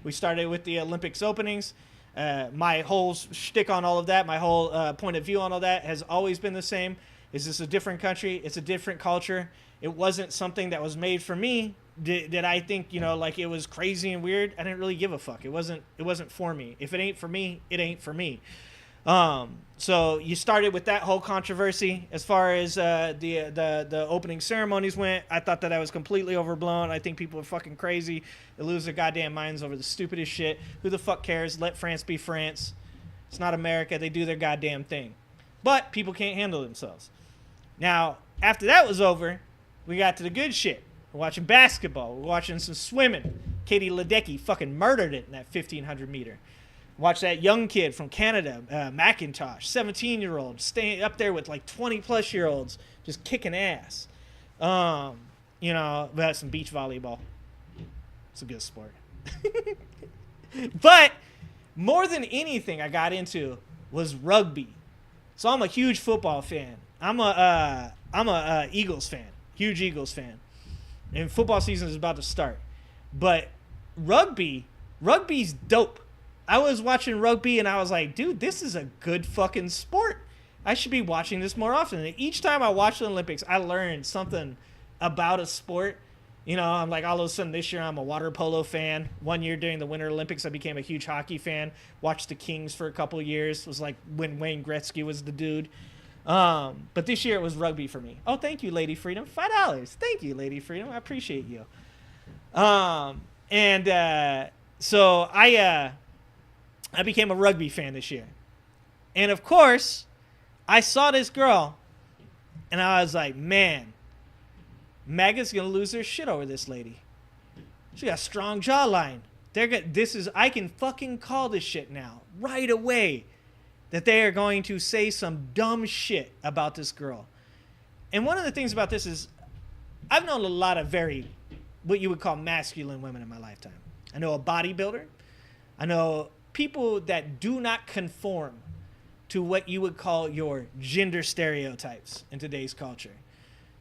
Speaker 1: We started with the Olympics openings. My whole shtick on all of that, my whole point of view on all that has always been the same. Is this a different country? It's a different culture. It wasn't something that was made for me. Did I think, like it was crazy and weird? I didn't really give a fuck. It wasn't for me. If it ain't for me, it ain't for me. So you started with that whole controversy. As far as the opening ceremonies went, I thought that was completely overblown. I think people are fucking crazy. They lose their goddamn minds over the stupidest shit. Who the fuck cares? Let France be France. It's not America. They do their goddamn thing. But people can't handle themselves. Now, after that was over, we got to the good shit. We're watching basketball. We're watching some swimming. Katie Ledecky fucking murdered it in that 1,500 meter. Watch that young kid from Canada, McIntosh, 17-year-old, staying up there with like 20-plus-year-olds, just kicking ass. We had some beach volleyball. It's a good sport. But more than anything I got into was rugby. So I'm a huge football fan. I'm a Eagles fan, huge Eagles fan. And football season is about to start. But rugby's dope. I was watching rugby and I was like, dude, this is a good fucking sport. I should be watching this more often. And each time I watch the Olympics, I learned something about a sport. I'm like, all of a sudden this year I'm a water polo fan. One year during the Winter Olympics, I became a huge hockey fan. Watched the Kings for a couple of years. It was like when Wayne Gretzky was the dude. But this year it was rugby for me. Oh, thank you, Lady Freedom. $5. Thank you, Lady Freedom. I appreciate you. So I became a rugby fan this year. And of course, I saw this girl and I was like, man, MAGA's going to lose their shit over this lady. She got a strong jawline. I can fucking call this shit now, right away, that they are going to say some dumb shit about this girl. And one of the things about this is I've known a lot of what you would call masculine women in my lifetime. I know a bodybuilder. I know people that do not conform to what you would call your gender stereotypes in today's culture.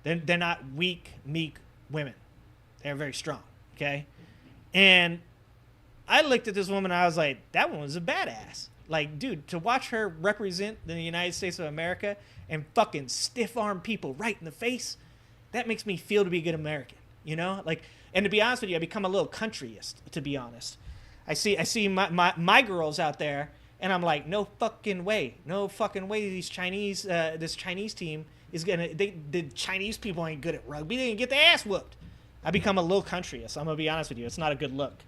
Speaker 1: They're not weak, meek women. They're very strong, okay? And I looked at this woman and I was like, that one was a badass. Like, dude, to watch her represent the United States of America and fucking stiff-arm people right in the face, that makes me feel to be a good American, Like, and to be honest with you, I become a little countryist, to be honest. I see my girls out there, and I'm like, no fucking way this Chinese team is the Chinese people ain't good at rugby. They didn't get their ass whooped. I become a little countryist. I'm going to be honest with you. It's not a good look.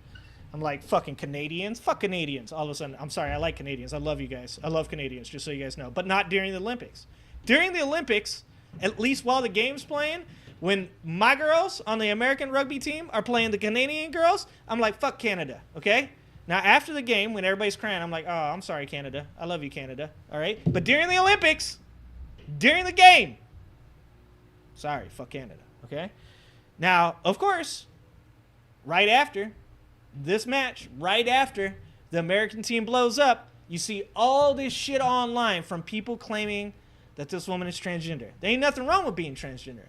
Speaker 1: I'm like, fucking Canadians. Fuck Canadians. All of a sudden, I'm sorry, I like Canadians. I love you guys. I love Canadians, just so you guys know. But not during the Olympics. During the Olympics, at least while the game's playing, when my girls on the American rugby team are playing the Canadian girls, I'm like, fuck Canada, okay? Now, after the game, when everybody's crying, I'm like, oh, I'm sorry, Canada. I love you, Canada, all right? But during the Olympics, during the game, sorry, fuck Canada, okay? Now, of course, right after this match, right after the American team blows up, you see all this shit online from people claiming that this woman is transgender. There ain't nothing wrong with being transgender.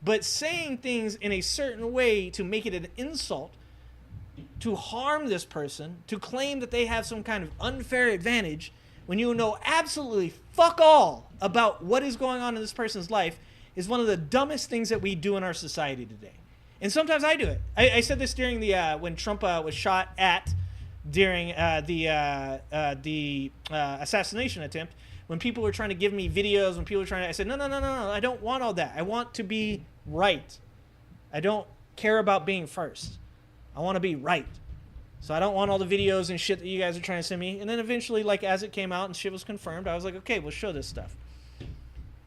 Speaker 1: But saying things in a certain way to make it an insult, to harm this person, to claim that they have some kind of unfair advantage when you know absolutely fuck all about what is going on in this person's life is one of the dumbest things that we do in our society today. And sometimes I do it. I said this during the when Trump was shot at during the assassination attempt. When people were trying to give me videos, when people were trying to, I said, no, I don't want all that. I want to be right. I don't care about being first. I want to be right. So I don't want all the videos and shit that you guys are trying to send me. And then eventually, like, as it came out and shit was confirmed, I was like, okay, we'll show this stuff.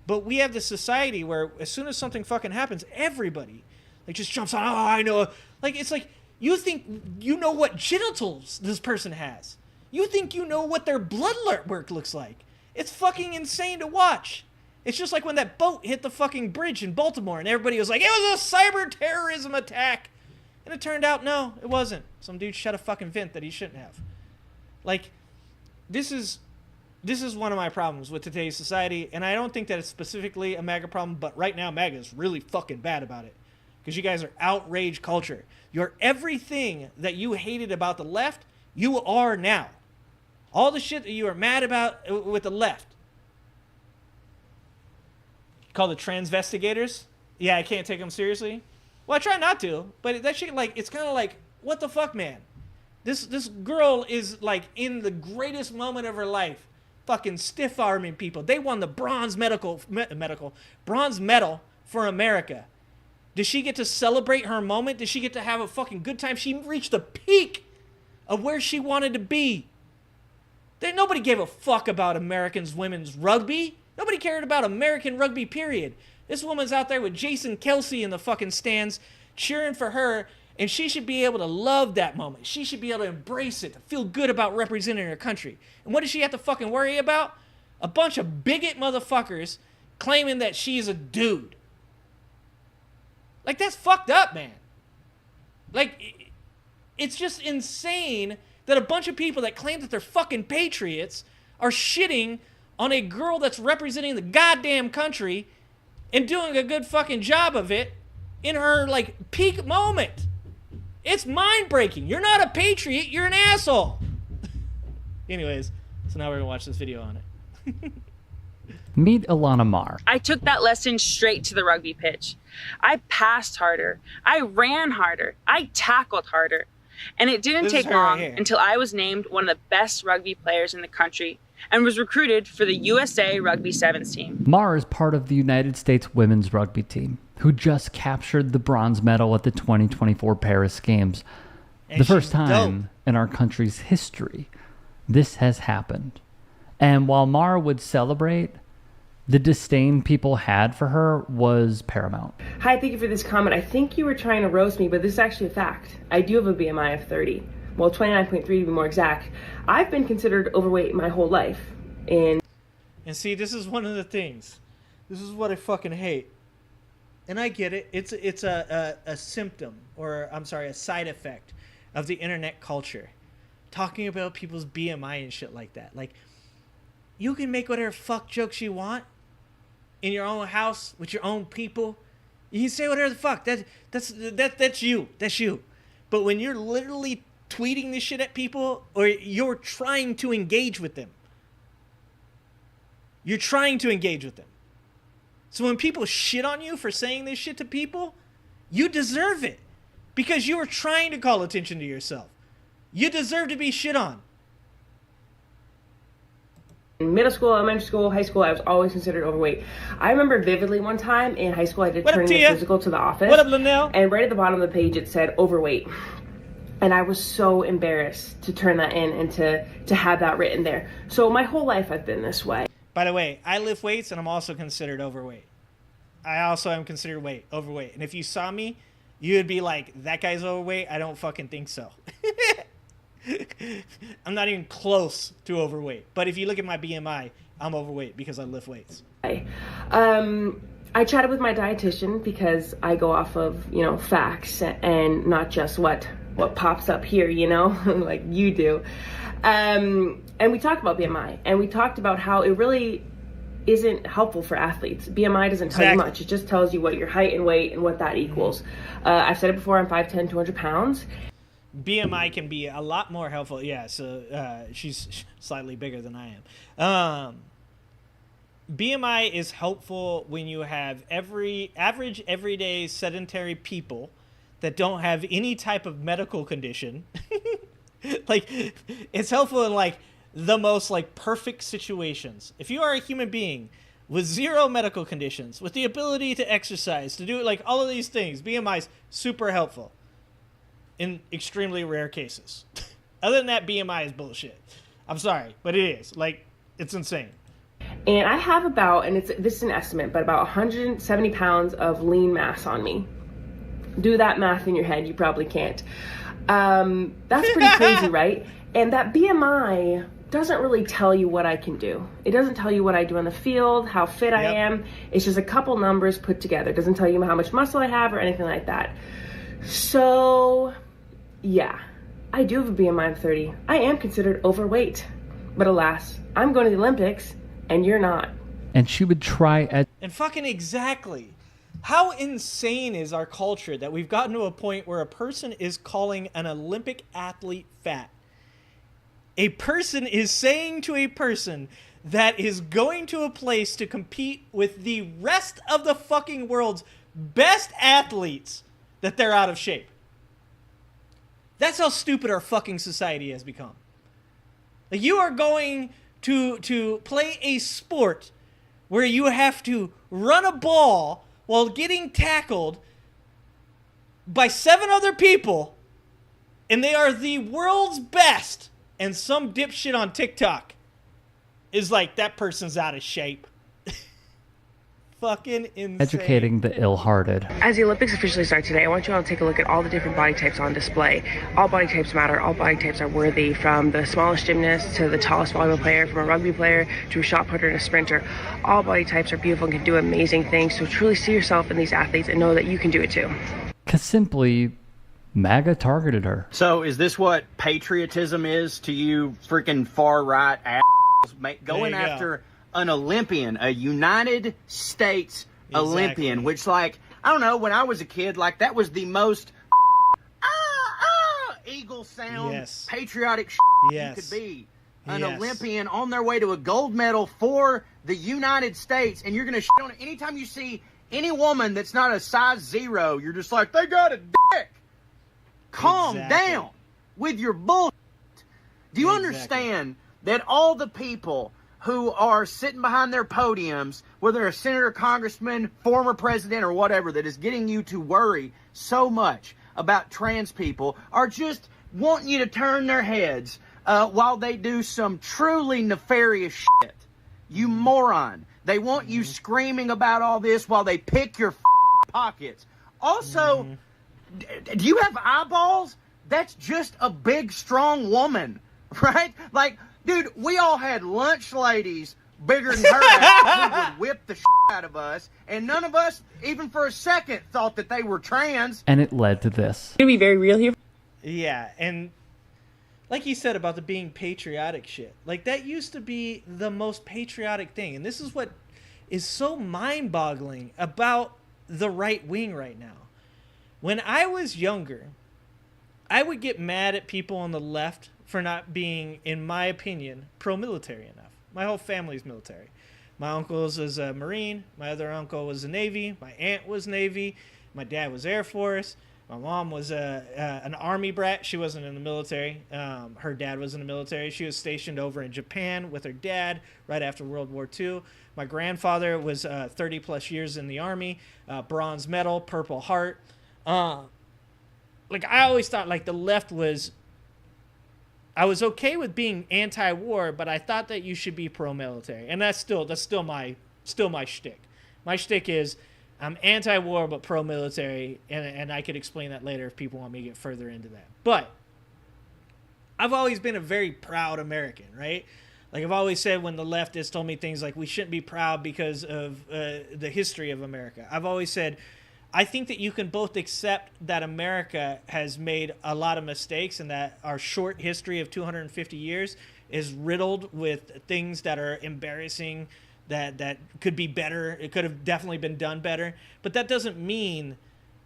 Speaker 1: But we have this society where as soon as something fucking happens, everybody, like, just jumps on, oh, I know. Like, it's like, you think you know what genitals this person has. You think you know what their blood work looks like. It's fucking insane to watch. It's just like when that boat hit the fucking bridge in Baltimore and everybody was like, it was a cyber terrorism attack. And it turned out, no, it wasn't. Some dude shut a fucking vent that he shouldn't have. Like, this is one of my problems with today's society, and I don't think that it's specifically a MAGA problem, but right now MAGA is really fucking bad about it. Because you guys are outrage culture. You're everything that you hated about the left, you are now. All the shit that you are mad about with the left. Call the transvestigators? Yeah, I can't take them seriously. Well, I try not to, but that shit, like, it's kind of like, what the fuck, man? This girl is, like, in the greatest moment of her life, fucking stiff-arming people. They won the bronze medal for America. Did she get to celebrate her moment? Did she get to have a fucking good time? She reached the peak of where she wanted to be. Nobody gave a fuck about Americans women's rugby. Nobody cared about American rugby, period. This woman's out there with Jason Kelsey in the fucking stands cheering for her, and she should be able to love that moment. She should be able to embrace it, to feel good about representing her country. And what does she have to fucking worry about? A bunch of bigot motherfuckers claiming that she's a dude. Like, that's fucked up, man. Like, it's just insane that a bunch of people that claim that they're fucking patriots are shitting on a girl that's representing the goddamn country and doing a good fucking job of it in her, like, peak moment. It's mind-breaking. You're not a patriot. You're an asshole. Anyways, so now we're going to watch this video on it.
Speaker 17: Meet Ilana Mar.
Speaker 18: I took that lesson straight to the rugby pitch. I passed harder. I ran harder. I tackled harder. And it didn't take long until I was named one of the best rugby players in the country and was recruited for the USA Rugby Sevens team.
Speaker 17: Mar is part of the United States women's rugby team, who just captured the bronze medal at the 2024 Paris Games. And the first time in our country's history this has happened. And while Mar would celebrate, the disdain people had for her was paramount.
Speaker 19: Hi, thank you for this comment. I think you were trying to roast me, but this is actually a fact. I do have a BMI of 30. Well, 29.3 to be more exact. I've been considered overweight my whole life. And
Speaker 1: see, this is one of the things. This is what I fucking hate. And I get it. It's a symptom, or I'm sorry, a side effect of the internet culture. Talking about people's BMI and shit like that. Like, you can make whatever fuck jokes you want in your own house with your own people. You can say whatever the fuck. That's you. That's you. But when you're literally tweeting this shit at people, or you're trying to engage with them. You're trying to engage with them. So when people shit on you for saying this shit to people, you deserve it. Because you were trying to call attention to yourself. You deserve to be shit on.
Speaker 19: in middle school, elementary school, high school, I was always considered overweight. I remember vividly one time in high school, I did turn in a physical to the office.
Speaker 1: What up, Linnell?
Speaker 19: And right at the bottom of the page, it said overweight. And I was so embarrassed to turn that in and to have that written there. So my whole life I've been this way.
Speaker 1: By the way, I lift weights and I'm also considered overweight. I also am considered overweight. And if you saw me, you would be like, that guy's overweight? I don't fucking think so. I'm not even close to overweight. But if you look at my BMI, I'm overweight because I lift weights.
Speaker 19: I chatted with my dietitian because I go off of, facts and not just what pops up here, like you do. And we talked about BMI, and we talked about how it really isn't helpful for athletes. BMI doesn't tell you much. It just tells you what your height and weight and what that equals. I've said it before, I'm 5'10", 200 pounds.
Speaker 1: BMI can be a lot more helpful. Yeah, so she's slightly bigger than I am. BMI is helpful when you have average everyday sedentary people that don't have any type of medical condition. Like, it's helpful in like the most like perfect situations. If you are a human being with 0 medical conditions, with the ability to exercise, to do like all of these things. BMI's super helpful in extremely rare cases. Other than that, BMI is bullshit. I'm sorry, but it is. Like, it's insane.
Speaker 19: And I have about, and this is an estimate, but about 170 pounds of lean mass on me. Do that math in your head. You probably can't. That's pretty crazy, right? And that BMI doesn't really tell you what I can do. It doesn't tell you what I do on the field, how fit I am. It's just a couple numbers put together. It doesn't tell you how much muscle I have or anything like that. So, yeah, I do have a BMI of 30. I am considered overweight. But alas, I'm going to the Olympics, and you're not.
Speaker 17: And she would try at...
Speaker 1: And fucking exactly. How insane is our culture that we've gotten to a point where a person is calling an Olympic athlete fat? A person is saying to a person that is going to a place to compete with the rest of the fucking world's best athletes that they're out of shape. That's how stupid our fucking society has become. Like, you are going to play a sport where you have to run a ball while getting tackled by 7 other people, and they are the world's best, and some dipshit on TikTok is like, that person's out of shape. Fucking insane.
Speaker 17: Educating the ill-hearted.
Speaker 19: As the Olympics officially start today, I want you all to take a look at all the different body types on display. All body types matter. All body types are worthy, from the smallest gymnast to the tallest volleyball player, from a rugby player to a shot putter and a sprinter. All body types are beautiful and can do amazing things. So truly see yourself in these athletes and know that you can do it too.
Speaker 17: Because simply, MAGA targeted her.
Speaker 20: So is this what patriotism is to you freaking far-right assholes? Going after an Olympian, a United States Olympian, which, like, I don't know, when I was a kid, like, that was the most eagle sound, patriotic you could be. An Olympian on their way to a gold medal for the United States, and you're going to shit on it. Anytime you see any woman that's not a size 0, you're just like, they got a dick. Calm down with your bullshit. Do you understand that all the people who are sitting behind their podiums, whether they're a senator, congressman, former president, or whatever, that is getting you to worry so much about trans people, are just wanting you to turn their heads while they do some truly nefarious shit? You moron. They want you screaming about all this while they pick your pockets. Also, do you have eyeballs? That's just a big, strong woman, right? Like, dude, we all had lunch ladies bigger than her ass who would whip the shit out of us, and none of us, even for a second, thought that they were trans.
Speaker 17: And it led to this.
Speaker 19: Gonna be very real here.
Speaker 1: Yeah, and like you said about the being patriotic shit, like, that used to be the most patriotic thing, and this is what is so mind-boggling about the right wing right now. When I was younger, I would get mad at people on the left for not being, in my opinion, pro-military enough. My whole family's military. My uncle's was a Marine. My other uncle was a Navy. My aunt was Navy. My dad was Air Force. My mom was an Army brat. She wasn't in the military. Her dad was in the military. She was stationed over in Japan with her dad right after World War II. My grandfather was 30-plus years in the Army. Bronze medal, Purple Heart. Like, I always thought, like, the left was... I was okay with being anti-war, but I thought that you should be pro-military, and that's still my shtick. My shtick is I'm anti-war but pro-military, and I could explain that later if people want me to get further into that. But I've always been a very proud American, right? Like, I've always said, when the leftists told me things like we shouldn't be proud because of the history of America, I've always said, I think that you can both accept that America has made a lot of mistakes and that our short history of 250 years is riddled with things that are embarrassing, that could be better. It could have definitely been done better. But that doesn't mean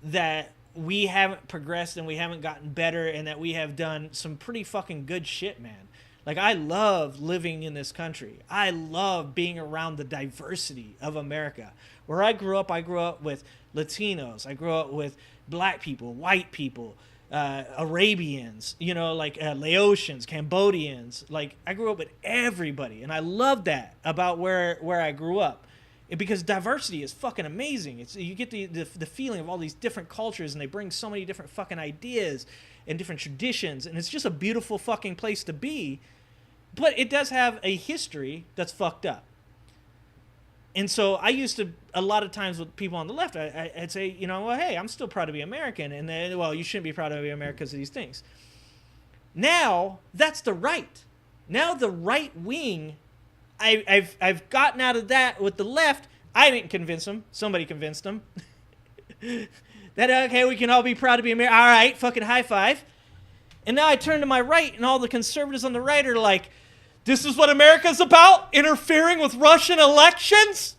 Speaker 1: that we haven't progressed and we haven't gotten better and that we have done some pretty fucking good shit, man. Like, I love living in this country. I love being around the diversity of America. Where I grew up with Latinos. I grew up with black people, white people, Arabians, Laotians, Cambodians. Like, I grew up with everybody, and I love that about where I grew up. because diversity is fucking amazing. You get the feeling of all these different cultures, and they bring so many different fucking ideas and different traditions, and it's just a beautiful fucking place to be. But it does have a history that's fucked up. And so I used to, a lot of times with people on the left, I'd say, you know, well, hey, I'm still proud to be American. And then, well, you shouldn't be proud to be American because of these things. Now, that's the right. Now the right wing, I've gotten out of that with the left. I didn't convince them. Somebody convinced them. That, okay, we can all be proud to be American. All right, fucking high five. And now I turn to my right, and all the conservatives on the right are like, this is what America's about? Interfering with Russian elections?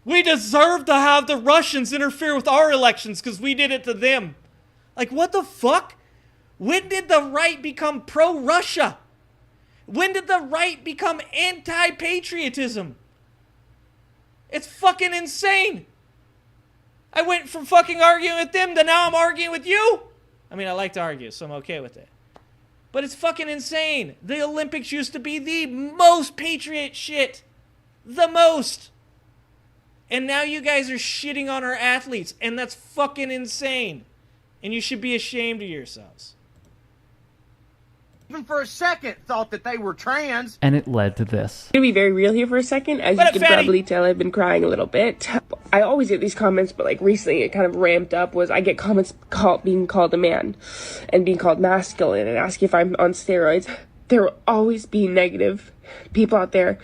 Speaker 1: We deserve to have the Russians interfere with our elections because we did it to them. Like, what the fuck? When did the right become pro-Russia? When did the right become anti-patriotism? It's fucking insane. I went from fucking arguing with them to now I'm arguing with you. I mean, I like to argue, so I'm okay with it. But it's fucking insane. The Olympics used to be the most patriot shit. The most. And now you guys are shitting on our athletes, and that's fucking insane. And you should be ashamed of yourselves.
Speaker 20: Even for a second thought that they were trans.
Speaker 17: And it led to this.
Speaker 19: I'm gonna be very real here for a second. As you can probably tell, I've been crying a little bit. I always get these comments, but like recently it kind of ramped up. I get comments being called a man and being called masculine and asking if I'm on steroids. There will always be negative people out there,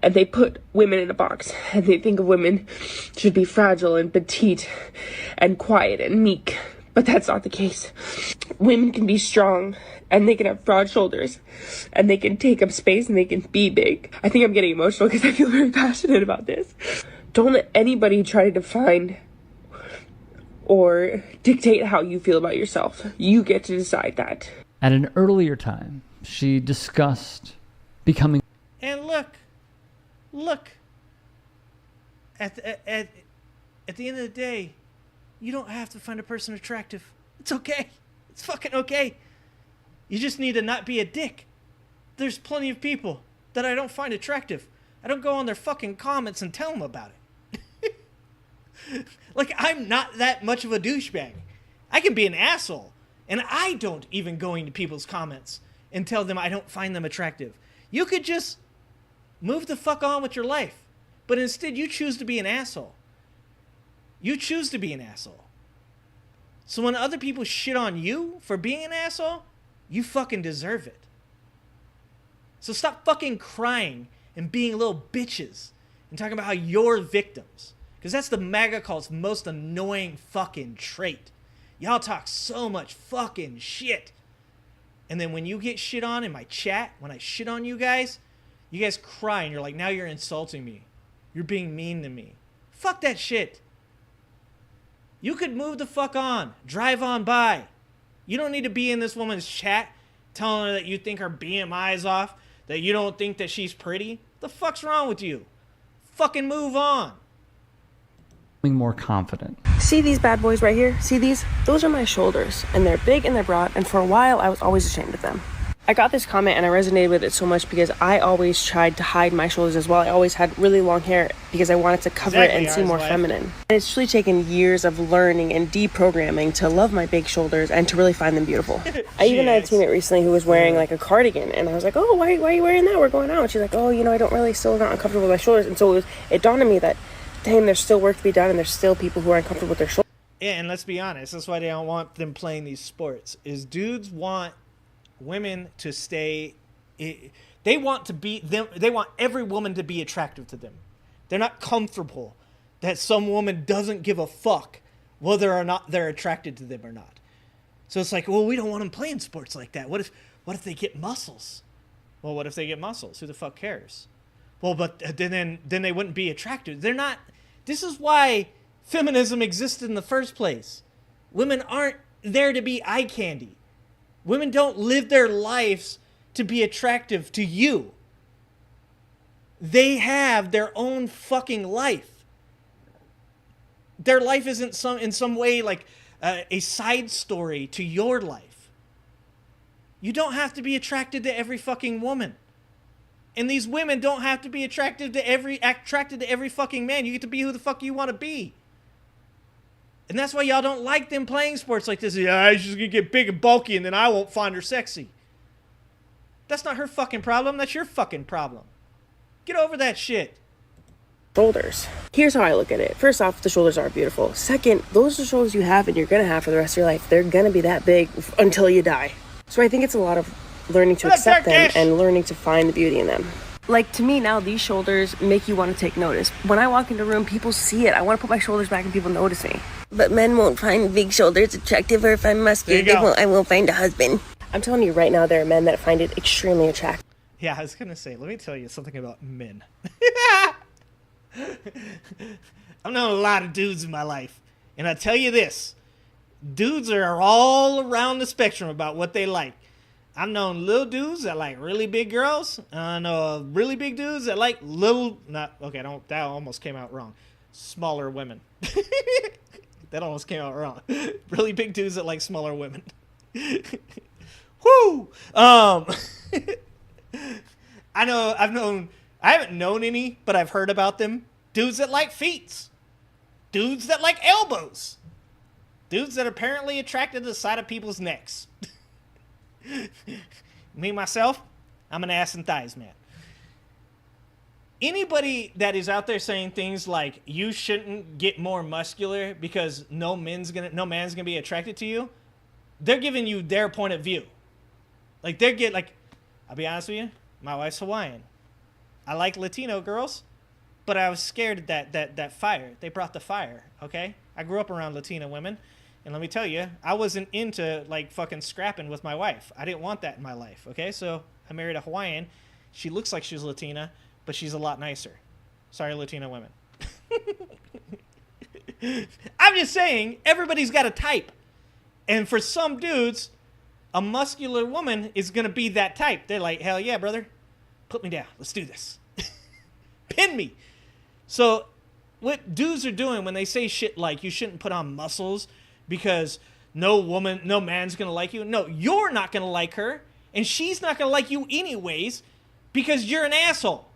Speaker 19: and they put women in a box, and they think of women should be fragile and petite and quiet and meek. But that's not the case. Women can be strong, and they can have broad shoulders, and they can take up space, and they can be big. I think I'm getting emotional because I feel very passionate about this. Don't let anybody try to define or dictate how you feel about yourself. You get to decide that.
Speaker 17: At an earlier time, she discussed becoming...
Speaker 1: And look. At the end of the day, you don't have to find a person attractive. It's okay. It's fucking okay. You just need to not be a dick. There's plenty of people that I don't find attractive. I don't go on their fucking comments and tell them about it. Like, I'm not that much of a douchebag. I can be an asshole. And I don't even go into people's comments and tell them I don't find them attractive. You could just move the fuck on with your life. But instead, you choose to be an asshole. You choose to be an asshole. So when other people shit on you for being an asshole, you fucking deserve it. So stop fucking crying and being little bitches and talking about how you're victims. Because that's the MAGA cult's most annoying fucking trait. Y'all talk so much fucking shit. And then when you get shit on in my chat, when I shit on you guys cry and you're like, now you're insulting me. You're being mean to me. Fuck that shit. You could move the fuck on. Drive on by. You don't need to be in this woman's chat telling her that you think her BMI is off, that you don't think that she's pretty. The fuck's wrong with you? Fucking move on.
Speaker 17: More confident.
Speaker 19: See these bad boys right here? See these? Those are my shoulders, and they're big and they're broad, and for a while I was always ashamed of them. I got this comment and I resonated with it so much because I always tried to hide my shoulders as well. I always had really long hair because I wanted to cover it and seem more feminine. And it's really taken years of learning and deprogramming to love my big shoulders and to really find them beautiful. I even had a teammate recently who was wearing like a cardigan, and I was like, oh, why are you wearing that? We're going out. And she's like, oh, I don't really, still not uncomfortable with my shoulders. And so it dawned on me that, damn, there's still work to be done, and there's still people who are uncomfortable with their shoulders.
Speaker 1: Yeah, and let's be honest, that's why they don't want them playing these sports, is dudes want women to stay, they want every woman to be attractive to them. They're not comfortable that some woman doesn't give a fuck whether or not they're attracted to them or not. So it's like, well, we don't want them playing sports like that. What if they get muscles? Well, what if they get muscles? Who the fuck cares? Well, but then they wouldn't be attractive. They're not. This is why feminism existed in the first place. Women aren't there to be eye candy. Women don't live their lives to be attractive to you. They have their own fucking life. Their life isn't in some way like a side story to your life. You don't have to be attracted to every fucking woman. And these women don't have to be attracted to every fucking man. You get to be who the fuck you want to be. And that's why y'all don't like them playing sports like this. Yeah, she's gonna get big and bulky and then I won't find her sexy. That's not her fucking problem. That's your fucking problem. Get over that shit.
Speaker 19: Shoulders. Here's how I look at it. First off, the shoulders are beautiful. Second, those are shoulders you have and you're gonna have for the rest of your life. They're gonna be that big until you die. So I think it's a lot of learning to accept them and learning to find the beauty in them. Like, to me now, these shoulders make you want to take notice. When I walk into a room, people see it. I want to put my shoulders back and people notice me. But men won't find big shoulders attractive, or if I'm muscular, I won't find a husband. I'm telling you right now, there are men that find it extremely attractive.
Speaker 1: Yeah, I was going to say, let me tell you something about men. I've known a lot of dudes in my life. And I tell you this, dudes are all around the spectrum about what they like. I've known little dudes that like really big girls. I know really big dudes that like that almost came out wrong. Smaller women. That almost came out wrong. Really big dudes that like smaller women. Woo! I haven't known any, but I've heard about them. Dudes that like feet. Dudes that like elbows. Dudes that are apparently attracted to the side of people's necks. Me, myself, I'm an ass and thighs man. Anybody that is out there saying things like you shouldn't get more muscular because no man's gonna be attracted to you, they're giving you their point of view. Like I'll be honest with you, my wife's Hawaiian. I like Latino girls, but I was scared of that fire. They brought the fire, okay? I grew up around Latina women. And let me tell you, I wasn't into like fucking scrapping with my wife. I didn't want that in my life, okay? So I married a Hawaiian. She looks like she's Latina, but she's a lot nicer. Sorry, Latina women. I'm just saying, everybody's got a type. And for some dudes, a muscular woman is going to be that type. They're like, hell yeah, brother. Put me down. Let's do this. Pin me. So what dudes are doing when they say shit like you shouldn't put on muscles because no man's gonna like you. No, you're not gonna like her, and she's not gonna like you anyways because you're an asshole.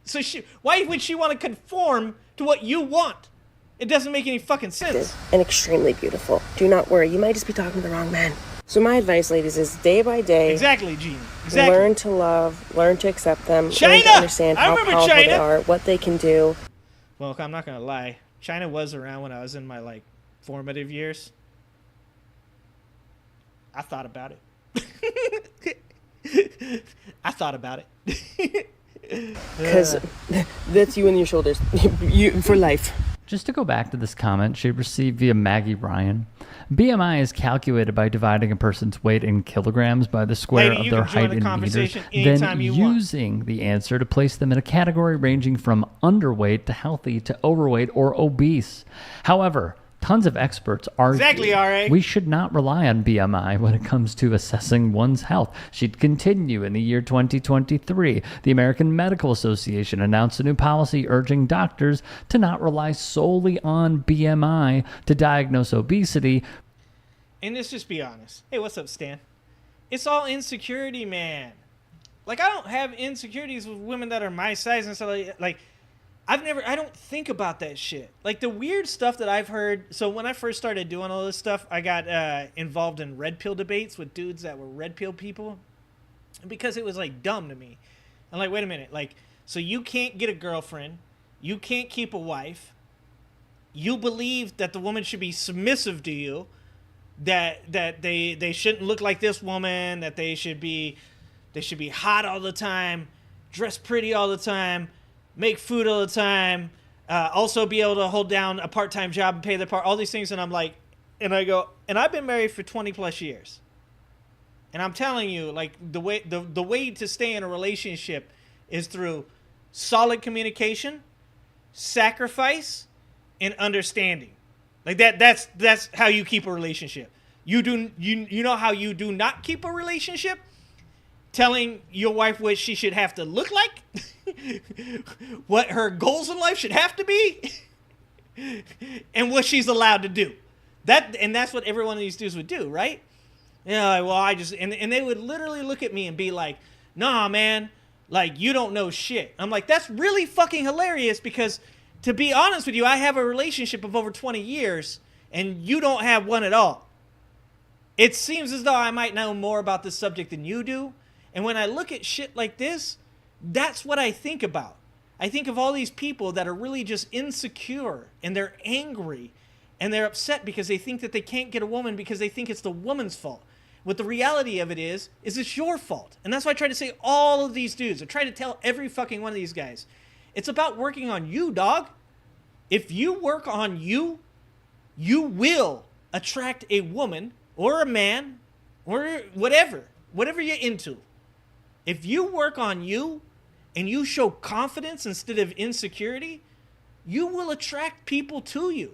Speaker 1: So why would she want to conform to what you want? It doesn't make any fucking sense.
Speaker 19: And extremely beautiful. Do not worry, you might just be talking to the wrong man. So my advice, ladies, is day by day.
Speaker 1: Exactly, Gene. Exactly.
Speaker 19: Learn to love, learn to accept them,
Speaker 1: China!
Speaker 19: Learn to understand how powerful
Speaker 1: China.
Speaker 19: they are, what they can do.
Speaker 1: Well, I'm not gonna lie. China was around when I was in my formative years. I thought about it. I thought about it.
Speaker 19: Because that's you and your shoulders. You for life.
Speaker 17: Just to go back to this comment she received via Maggie Ryan, BMI is calculated by dividing a person's weight in kilograms by the square of their height in meters, then using the answer to place them in a category ranging from underweight to healthy to overweight or obese. However, tons of experts argue we should not rely on BMI when it comes to assessing one's health. She'd continue in the year 2023. The American Medical Association announced a new policy urging doctors to not rely solely on BMI to diagnose obesity.
Speaker 1: And let's just be honest. Hey, what's up, Stan? It's all insecurity, man. I don't have insecurities with women that are my size and stuff like I don't think about that shit. The weird stuff that I've heard. So when I first started doing all this stuff, I got involved in red pill debates with dudes that were red pill people because it was dumb to me. I'm wait a minute. So you can't get a girlfriend. You can't keep a wife. You believe that the woman should be submissive to you, that they shouldn't look like this woman, that they should be hot all the time, dress pretty all the time, make food all the time, also be able to hold down a part-time job and pay their part, all these things. And I'm and I go, and I've been married for 20 plus years. And I'm telling you, the way to stay in a relationship is through solid communication, sacrifice, and understanding. That's how you keep a relationship. You know how you do not keep a relationship? Telling your wife what she should have to look like, what her goals in life should have to be, and what she's allowed to do. That's what every one of these dudes would do, right? And they would literally look at me and be like, "Nah, man, Like, you don't know shit. I'm like, that's really fucking hilarious because, to be honest with you, I have a relationship of over 20 years and you don't have one at all. It seems as though I might know more about this subject than you do. And when I look at shit like this, that's what I think about. I think of all these people that are really just insecure and they're angry and they're upset because they think that they can't get a woman because they think it's the woman's fault. What the reality of it is it's your fault. And that's why I try to say all of these dudes. I try to tell every fucking one of these guys. It's about working on you, dog. If you work on you, you will attract a woman or a man or whatever you're into. If you work on you and you show confidence instead of insecurity, you will attract people to you.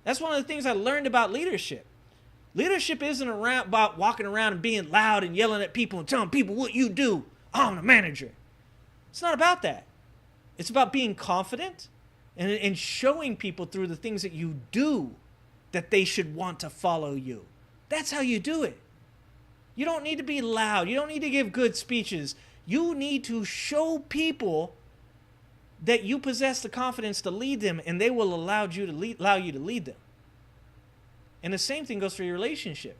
Speaker 1: That's one of the things I learned about leadership. Leadership isn't about walking around and being loud and yelling at people and telling people what you do. I'm the manager. It's not about that. It's about being confident and showing people through the things that you do that they should want to follow you. That's how you do it. You don't need to be loud. You don't need to give good speeches. You need to show people that you possess the confidence to lead them, and they will allow you to lead them. And the same thing goes for your relationship.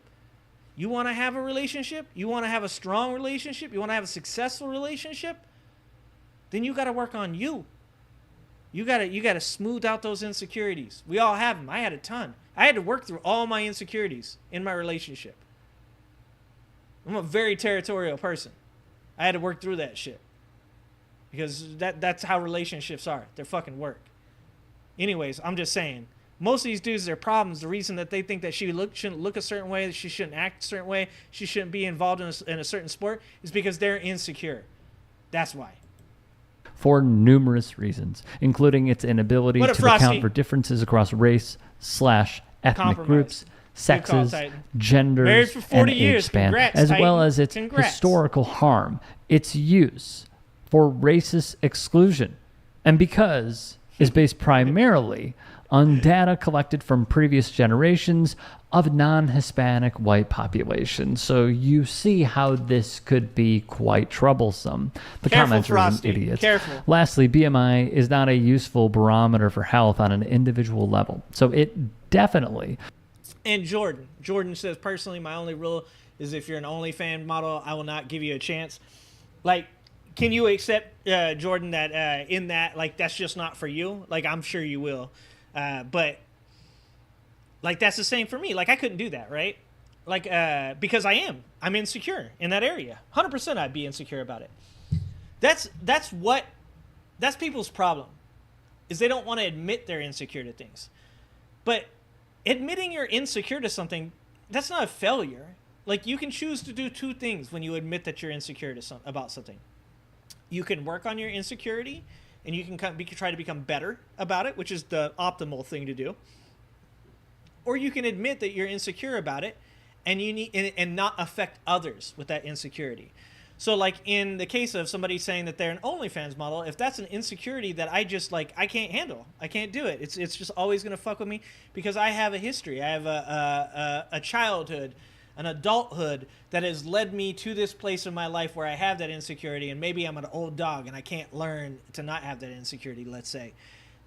Speaker 1: You want to have a relationship? You want to have a strong relationship? You want to have a successful relationship? Then you got to work on you. You got to smooth out those insecurities. We all have them. I had a ton. I had to work through all my insecurities in my relationship. I'm a very territorial person. I had to work through that shit. Because that's how relationships are. They're fucking work. Anyways, I'm just saying, most of these dudes, their problems, the reason that they think that she shouldn't look a certain way, that she shouldn't act a certain way, she shouldn't be involved in a certain sport, is because they're insecure. That's why.
Speaker 17: For numerous reasons, including its inability to account for differences across race/ethnic groups, sexes, genders, and age span, as well as its historical harm, its use for racist exclusion, and because is based primarily on data collected from previous generations of non-Hispanic white populations. So you see how this could be quite troublesome. The commenters and idiots.
Speaker 1: Careful.
Speaker 17: Lastly, BMI is not a useful barometer for health on an individual level. So it definitely...
Speaker 1: And Jordan says, personally, my only rule is if you're an OnlyFans model, I will not give you a chance. Like, can you accept, Jordan, that in that, like, that's just not for you? Like, I'm sure you will. But, like, that's the same for me. Like, I couldn't do that, right? Like, because I'm insecure in that area. 100% I'd be insecure about it. That's people's problem, is they don't want to admit they're insecure to things. But admitting you're insecure to something, that's not a failure. Like, you can choose to do two things when you admit that you're insecure about something. You can work on your insecurity, and you can try to become better about it, which is the optimal thing to do. Or you can admit that you're insecure about it, and and not affect others with that insecurity. So, like, in the case of somebody saying that they're an OnlyFans model, if that's an insecurity that I just, like, I can't handle, I can't do it. It's just always gonna fuck with me because I have a history. I have a childhood, an adulthood that has led me to this place in my life where I have that insecurity, and maybe I'm an old dog and I can't learn to not have that insecurity, let's say.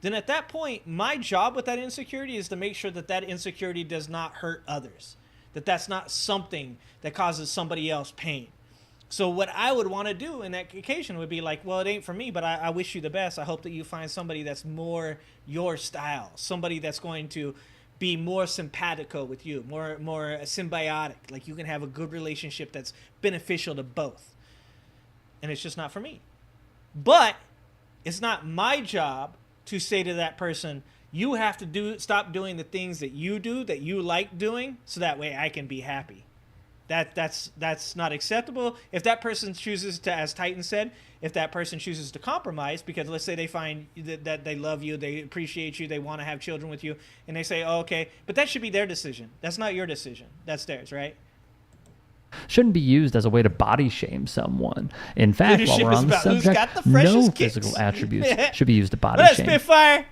Speaker 1: Then at that point, my job with that insecurity is to make sure that that insecurity does not hurt others, that that's not something that causes somebody else pain. So what I would want to do in that occasion would be like, well, it ain't for me, but I wish you the best. I hope that you find somebody that's more your style, somebody that's going to be more simpatico with you, more symbiotic. Like, you can have a good relationship that's beneficial to both. And it's just not for me. But it's not my job to say to that person, you have to stop doing the things that you do, that you like doing, so that way I can be happy. That's not acceptable. If that person chooses to, as Titan said, if that person chooses to compromise, because let's say they find that they love you, they appreciate you, they want to have children with you, and they say, oh, okay, but that should be their decision. That's not your decision. That's theirs, right?
Speaker 17: Shouldn't be used as a way to body shame someone. In fact, while we're on the subject, no physical attributes should be used to body shame.
Speaker 1: Spitfire.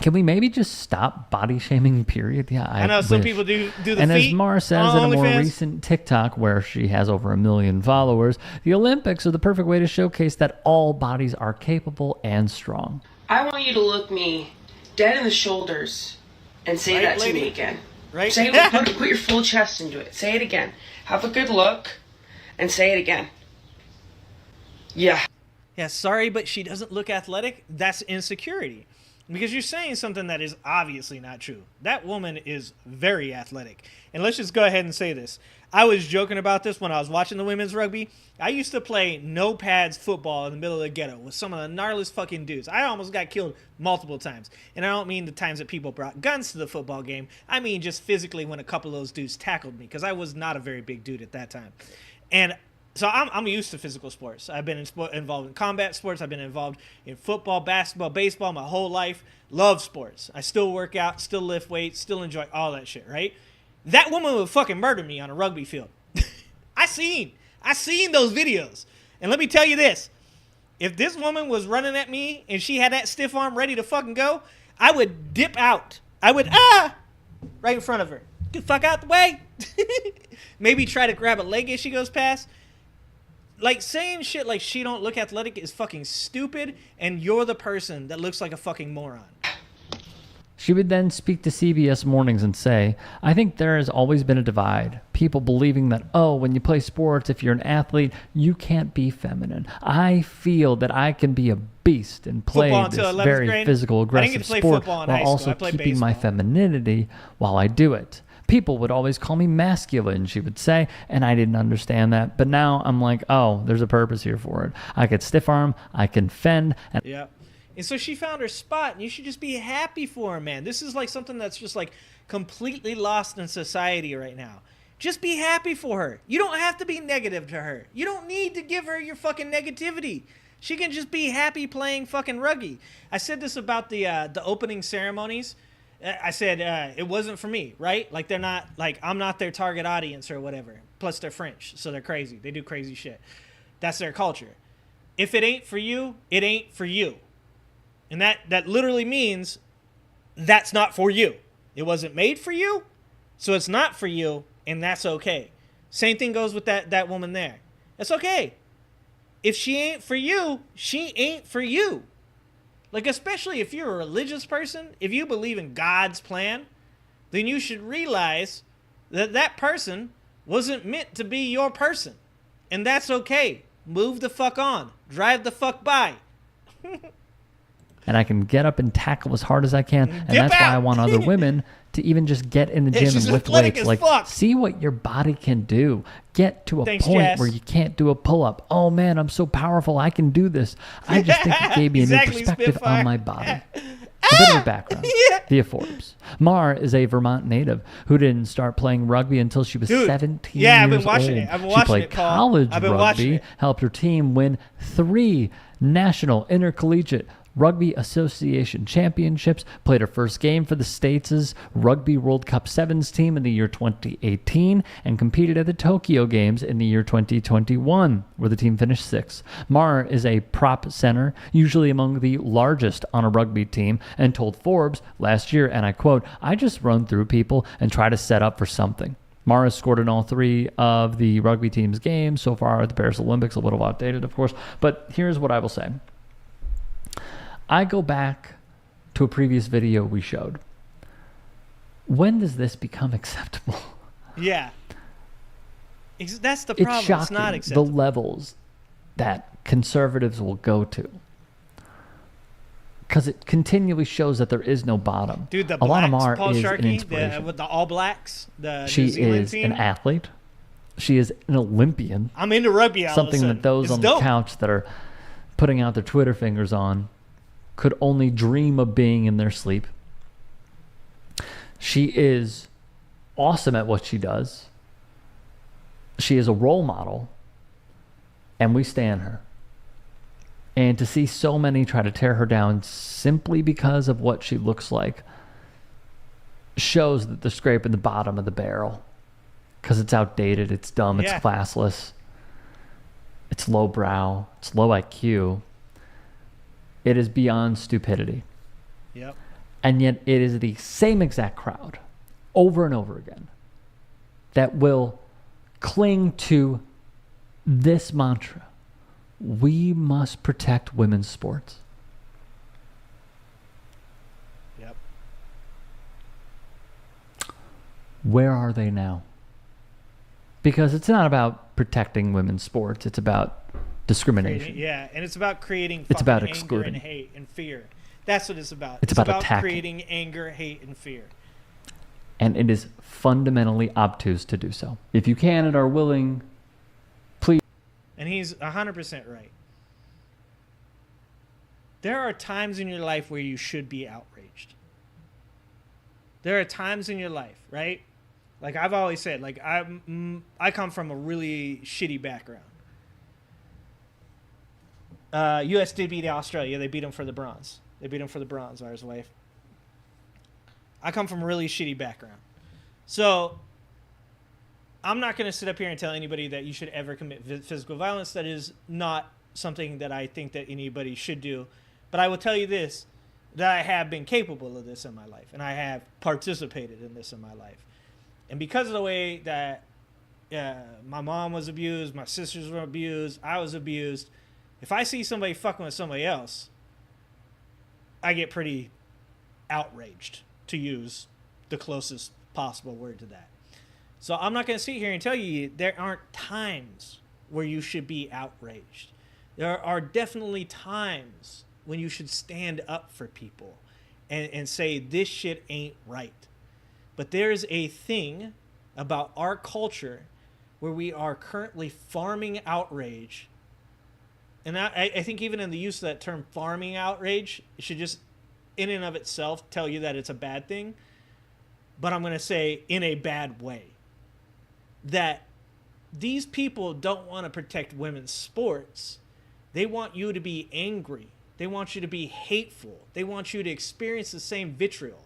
Speaker 17: Can we maybe just stop body shaming, period? Yeah, I
Speaker 1: know some
Speaker 17: wish.
Speaker 1: people do the
Speaker 17: And
Speaker 1: feet
Speaker 17: as Mara says in a more recent TikTok where she has over 1 million followers, the Olympics are the perfect way to showcase that all bodies are capable and strong.
Speaker 19: I want you to look me dead in the shoulders and say that to me again.
Speaker 1: Right?
Speaker 19: Say it, put your full chest into it. Say it again. Have a good look and say it again. Yeah.
Speaker 1: Yeah, sorry, but she doesn't look athletic. That's insecurity. Because you're saying something that is obviously not true. That woman is very athletic. And let's just go ahead and say this. I was joking about this when I was watching the women's rugby. I used to play no pads football in the middle of the ghetto with some of the gnarliest fucking dudes. I almost got killed multiple times. And I don't mean the times that people brought guns to the football game. I mean just physically when a couple of those dudes tackled me, because I was not a very big dude at that time. And so I'm used to physical sports. I've been involved in combat sports. I've been involved in football, basketball, baseball my whole life. Love sports. I still work out, still lift weights, still enjoy all that shit, right? That woman would fucking murder me on a rugby field. I seen those videos. And let me tell you this. If this woman was running at me and she had that stiff arm ready to fucking go, I would dip out. I would, right in front of her. Get the fuck out the way. Maybe try to grab a leg as she goes past. Like, saying shit like she don't look athletic is fucking stupid, and you're the person that looks like a fucking moron.
Speaker 17: She would then speak to CBS Mornings and say, I think there has always been a divide. People believing that, oh, when you play sports, if you're an athlete, you can't be feminine. I feel that I can be a beast and play this very physical, aggressive sport while also keeping my femininity while I do it. People would always call me masculine, she would say, and I didn't understand that. But now I'm like, oh, there's a purpose here for it. I could stiff arm, I can fend.
Speaker 1: Yeah. And so she found her spot, and you should just be happy for her, man. This is like something that's just like completely lost in society right now. Just be happy for her. You don't have to be negative to her. You don't need to give her your fucking negativity. She can just be happy playing fucking rugby. I said this about the opening ceremonies. I said it wasn't for me, right? Like, they're not, like, I'm not their target audience or whatever. Plus, they're French, so they're crazy. They do crazy shit. That's their culture. If it ain't for you, it ain't for you. And that literally means that's not for you. It wasn't made for you, so it's not for you, and that's okay. Same thing goes with that woman there. It's okay. If she ain't for you, she ain't for you. Like, especially if you're a religious person, if you believe in God's plan, then you should realize that that person wasn't meant to be your person. And that's okay. Move the fuck on. Drive the fuck by.
Speaker 17: And I can get up and tackle as hard as I can. And that's why I want other women to even just get in the gym and lift weights. Like, see what your body can do. Get to a point where you can't do a pull-up. Oh, man, I'm so powerful. I can do this. I just think it gave me a new perspective on my body. A bit of a background. Via Forbes. Mar is a Vermont native who didn't start playing rugby until she was 17 years
Speaker 1: I've been watching
Speaker 17: old.
Speaker 1: it. I've been watching
Speaker 17: she played
Speaker 1: it, Paul.
Speaker 17: college
Speaker 1: I've been
Speaker 17: rugby,
Speaker 1: watching it.
Speaker 17: helped her team win 3 national intercollegiate Rugby Association championships, played her first game for the States' Rugby World Cup Sevens team in the year 2018, and competed at the Tokyo Games in the year 2021, where the team finished 6th. Mar is a prop center, usually among the largest on a rugby team, and told Forbes last year, and I quote, I just run through people and try to set up for something. Mara scored in all 3 of the rugby team's games so far at the Paris Olympics, a little outdated, of course, but here's what I will say. I go back to a previous video we showed. When does this become acceptable?
Speaker 1: Yeah. That's the problem.
Speaker 17: It's shocking,
Speaker 1: it's not acceptable.
Speaker 17: the levels that conservatives will go to. Because it continually shows that there is no bottom.
Speaker 1: Dude, the
Speaker 17: Alana
Speaker 1: blacks,
Speaker 17: Mar
Speaker 1: Paul
Speaker 17: is
Speaker 1: Sharkey,
Speaker 17: an inspiration.
Speaker 1: with the All Blacks, the
Speaker 17: she
Speaker 1: New Zealand
Speaker 17: is
Speaker 1: team.
Speaker 17: an athlete. She is an Olympian.
Speaker 1: I'm into rugby all
Speaker 17: Something
Speaker 1: of a sudden.
Speaker 17: that those
Speaker 1: It's
Speaker 17: on
Speaker 1: dope.
Speaker 17: the couch that are putting out their Twitter fingers on could only dream of being in their sleep. She is awesome at what she does. She is a role model, and we stand her. And to see so many try to tear her down simply because of what she looks like shows that they're scraping the bottom of the barrel. Because it's outdated, it's dumb, it's classless, it's lowbrow, it's low IQ. It is beyond stupidity.
Speaker 1: Yep.
Speaker 17: And yet it is the same exact crowd over and over again that will cling to this mantra. We must protect women's sports.
Speaker 1: Yep.
Speaker 17: Where are they now? Because it's not about protecting women's sports. It's about discrimination.
Speaker 1: And it's about creating
Speaker 17: It's about
Speaker 1: anger
Speaker 17: excluding.
Speaker 1: and hate and fear. That's what it's about.
Speaker 17: It's about attacking.
Speaker 1: Creating anger, hate, and fear.
Speaker 17: And it is fundamentally obtuse to do so. If you can and are willing, please.
Speaker 1: And he's 100% right. There are times in your life where you should be outraged. There are times in your life, right? Like I've always said, like I come from a really shitty background. U.S. did beat Australia. They beat them for the bronze. Ours wife. I come from a really shitty background. So I'm not going to sit up here and tell anybody that you should ever commit physical violence. That is not something that I think that anybody should do. But I will tell you this, that I have been capable of this in my life. And I have participated in this in my life. And because of the way that my mom was abused, my sisters were abused, I was abused, if I see somebody fucking with somebody else, I get pretty outraged, to use the closest possible word to that. So I'm not going to sit here and tell you there aren't times where you should be outraged. There are definitely times when you should stand up for people and say this shit ain't right. But there's a thing about our culture where we are currently farming outrage. And I think even in the use of that term, farming outrage, it should just, in and of itself, tell you that it's a bad thing. But I'm going to say in a bad way. That these people don't want to protect women's sports. They want you to be angry. They want you to be hateful. They want you to experience the same vitriol.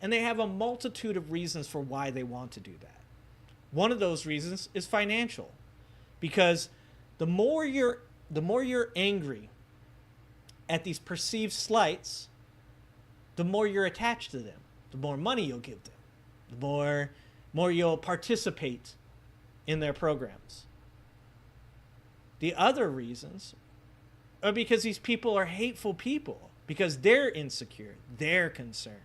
Speaker 1: And they have a multitude of reasons for why they want to do that. One of those reasons is financial. Because the more you're angry at these perceived slights, the more you're attached to them. The more money you'll give them. The more you'll participate in their programs. The other reasons are because these people are hateful people. Because they're insecure. They're concerned.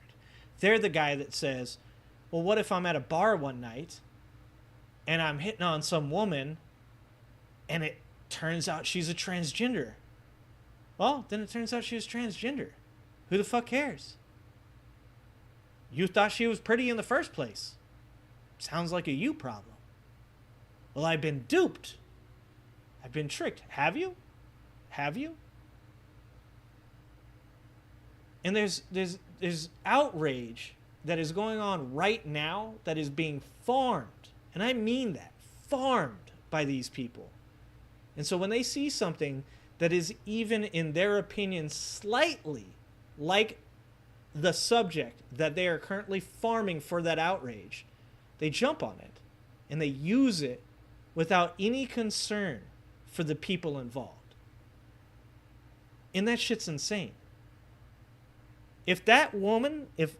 Speaker 1: They're the guy that says, well, what if I'm at a bar one night and I'm hitting on some woman and it turns out she's a transgender? Well, then it turns out she was transgender. Who the fuck cares? You thought she was pretty in the first place. Sounds like a you problem. Well, I've been duped. I've been tricked. Have you? Have you? And there's outrage that is going on right now that is being farmed. And I mean that. Farmed by these people. And so when they see something that is even in their opinion slightly like the subject that they are currently farming for that outrage, they jump on it and they use it without any concern for the people involved. And that shit's insane. If that woman, if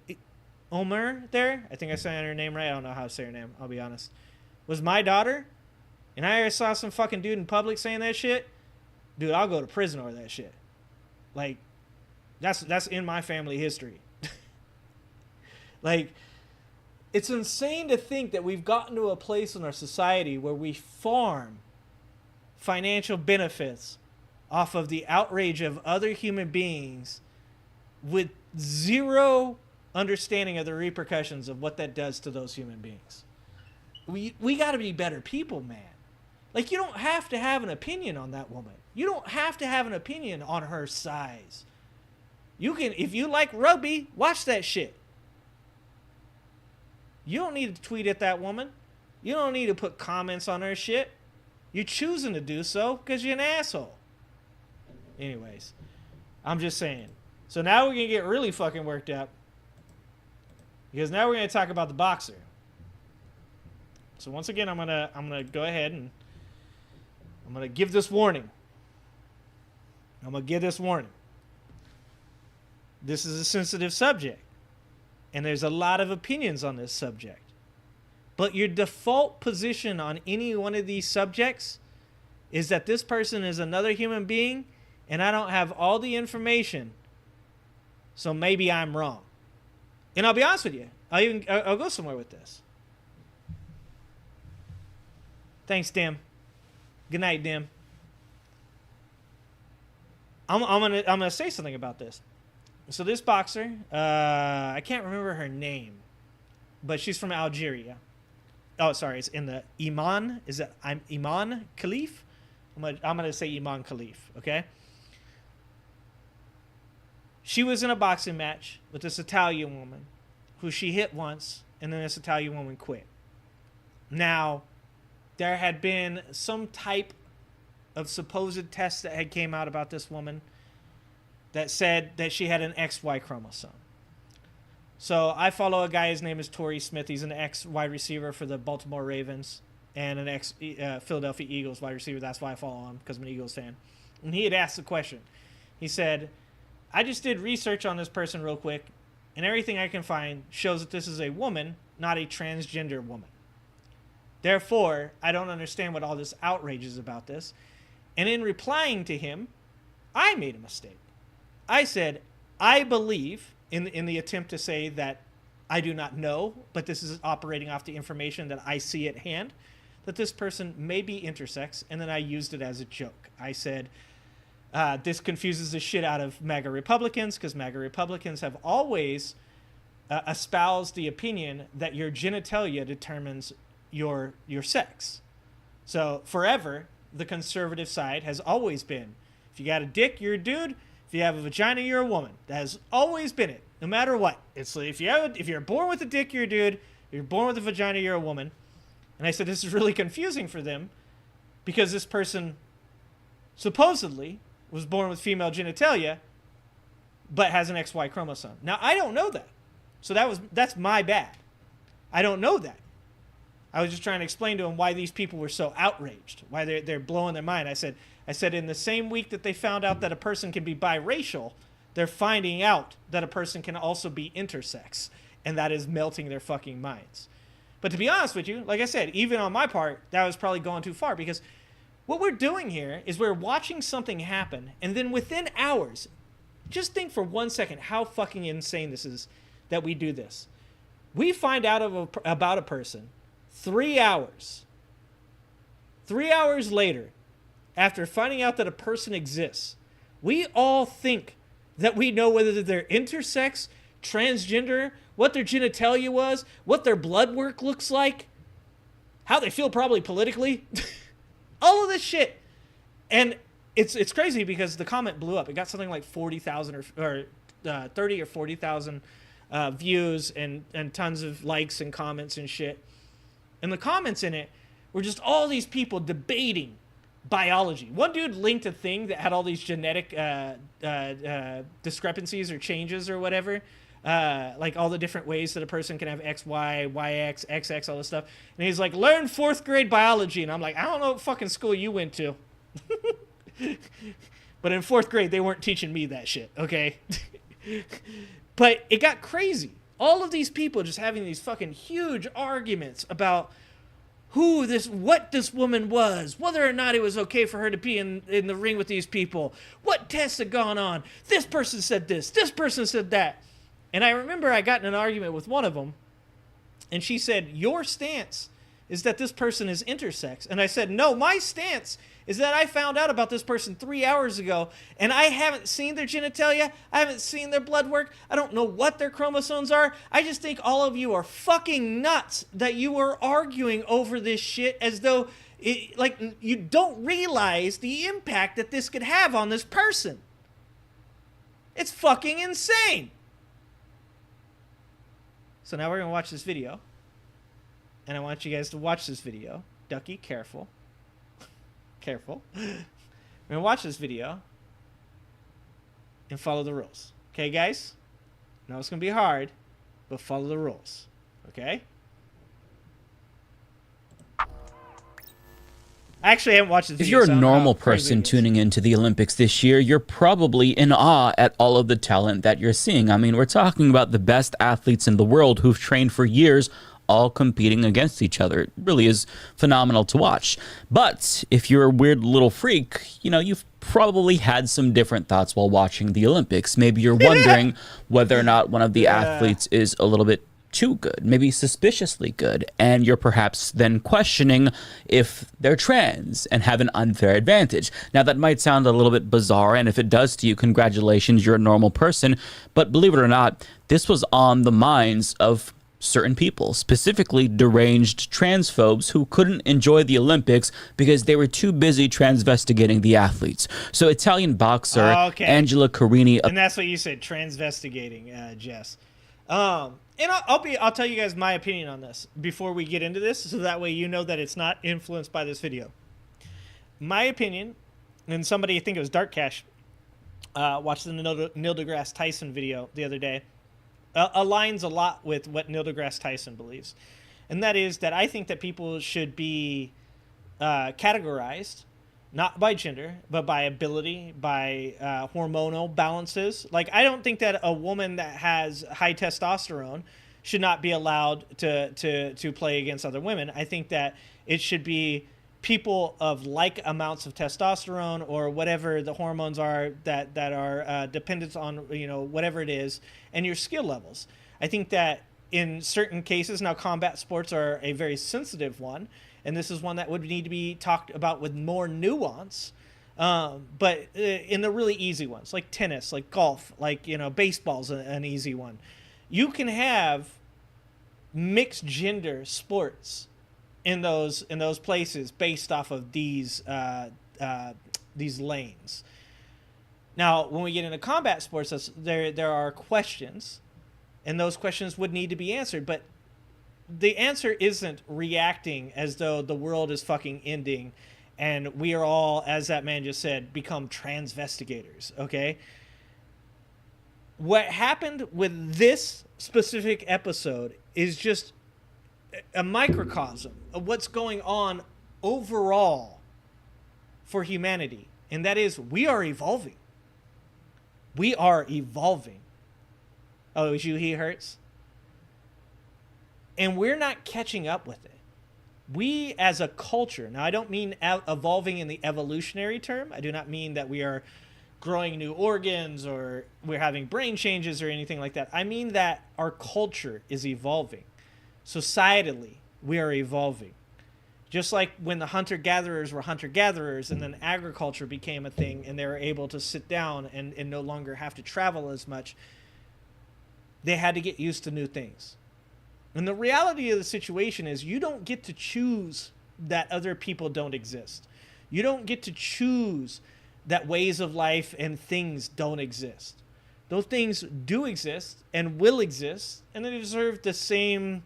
Speaker 1: Omer there, I think I said her name right, I don't know how to say her name, I'll be honest, was my daughter, and I ever saw some fucking dude in public saying that shit, dude, I'll go to prison over that shit. Like, that's in my family history. Like, it's insane to think that we've gotten to a place in our society where we farm financial benefits off of the outrage of other human beings with zero understanding of the repercussions of what that does to those human beings. We got to be better people, man. Like, you don't have to have an opinion on that woman. You don't have to have an opinion on her size. You can, if you like rugby, watch that shit. You don't need to tweet at that woman. You don't need to put comments on her shit. You're choosing to do so because you're an asshole. Anyways, I'm just saying. So now we're going to get really fucking worked up. Because now we're going to talk about the boxer. So once again, I'm gonna go ahead and I'm going to give this warning. This is a sensitive subject. and there's a lot of opinions on this subject. But your default position on any one of these subjects is that this person is another human being, and I don't have all the information, so maybe I'm wrong. And I'll be honest with you, I'll go somewhere with this. Thanks, Dim. Good night, Dim. I'm gonna say something about this. So this boxer, I can't remember her name, but she's from Algeria. Oh, sorry, it's in the Imane. I'm Imane Khelif? I'm gonna say Imane Khelif, okay? She was in a boxing match with this Italian woman who she hit once, and then this Italian woman quit. Now, there had been some type of supposed test that had came out about this woman that said that she had an XY chromosome. So I follow a guy, his name is Torrey Smith. He's an ex-wide receiver for the Baltimore Ravens and an ex-Philadelphia Eagles wide receiver. That's why I follow him, because I'm an Eagles fan. And he had asked the question. He said, I just did research on this person real quick, and everything I can find shows that this is a woman, not a transgender woman. Therefore, I don't understand what all this outrage is about this. And in replying to him, I made a mistake. I said, I believe, in the attempt to say that I do not know, but this is operating off the information that I see at hand, that this person may be intersex, and then I used it as a joke. I said, this confuses the shit out of MAGA Republicans, because MAGA Republicans have always espoused the opinion that your genitalia determines your sex. So forever, the conservative side has always been, if you got a dick, you're a dude. If you have a vagina, you're a woman. That has always been it, no matter what. It's like if you're born with a dick, you're a dude. If you're born with a vagina, you're a woman. And I said this is really confusing for them because this person supposedly was born with female genitalia, but has an XY chromosome. Now I don't know that, so that's my bad. I don't know that. I was just trying to explain to him why these people were so outraged, why they're blowing their mind. I said in the same week that they found out that a person can be biracial, they're finding out that a person can also be intersex, and that is melting their fucking minds. But to be honest with you, like I said, even on my part, that was probably going too far, because what we're doing here is we're watching something happen, and then within hours, just think for 1 second how fucking insane this is that we do this. We find out about a person 3 hours. 3 hours later, after finding out that a person exists, we all think that we know whether they're intersex, transgender, what their genitalia was, what their blood work looks like, how they feel probably politically, all of this shit. And it's crazy because the comment blew up. It got something like 40,000 or 30 or 40,000 views and tons of likes and comments and shit. And the comments in it were just all these people debating biology. One dude linked a thing that had all these genetic discrepancies or changes or whatever, like all the different ways that a person can have XY, YX, XX, all this stuff. And he's like, learn 4th grade biology. And I'm like, I don't know what fucking school you went to. But in 4th grade, they weren't teaching me that shit, okay? But it got crazy. All of these people just having these fucking huge arguments about what this woman was, whether or not it was okay for her to be in the ring with these people, what tests had gone on, this person said this person said that. And I remember I got in an argument with one of them, and she said, your stance is that this person is intersex. And I said, no, my stance is that I found out about this person 3 hours ago, and I haven't seen their genitalia, I haven't seen their blood work, I don't know what their chromosomes are. I just think all of you are fucking nuts that you are arguing over this shit as though, you don't realize the impact that this could have on this person. It's fucking insane. So now we're going to watch this video, and I want you guys to watch this video. Ducky, careful. Careful. We're going to watch this video and follow the rules. Okay, guys? Now it's going to be hard, but follow the rules. Okay? I actually haven't watched this video.
Speaker 21: If you're a
Speaker 1: so I don't know
Speaker 21: normal
Speaker 1: how crazy
Speaker 21: person
Speaker 1: it is.
Speaker 21: tuning into the Olympics this year, you're probably in awe at all of the talent that you're seeing. I mean, we're talking about the best athletes in the world who've trained for years, all competing against each other. It really is phenomenal to watch. But if you're a weird little freak, you know, you've probably had some different thoughts while watching the Olympics. Maybe you're wondering whether or not one of the athletes is a little bit too good, maybe suspiciously good, and you're perhaps then questioning if they're trans and have an unfair advantage. Now, that might sound a little bit bizarre, and if it does to you, congratulations, you're a normal person. But believe it or not, this was on the minds of certain people, specifically deranged transphobes who couldn't enjoy the Olympics because they were too busy transvestigating the athletes. So Italian boxer Angela Carini,
Speaker 1: and that's what you said, transvestigating, Jess. And I'll tell you guys my opinion on this before we get into this, so that way you know that it's not influenced by this video. My opinion, and somebody, I think it was Dark Cash, watched the Neil deGrasse Tyson video the other day, aligns a lot with what Neil deGrasse Tyson believes. And that is that I think that people should be categorized not by gender, but by ability, by hormonal balances. Like, I don't think that a woman that has high testosterone should not be allowed to play against other women. I think that it should be people of like amounts of testosterone or whatever the hormones are that are dependent on, you know, whatever it is, and your skill levels. I think that in certain cases, now combat sports are a very sensitive one, and this is one that would need to be talked about with more nuance. But in the really easy ones, like tennis, like golf, like, you know, baseball's an easy one. You can have mixed gender sports in those places based off of these lanes. Now, when we get into combat sports, there are questions, and those questions would need to be answered. But the answer isn't reacting as though the world is fucking ending and we are all, as that man just said, become transvestigators, okay? What happened with this specific episode is just a microcosm of what's going on overall for humanity. And that is, we are evolving. We are evolving. Oh, is you he hurts? And we're not catching up with it. We as a culture, now I don't mean evolving in the evolutionary term. I do not mean that we are growing new organs or we're having brain changes or anything like that. I mean that our culture is evolving. Societally, we are evolving. Just like when the hunter-gatherers were hunter-gatherers and then agriculture became a thing and they were able to sit down and no longer have to travel as much, they had to get used to new things. And the reality of the situation is you don't get to choose that other people don't exist. You don't get to choose that ways of life and things don't exist. Those things do exist and will exist, and they deserve the same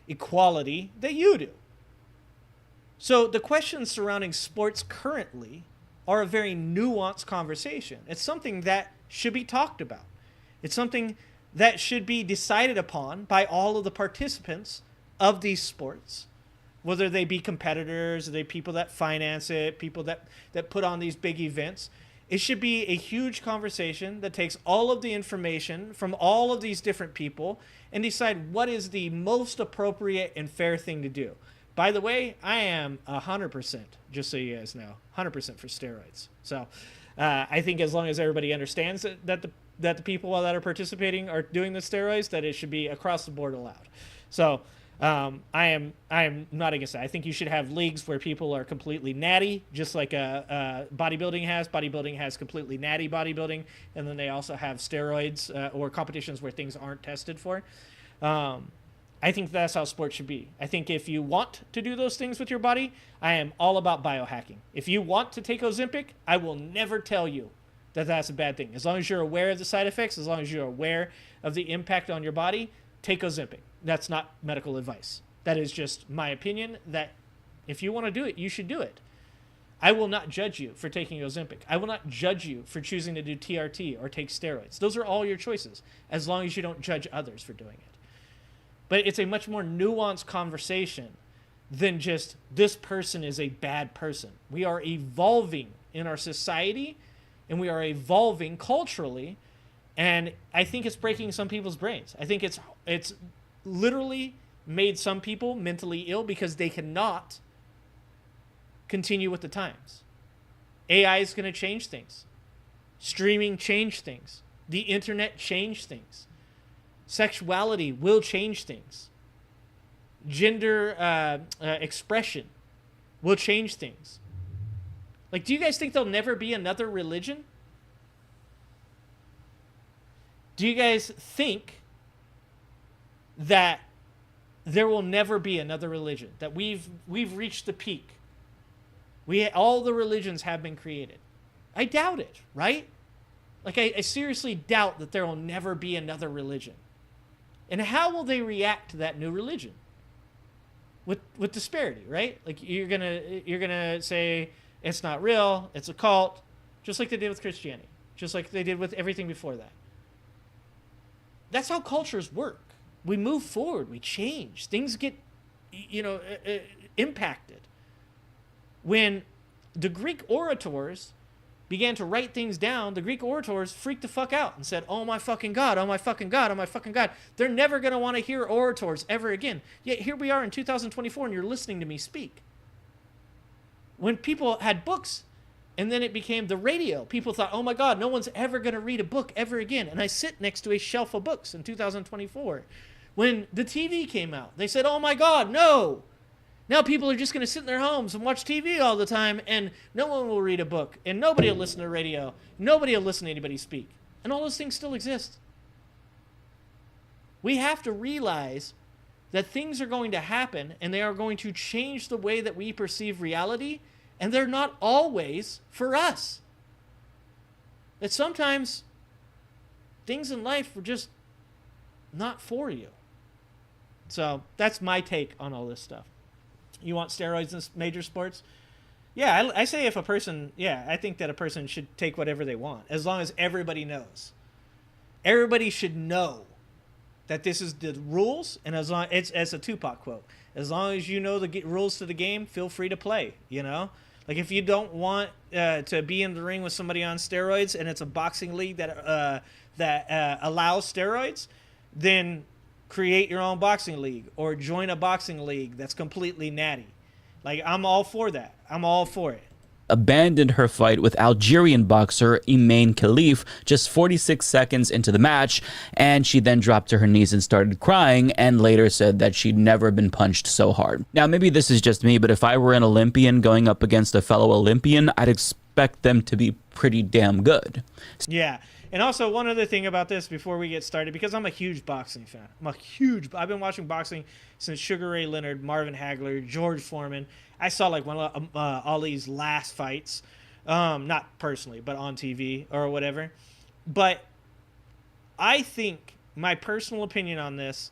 Speaker 1: equality that you do. So the questions surrounding sports currently are a very nuanced conversation. It's something that should be talked about. It's something that should be decided upon by all of the participants of these sports, whether they be competitors, or they people that finance it, people that put on these big events. It should be a huge conversation that takes all of the information from all of these different people and decide what is the most appropriate and fair thing to do. By the way, I am 100%, just so you guys know, 100% for steroids. So I think as long as everybody understands that the people that are participating are doing the steroids, that it should be across the board allowed. So I am not against that. I think you should have leagues where people are completely natty, just like bodybuilding has. Bodybuilding has completely natty bodybuilding, and then they also have steroids or competitions where things aren't tested for. I think that's how sports should be. I think if you want to do those things with your body, I am all about biohacking. If you want to take Ozempic, I will never tell you that that's a bad thing. As long as you're aware of the side effects, as long as you're aware of the impact on your body, take Ozempic. That's not medical advice. That is just my opinion, that if you want to do it, you should do it. I will not judge you for taking Ozempic. I will not judge you for choosing to do TRT or take steroids. Those are all your choices, as long as you don't judge others for doing it. But it's a much more nuanced conversation than just this person is a bad person. We are evolving in our society, and we are evolving culturally, and I think it's breaking some people's brains. I think it's literally made some people mentally ill because they cannot continue with the times. AI is going to change things. Streaming changed things. The internet changed things. Sexuality will change things. Gender expression will change things. Like, do you guys think there'll never be another religion? Do you guys think that there will never be another religion? That we've reached the peak? All the religions have been created. I doubt it, right? Like, I seriously doubt that there will never be another religion. And how will they react to that new religion? With disparity, right? Like, you're gonna say it's not real, it's a cult, just like they did with Christianity, just like they did with everything before that. That's how cultures work. We move forward, we change, things get, impacted. When the Greek orators began to write things down, the Greek orators freaked the fuck out and said, oh my fucking God, oh my fucking God, oh my fucking God. They're never going to want to hear orators ever again. Yet here we are in 2024 and you're listening to me speak. When people had books and then it became the radio, people thought, oh my God, no one's ever going to read a book ever again. And I sit next to a shelf of books in 2024. When the TV came out, they said, oh my God, no. Now people are just going to sit in their homes and watch TV all the time, and no one will read a book, and nobody will listen to radio, nobody will listen to anybody speak. And all those things still exist. We have to realize that things are going to happen, and they are going to change the way that we perceive reality, and they're not always for us. That sometimes things in life are just not for you. So that's my take on all this stuff. You want steroids in major sports? Yeah, I say if a person, I think that a person should take whatever they want, as long as everybody knows. Everybody should know that this is the rules, and as long, it's a Tupac quote, as long as you know the rules to the game, feel free to play, Like, if you don't want to be in the ring with somebody on steroids, and it's a boxing league that allows steroids, then create your own boxing league or join a boxing league that's completely natty. Like, I'm all for that. I'm all for it.
Speaker 21: Abandoned her fight with Algerian boxer Imane Khelif just 46 seconds into the match, and she then dropped to her knees and started crying, and later said that she'd never been punched so hard. Now, maybe this is just me, but if I were an Olympian going up against a fellow Olympian, I'd expect them to be pretty damn good.
Speaker 1: Yeah. And also, one other thing about this before we get started, because I'm a huge boxing fan. I've been watching boxing since Sugar Ray Leonard, Marvin Hagler, George Foreman. I saw like one of Ali's last fights, not personally, but on TV or whatever. But I think my personal opinion on this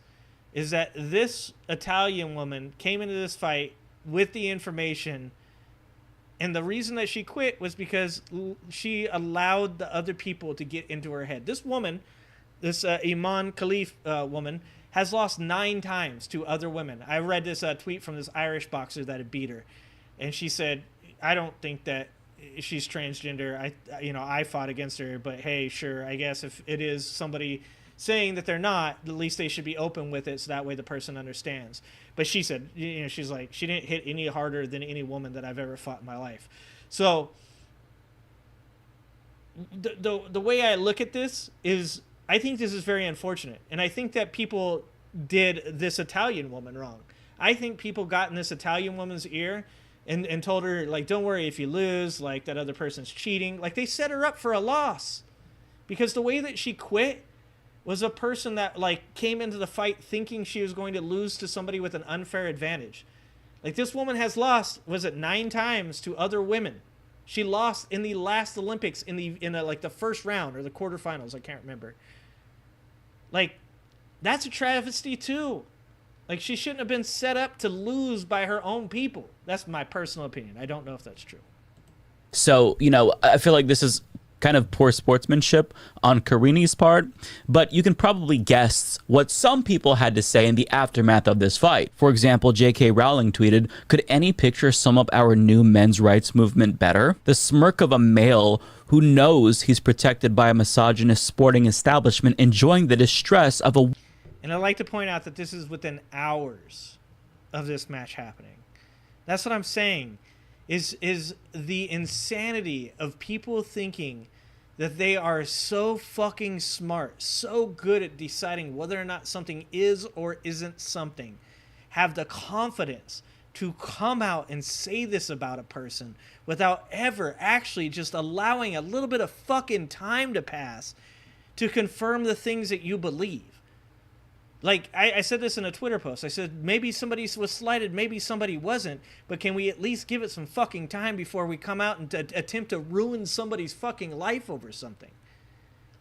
Speaker 1: is that this Italian woman came into this fight with the information, and the reason that she quit was because she allowed the other people to get into her head. This woman, this Imane Khelif woman, has lost 9 times to other women. I read this tweet from this Irish boxer that had beat her, and she said, I don't think that she's transgender. I fought against her, but hey, sure, I guess if it is somebody saying that they're not, at least they should be open with it so that way the person understands. But she said, she's like, she didn't hit any harder than any woman that I've ever fought in my life. So the way I look at this is, I think this is very unfortunate. And I think that people did this Italian woman wrong. I think people got in this Italian woman's ear and told her, like, don't worry if you lose, like, that other person's cheating. Like, they set her up for a loss. Because the way that she quit was a person that, like, came into the fight thinking she was going to lose to somebody with an unfair advantage. Like, this woman has lost, was it 9 times to other women? She lost in the last Olympics in the first round or the quarterfinals. I can't remember. Like, that's a travesty too. Like, she shouldn't have been set up to lose by her own people. That's my personal opinion. I don't know if that's true.
Speaker 21: So, I feel like this is Kind of poor sportsmanship on Karini's part, but you can probably guess what some people had to say in the aftermath of this fight. For example, J.K. Rowling tweeted, "Could any picture sum up our new men's rights movement better? The smirk of a male who knows he's protected by a misogynist sporting establishment enjoying the distress of a..."
Speaker 1: And I'd like to point out that this is within hours of this match happening. That's what I'm saying, is the insanity of people thinking that they are so fucking smart, so good at deciding whether or not something is or isn't something, have the confidence to come out and say this about a person without ever actually just allowing a little bit of fucking time to pass to confirm the things that you believe. Like, I said this in a Twitter post. I said, maybe somebody was slighted, maybe somebody wasn't, but can we at least give it some fucking time before we come out and attempt to ruin somebody's fucking life over something?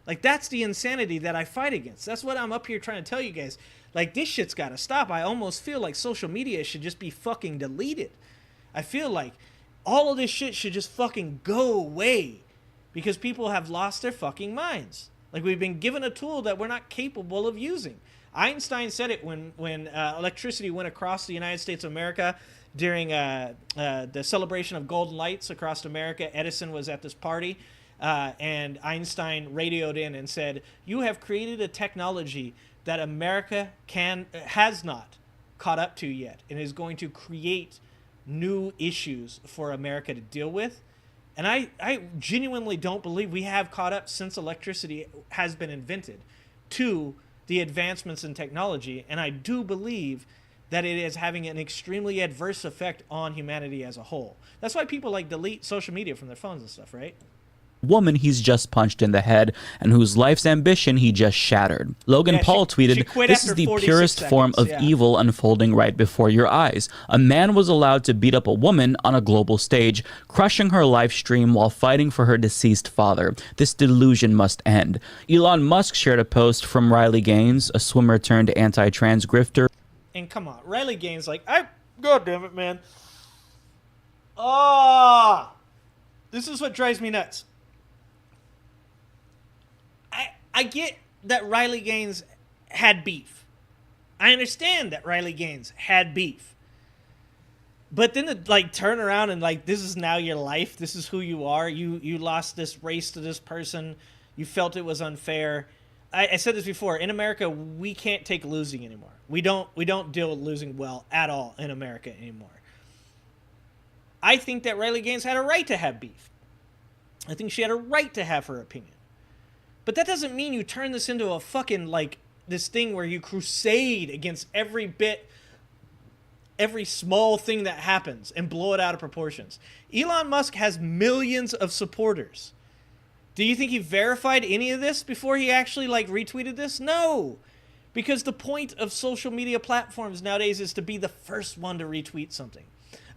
Speaker 1: Like, that's the insanity that I fight against. That's what I'm up here trying to tell you guys. Like, this shit's got to stop. I almost feel like social media should just be fucking deleted. I feel like all of this shit should just fucking go away because people have lost their fucking minds. Like, we've been given a tool that we're not capable of using. Einstein said it when electricity went across the United States of America during the celebration of golden lights across America. Edison was at this party, and Einstein radioed in and said, "You have created a technology that America has not caught up to yet and is going to create new issues for America to deal with." And I genuinely don't believe we have caught up since electricity has been invented to the advancements in technology, and I do believe that it is having an extremely adverse effect on humanity as a whole. That's why people like delete social media from their phones and stuff, right?
Speaker 21: Woman he's just punched in the head and whose life's ambition he just shattered. Logan Paul tweeted, "This is the purest form of evil unfolding right before your eyes. A man was allowed to beat up a woman on a global stage, crushing her live stream while fighting for her deceased father. This delusion must end." Elon Musk shared a post from Riley Gaines, a swimmer turned anti-trans grifter.
Speaker 1: And come on, Riley Gaines, like, God damn it, man. This is what drives me nuts. I get that Riley Gaines had beef. I understand that Riley Gaines had beef. But then to, like, turn around and, like, this is now your life. This is who you are. You lost this race to this person. You felt it was unfair. I said this before. In America, we can't take losing anymore. We don't deal with losing well at all in America anymore. I think that Riley Gaines had a right to have beef. I think she had a right to have her opinion. But that doesn't mean you turn this into a fucking, like, this thing where you crusade against every small thing that happens and blow it out of proportions. Elon Musk has millions of supporters. Do you think he verified any of this before he actually, like, retweeted this? No. Because the point of social media platforms nowadays is to be the first one to retweet something.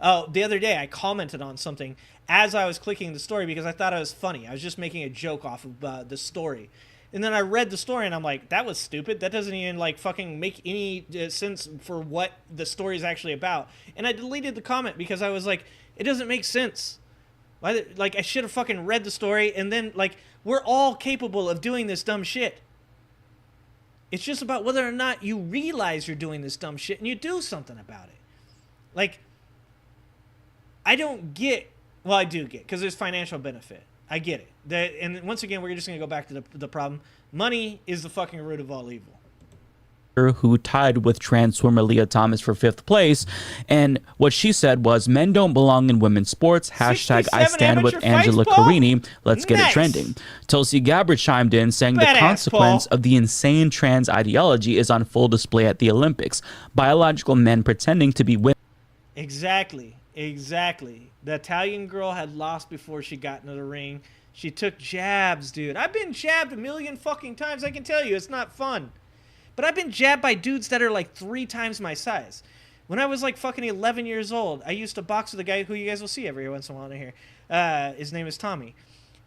Speaker 1: The other day I commented on something as I was clicking the story because I thought it was funny. I was just making a joke off of the story. And then I read the story and I'm like, that was stupid. That doesn't even, like, fucking make any sense for what the story is actually about. And I deleted the comment because I was like, it doesn't make sense. Like, I should have fucking read the story, and then, like, we're all capable of doing this dumb shit. It's just about whether or not you realize you're doing this dumb shit and you do something about it. Like, I don't get, well, I do get, because there's financial benefit. I get it. And once again, we're just going to go back to the problem. Money is the fucking root of all evil.
Speaker 21: Who tied with trans swimmer Leah Thomas for 5th place. And what she said was, "Men don't belong in women's sports. Hashtag I stand with Angela Carini. Let's get it trending." Tulsi Gabbard chimed in saying the consequence of the insane trans ideology is on full display at the Olympics. Biological men pretending to be women.
Speaker 1: Exactly. The Italian girl had lost before she got into the ring. She took jabs, dude. I've been jabbed a million fucking times. I can tell you, it's not fun. But I've been jabbed by dudes that are like 3 times my size. When I was like fucking 11 years old, I used to box with a guy who you guys will see every once in a while in here. His name is Tommy.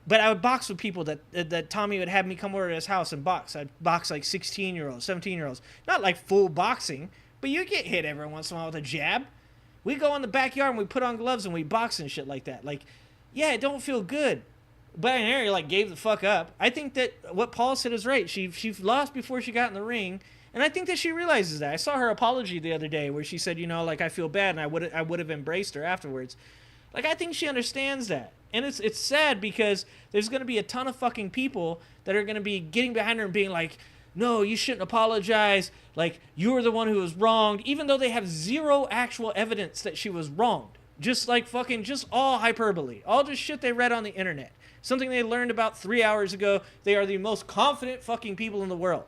Speaker 1: But I would box with people that Tommy would have me come over to his house and box. I'd box like 16-year-olds, 17-year-olds. Not like full boxing, but you get hit every once in a while with a jab. We go in the backyard and we put on gloves and we box and shit like that. Like, yeah, it don't feel good. Binary like gave the fuck up. I think that what Paul said is right. She lost before she got in the ring, and I think that she realizes that. I saw her apology the other day where she said, you know, like, I feel bad, and I would have embraced her afterwards. Like, I think she understands that. And it's sad because there's going to be a ton of fucking people that are going to be getting behind her and being like, no, you shouldn't apologize. Like, you were the one who was wronged, even though they have zero actual evidence that she was wronged. Just like fucking, just all hyperbole. All just shit they read on the internet. Something they learned about 3 hours ago. They are the most confident fucking people in the world.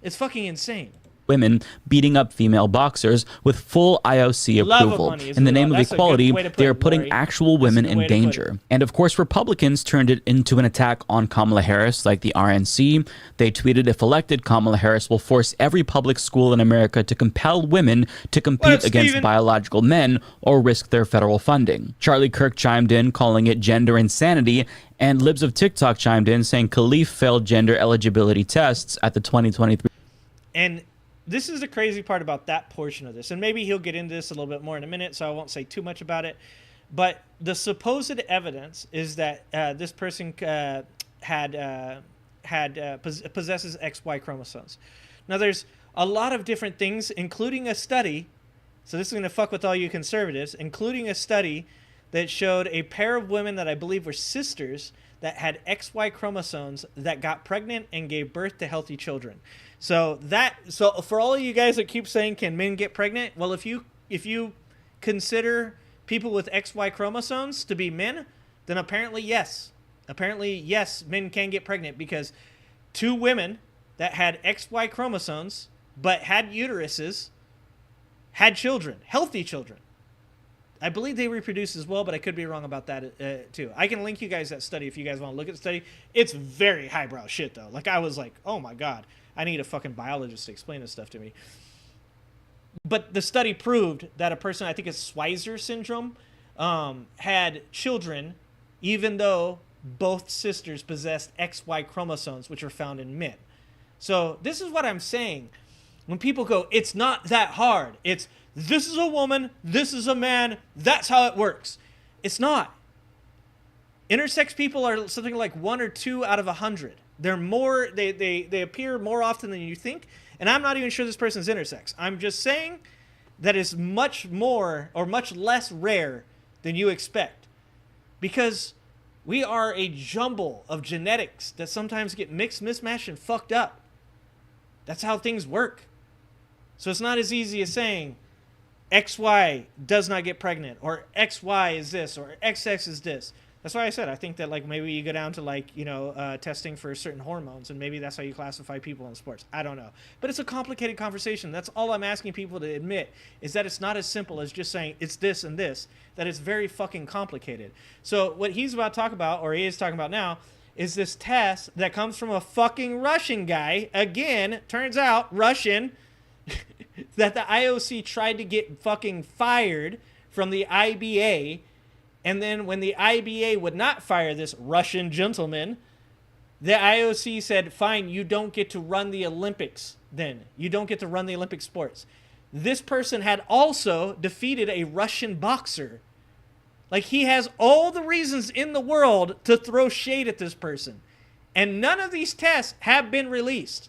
Speaker 1: It's fucking insane.
Speaker 21: Women beating up female boxers with full IOC approval. In the name of equality, they are putting actual women in danger. And of course, Republicans turned it into an attack on Kamala Harris, like the RNC. They tweeted, if elected, Kamala Harris will force every public school in America to compel women to compete against biological men or risk their federal funding. Charlie Kirk chimed in, calling it gender insanity, and Libs of TikTok chimed in, saying Khelif failed gender eligibility tests at the 2023.
Speaker 1: And this is the crazy part about that portion of this, and maybe he'll get into this a little bit more in a minute, so I won't say too much about it. But the supposed evidence is that this person possesses XY chromosomes. Now, there's a lot of different things, including a study. So this is going to fuck with all you conservatives, including a study that showed a pair of women that I believe were sisters that had XY chromosomes that got pregnant and gave birth to healthy children. So for all of you guys that keep saying, can men get pregnant? Well, if you consider people with XY chromosomes to be men, then apparently yes. Apparently, yes, men can get pregnant because two women that had XY chromosomes but had uteruses had children, healthy children. I believe they reproduce as well, but I could be wrong about that too. I can link you guys that study if you guys want to look at the study. It's very highbrow shit, though. Like, I was like, oh my God, I need a fucking biologist to explain this stuff to me. But the study proved that a person, I think it's Schweizer syndrome, had children even though both sisters possessed XY chromosomes, which are found in men. So this is what I'm saying. When people go, it's not that hard. It's, this is a woman, this is a man, that's how it works. It's not. Intersex people are something like 1 or 2 out of 100. They're more, they appear more often than you think, and I'm not even sure this person's intersex. I'm just saying that it's much more or much less rare than you expect, because we are a jumble of genetics that sometimes get mixed, mismatched, and fucked up. That's how things work. So it's not as easy as saying XY does not get pregnant, or XY is this, or XX is this. That's why I said I think that, like, maybe you go down to, like, you know, testing for certain hormones, and maybe that's how you classify people in sports. I don't know. But it's a complicated conversation. That's all I'm asking people to admit, is that it's not as simple as just saying it's this and this, that it's very fucking complicated. So what he's about to talk about, or he is talking about now, is this test that comes from a fucking Russian guy. Again, turns out, Russian, that the IOC tried to get fucking fired from the IBA. And then when the IBA would not fire this Russian gentleman, the IOC said, fine, you don't get to run the Olympics then. You don't get to run the Olympic sports. This person had also defeated a Russian boxer. Like, he has all the reasons in the world to throw shade at this person. And none of these tests have been released.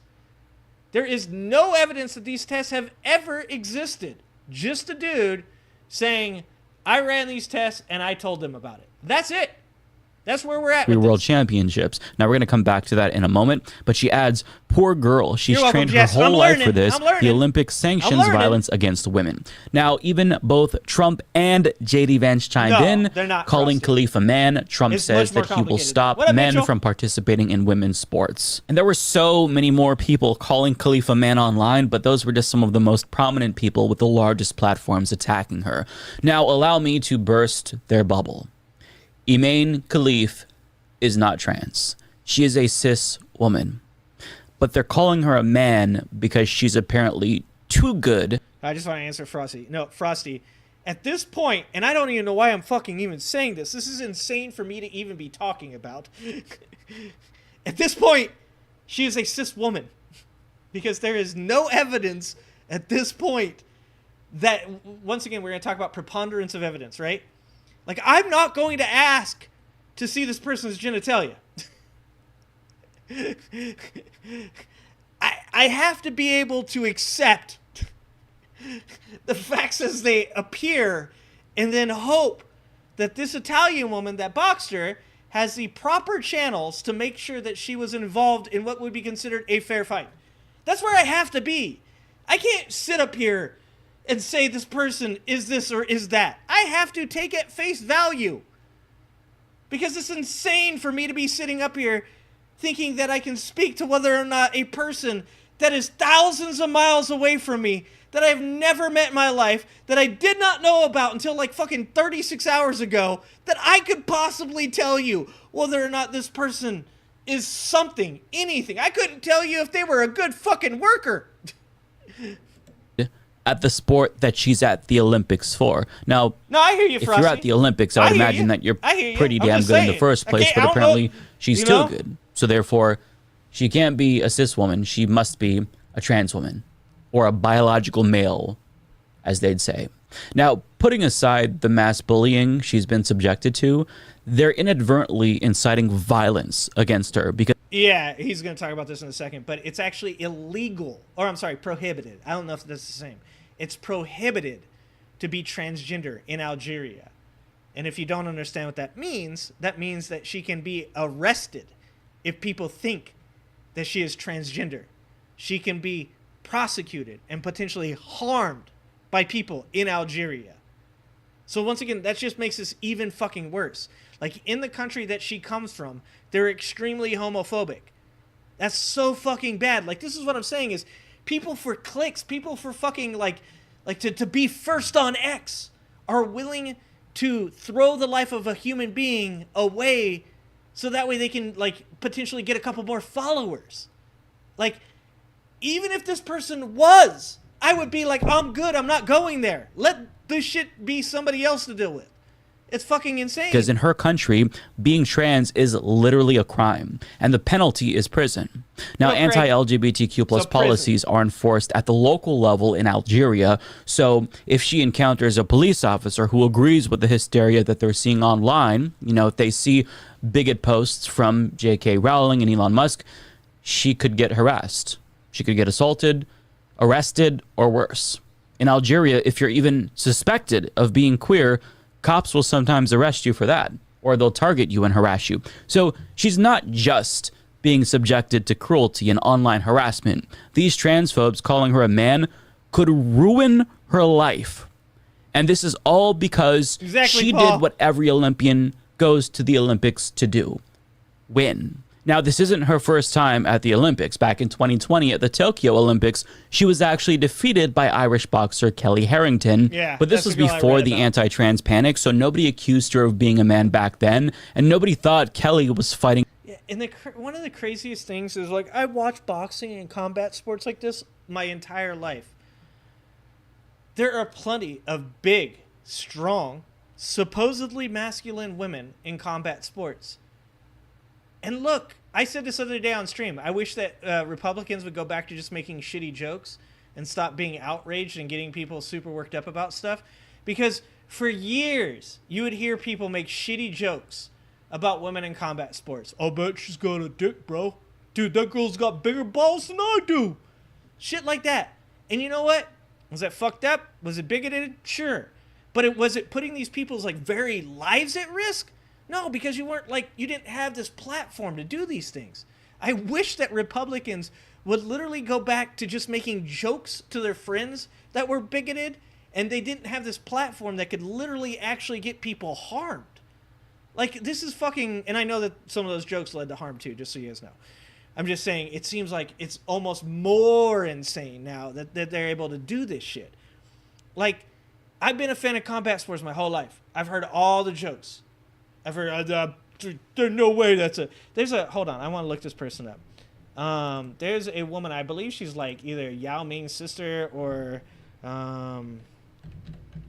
Speaker 1: There is no evidence that these tests have ever existed. Just a dude saying, I ran these tests and I told them about it. That's it. That's where we're at with
Speaker 21: World Championships. Now, we're going to come back to that in a moment. But she adds, poor girl. She's trained her whole life for this. The Olympics sanctions violence against women. Now, even both Trump and J.D. Vance chimed in, calling Khelif a man. Trump says that he will stop men from participating in women's sports. And there were so many more people calling Khelif a man online, but those were just some of the most prominent people with the largest platforms attacking her. Now, allow me to burst their bubble. Imane Khelif is not trans. She is a cis woman. But they're calling her a man because she's apparently too good.
Speaker 1: I just want to answer Frosty. No, Frosty, at this point, and I don't even know why I'm fucking even saying this. This is insane for me to even be talking about. At this point, she is a cis woman. Because there is no evidence at this point that, once again, we're going to talk about preponderance of evidence, right? Like, I'm not going to ask to see this person's genitalia. I have to be able to accept the facts as they appear and then hope that this Italian woman that boxed her has the proper channels to make sure that she was involved in what would be considered a fair fight. That's where I have to be. I can't sit up here and say this person is this or is that. I have to take at face value. Because it's insane for me to be sitting up here thinking that I can speak to whether or not a person that is thousands of miles away from me, that I've never met in my life, that I did not know about until like fucking 36 hours ago, that I could possibly tell you whether or not this person is something, anything. I couldn't tell you if they were a good fucking worker.
Speaker 21: At the sport that she's at the Olympics for. Now,
Speaker 1: no, I hear you,
Speaker 21: if
Speaker 1: Frosty.
Speaker 21: you're at the Olympics, I would imagine that you're pretty damn good in the first place, but apparently she's too good. So therefore, she can't be a cis woman. She must be a trans woman or a biological male, as they'd say. Now, putting aside the mass bullying she's been subjected to, they're inadvertently inciting violence against her because...
Speaker 1: Yeah, he's going to talk about this in a second, but it's actually illegal, or I'm sorry, prohibited. I don't know if that's the same. It's prohibited to be transgender in Algeria. And if you don't understand what that means that she can be arrested if people think that she is transgender. She can be prosecuted and potentially harmed by people in Algeria. So once again, that just makes this even fucking worse. Like, in the country that she comes from, they're extremely homophobic. That's so fucking bad. Like, this is what I'm saying is, people for clicks, people for fucking, to be first on X, are willing to throw the life of a human being away so that way they can, potentially get a couple more followers. Like, even if this person was, I would be like, I'm good, I'm not going there. Let this shit be somebody else to deal with. It's fucking insane.
Speaker 21: Because in her country, being trans is literally a crime, and the penalty is prison. Now, anti-LGBTQ plus policies are enforced at the local level in Algeria, so if she encounters a police officer who agrees with the hysteria that they're seeing online, if they see bigot posts from J.K. Rowling and Elon Musk, she could get harassed. She could get assaulted, arrested, or worse. In Algeria, if you're even suspected of being queer, cops will sometimes arrest you for that, or they'll target you and harass you. So she's not just being subjected to cruelty and online harassment. These transphobes calling her a man could ruin her life. And this is all because she did what every Olympian goes to the Olympics to do: win. Now, this isn't her first time at the Olympics. Back in 2020 at the Tokyo Olympics, she was actually defeated by Irish boxer Kelly Harrington.
Speaker 1: Yeah,
Speaker 21: but this was before the anti-trans panic, so nobody accused her of being a man back then, and nobody thought Kelly was fighting.
Speaker 1: Yeah, and one of the craziest things is, I watched boxing and combat sports like this my entire life. There are plenty of big, strong, supposedly masculine women in combat sports. And look, I said this other day on stream, I wish that Republicans would go back to just making shitty jokes and stop being outraged and getting people super worked up about stuff. Because for years, you would hear people make shitty jokes about women in combat sports. I'll bet she's got a dick, bro. Dude, that girl's got bigger balls than I do. Shit like that. And you know what? Was that fucked up? Was it bigoted? Sure. But was it putting these people's very lives at risk? No, because you weren't you didn't have this platform to do these things. I wish that Republicans would literally go back to just making jokes to their friends that were bigoted, and they didn't have this platform that could literally actually get people harmed. This is fucking, and I know that some of those jokes led to harm too, just so you guys know. I'm just saying, it seems like it's almost more insane now that they're able to do this shit. I've been a fan of combat sports my whole life. I've heard all the jokes. I've heard, there's no way hold on, I want to look this person up. There's a woman, I believe she's either Yao Ming's sister or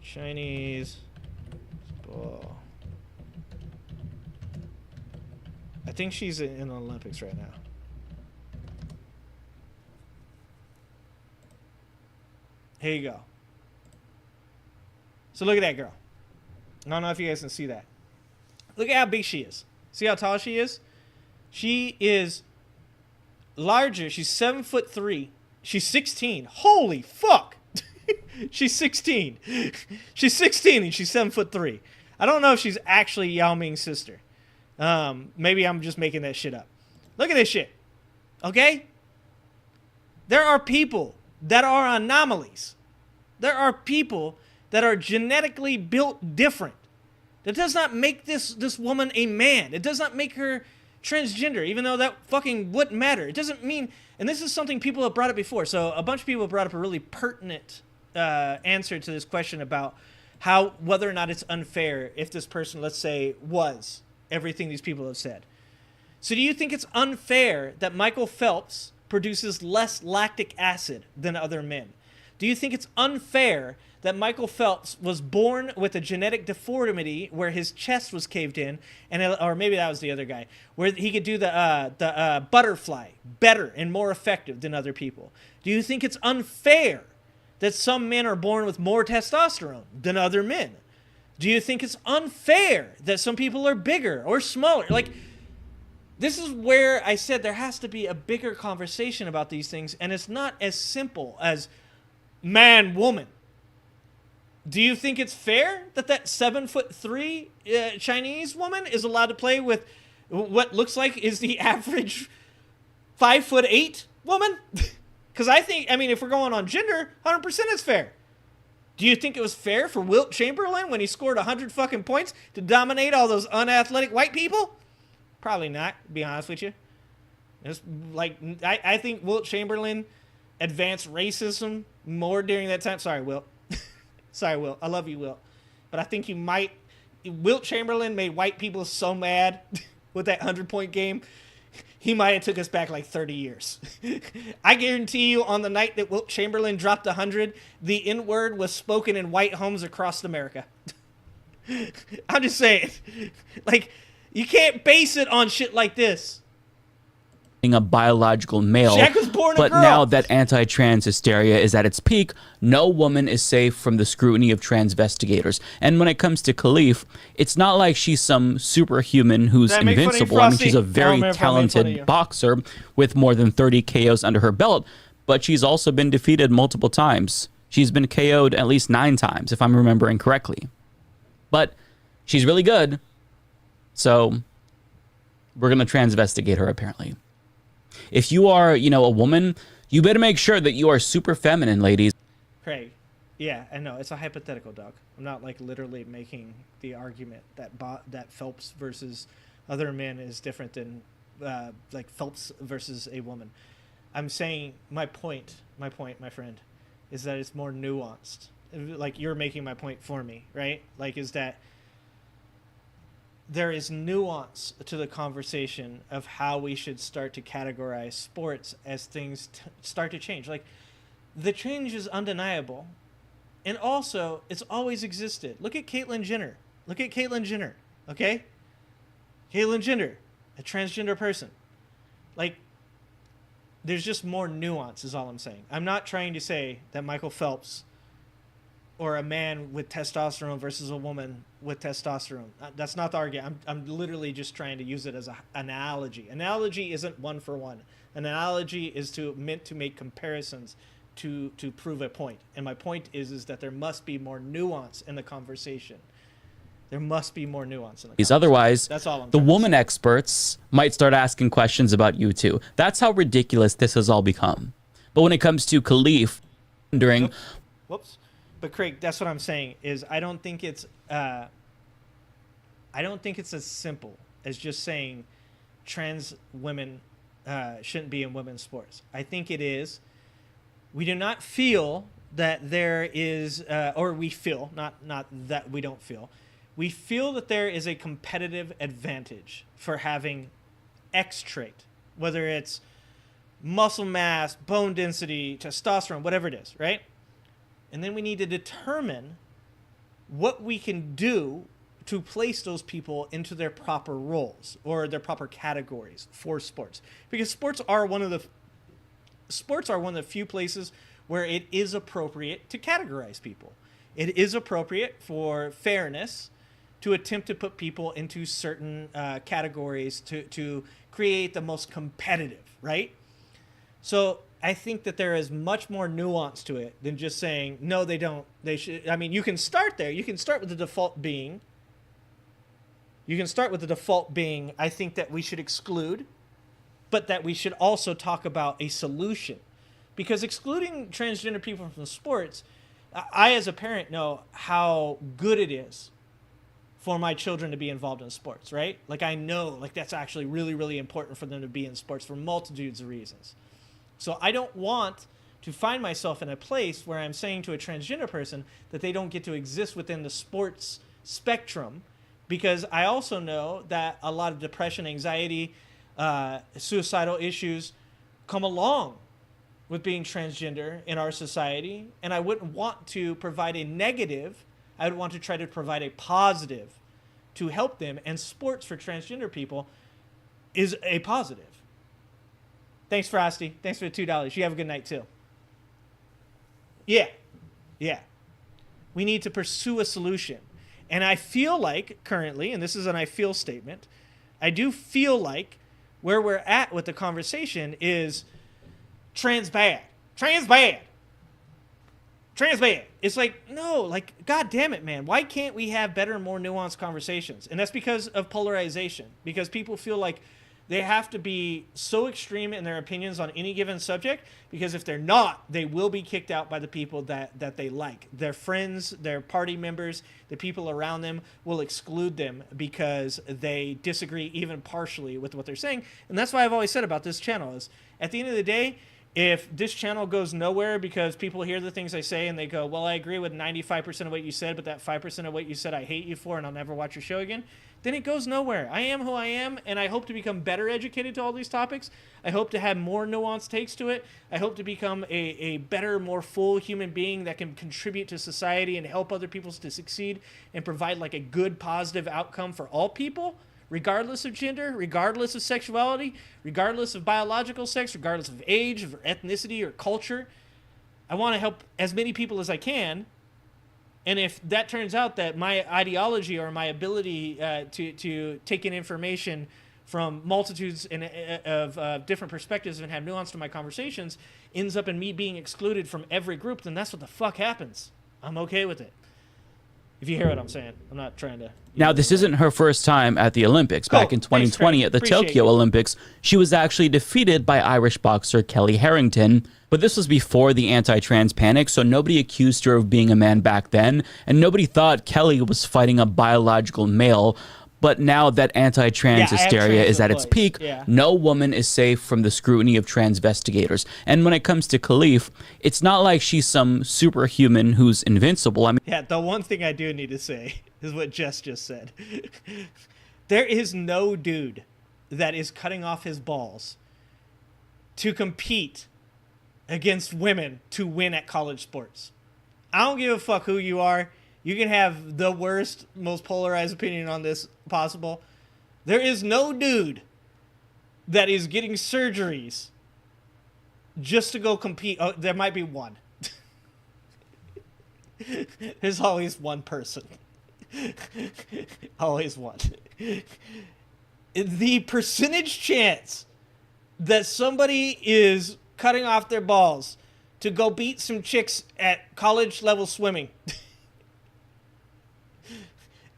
Speaker 1: Chinese. I think she's in the Olympics right now. Here you go. So look at that girl. I don't know if you guys can see that. Look at how big she is. See how tall she is? She is larger. She's 7'3". She's 16. Holy fuck. She's 16. She's 16 and she's 7'3". I don't know if she's actually Yao Ming's sister. Maybe I'm just making that shit up. Look at this shit. Okay? There are people that are anomalies. There are people that are genetically built different. That does not make this woman a man. It does not make her transgender, even though that fucking wouldn't matter. It doesn't mean, and this is something people have brought up before. So a bunch of people brought up a really pertinent answer to this question about whether or not it's unfair if this person, let's say, was everything these people have said. So do you think it's unfair that Michael Phelps produces less lactic acid than other men? Do you think it's unfair that Michael Phelps was born with a genetic deformity where his chest was caved in, or maybe that was the other guy, where he could do the butterfly better and more effective than other people? Do you think it's unfair that some men are born with more testosterone than other men? Do you think it's unfair that some people are bigger or smaller? Like, this is where I said there has to be a bigger conversation about these things, and it's not as simple as man, woman. Do you think it's fair that 7'3" Chinese woman is allowed to play with what looks like is the average 5'8" woman? Because I mean, if we're going on gender, 100% it's fair. Do you think it was fair for Wilt Chamberlain when he scored 100 fucking points to dominate all those unathletic white people? Probably not, to be honest with you. It's like, I think Wilt Chamberlain advanced racism more during that time. Sorry, Wilt. Sorry, Wilt. I love you, Wilt. But I think Wilt Chamberlain made white people so mad with that 100-point game, he might have took us back like 30 years. I guarantee you on the night that Wilt Chamberlain dropped 100, the N-word was spoken in white homes across America. I'm just saying. Like, you can't base it on shit like this.
Speaker 21: A biological male,
Speaker 1: Jack was born a
Speaker 21: but
Speaker 1: girl.
Speaker 21: Now that anti-trans hysteria is at its peak, no woman is safe from the scrutiny of transvestigators. And when it comes to Khelif, it's not like she's some superhuman who's invincible. I mean, she's a very talented boxer with more than 30 KOs under her belt, but she's also been defeated multiple times. She's been KO'd at least 9 times, if I'm remembering correctly. But she's really good, so we're going to transvestigate her, apparently. If you are, a woman, you better make sure that you are super feminine, ladies.
Speaker 1: Craig, yeah, I know. It's a hypothetical, dog. I'm not, like, literally making the argument that Phelps versus other men is different than, like, Phelps versus a woman. I'm saying my point, my friend, is that it's more nuanced. Like, you're making my point for me, right? Like, is that there is nuance to the conversation of how we should start to categorize sports as things start to change. Like, the change is undeniable, and also it's always existed. Look at Caitlyn Jenner. Okay? Caitlyn Jenner, a transgender person. Like, there's just more nuance is all I'm saying. I'm not trying to say that Michael Phelps or a man with testosterone versus a woman with testosterone. That's not the argument. I'm literally just trying to use it as an analogy. Analogy isn't one for one. An analogy is meant to make comparisons to prove a point. And my point is that there must be more nuance in the conversation. There must be more nuance in the conversation.
Speaker 21: Otherwise,
Speaker 1: that's all
Speaker 21: the woman experts might start asking questions about you too. That's how ridiculous this has all become. But when it comes to Khelif,
Speaker 1: Whoops. But Craig, that's what I'm saying is I don't think it's as simple as just saying trans women shouldn't be in women's sports. I think it is. We do not feel that there is, or we feel, not that we don't feel. We feel that there is a competitive advantage for having X trait, whether it's muscle mass, bone density, testosterone, whatever it is, right? And then we need to determine what we can do to place those people into their proper roles or their proper categories for sports. Because sports are one of the few places where it is appropriate to categorize people. It is appropriate for fairness to attempt to put people into certain categories to create the most competitive, right? So I think that there is much more nuance to it than just saying, no, they don't. They should. I mean, you can start there. You can start with the default being. I think that we should exclude, but that we should also talk about a solution. Because excluding transgender people from sports, I as a parent know how good it is for my children to be involved in sports, right? Like I know, like that's actually really, really important for them to be in sports for multitudes of reasons. So I don't want to find myself in a place where I'm saying to a transgender person that they don't get to exist within the sports spectrum, because I also know that a lot of depression, anxiety, suicidal issues come along with being transgender in our society, and I wouldn't want to provide a negative. I would want to try to provide a positive to help them, and sports for transgender people is a positive. Thanks, Frosty. Thanks for the $2. You have a good night, too. Yeah. We need to pursue a solution. And I feel like currently, and this is an I feel statement, I do feel like where we're at with the conversation is trans bad. It's like, no, like, God damn it, man. Why can't we have better and more nuanced conversations? And that's because of polarization. Because people feel like they have to be so extreme in their opinions on any given subject, because if they're not, they will be kicked out by the people that they like. Their friends, their party members, the people around them will exclude them because they disagree even partially with what they're saying. And that's why I've always said about this channel is, at the end of the day, if this channel goes nowhere because people hear the things I say and they go, well, I agree with 95% of what you said, but that 5% of what you said I hate you for and I'll never watch your show again, then it goes nowhere. I am who I am, and I hope to become better educated to all these topics. I hope to have more nuanced takes to it. I hope to become a better, more full human being that can contribute to society and help other people to succeed and provide like a good, positive outcome for all people, regardless of gender, regardless of sexuality, regardless of biological sex, regardless of age, or ethnicity, or culture. I want to help as many people as I can. And if that turns out that my ideology or my ability to take in information from multitudes of different perspectives and have nuance to my conversations ends up in me being excluded from every group, then that's what the fuck happens. I'm okay with it. If you hear what I'm saying, I'm not trying to...
Speaker 21: Now, this isn't her first time at the Olympics. Back in 2020 at the Tokyo Olympics, she was actually defeated by Irish boxer Kelly Harrington. But this was before the anti-trans panic, so nobody accused her of being a man back then, and nobody thought Kelly was fighting a biological male. But now that anti-trans hysteria is at its peak, no woman is safe from the scrutiny of transvestigators. And when it comes to Khelif, it's not like she's some superhuman who's invincible. I mean,
Speaker 1: yeah, the one thing I do need to say is what Jess just said. There is no dude that is cutting off his balls to compete against women to win at college sports. I don't give a fuck who you are. You can have the worst, most polarized opinion on this possible. There is no dude that is getting surgeries just to go compete. Oh, there might be one. There's always one person. Always one. The percentage chance that somebody is cutting off their balls to go beat some chicks at college level swimming.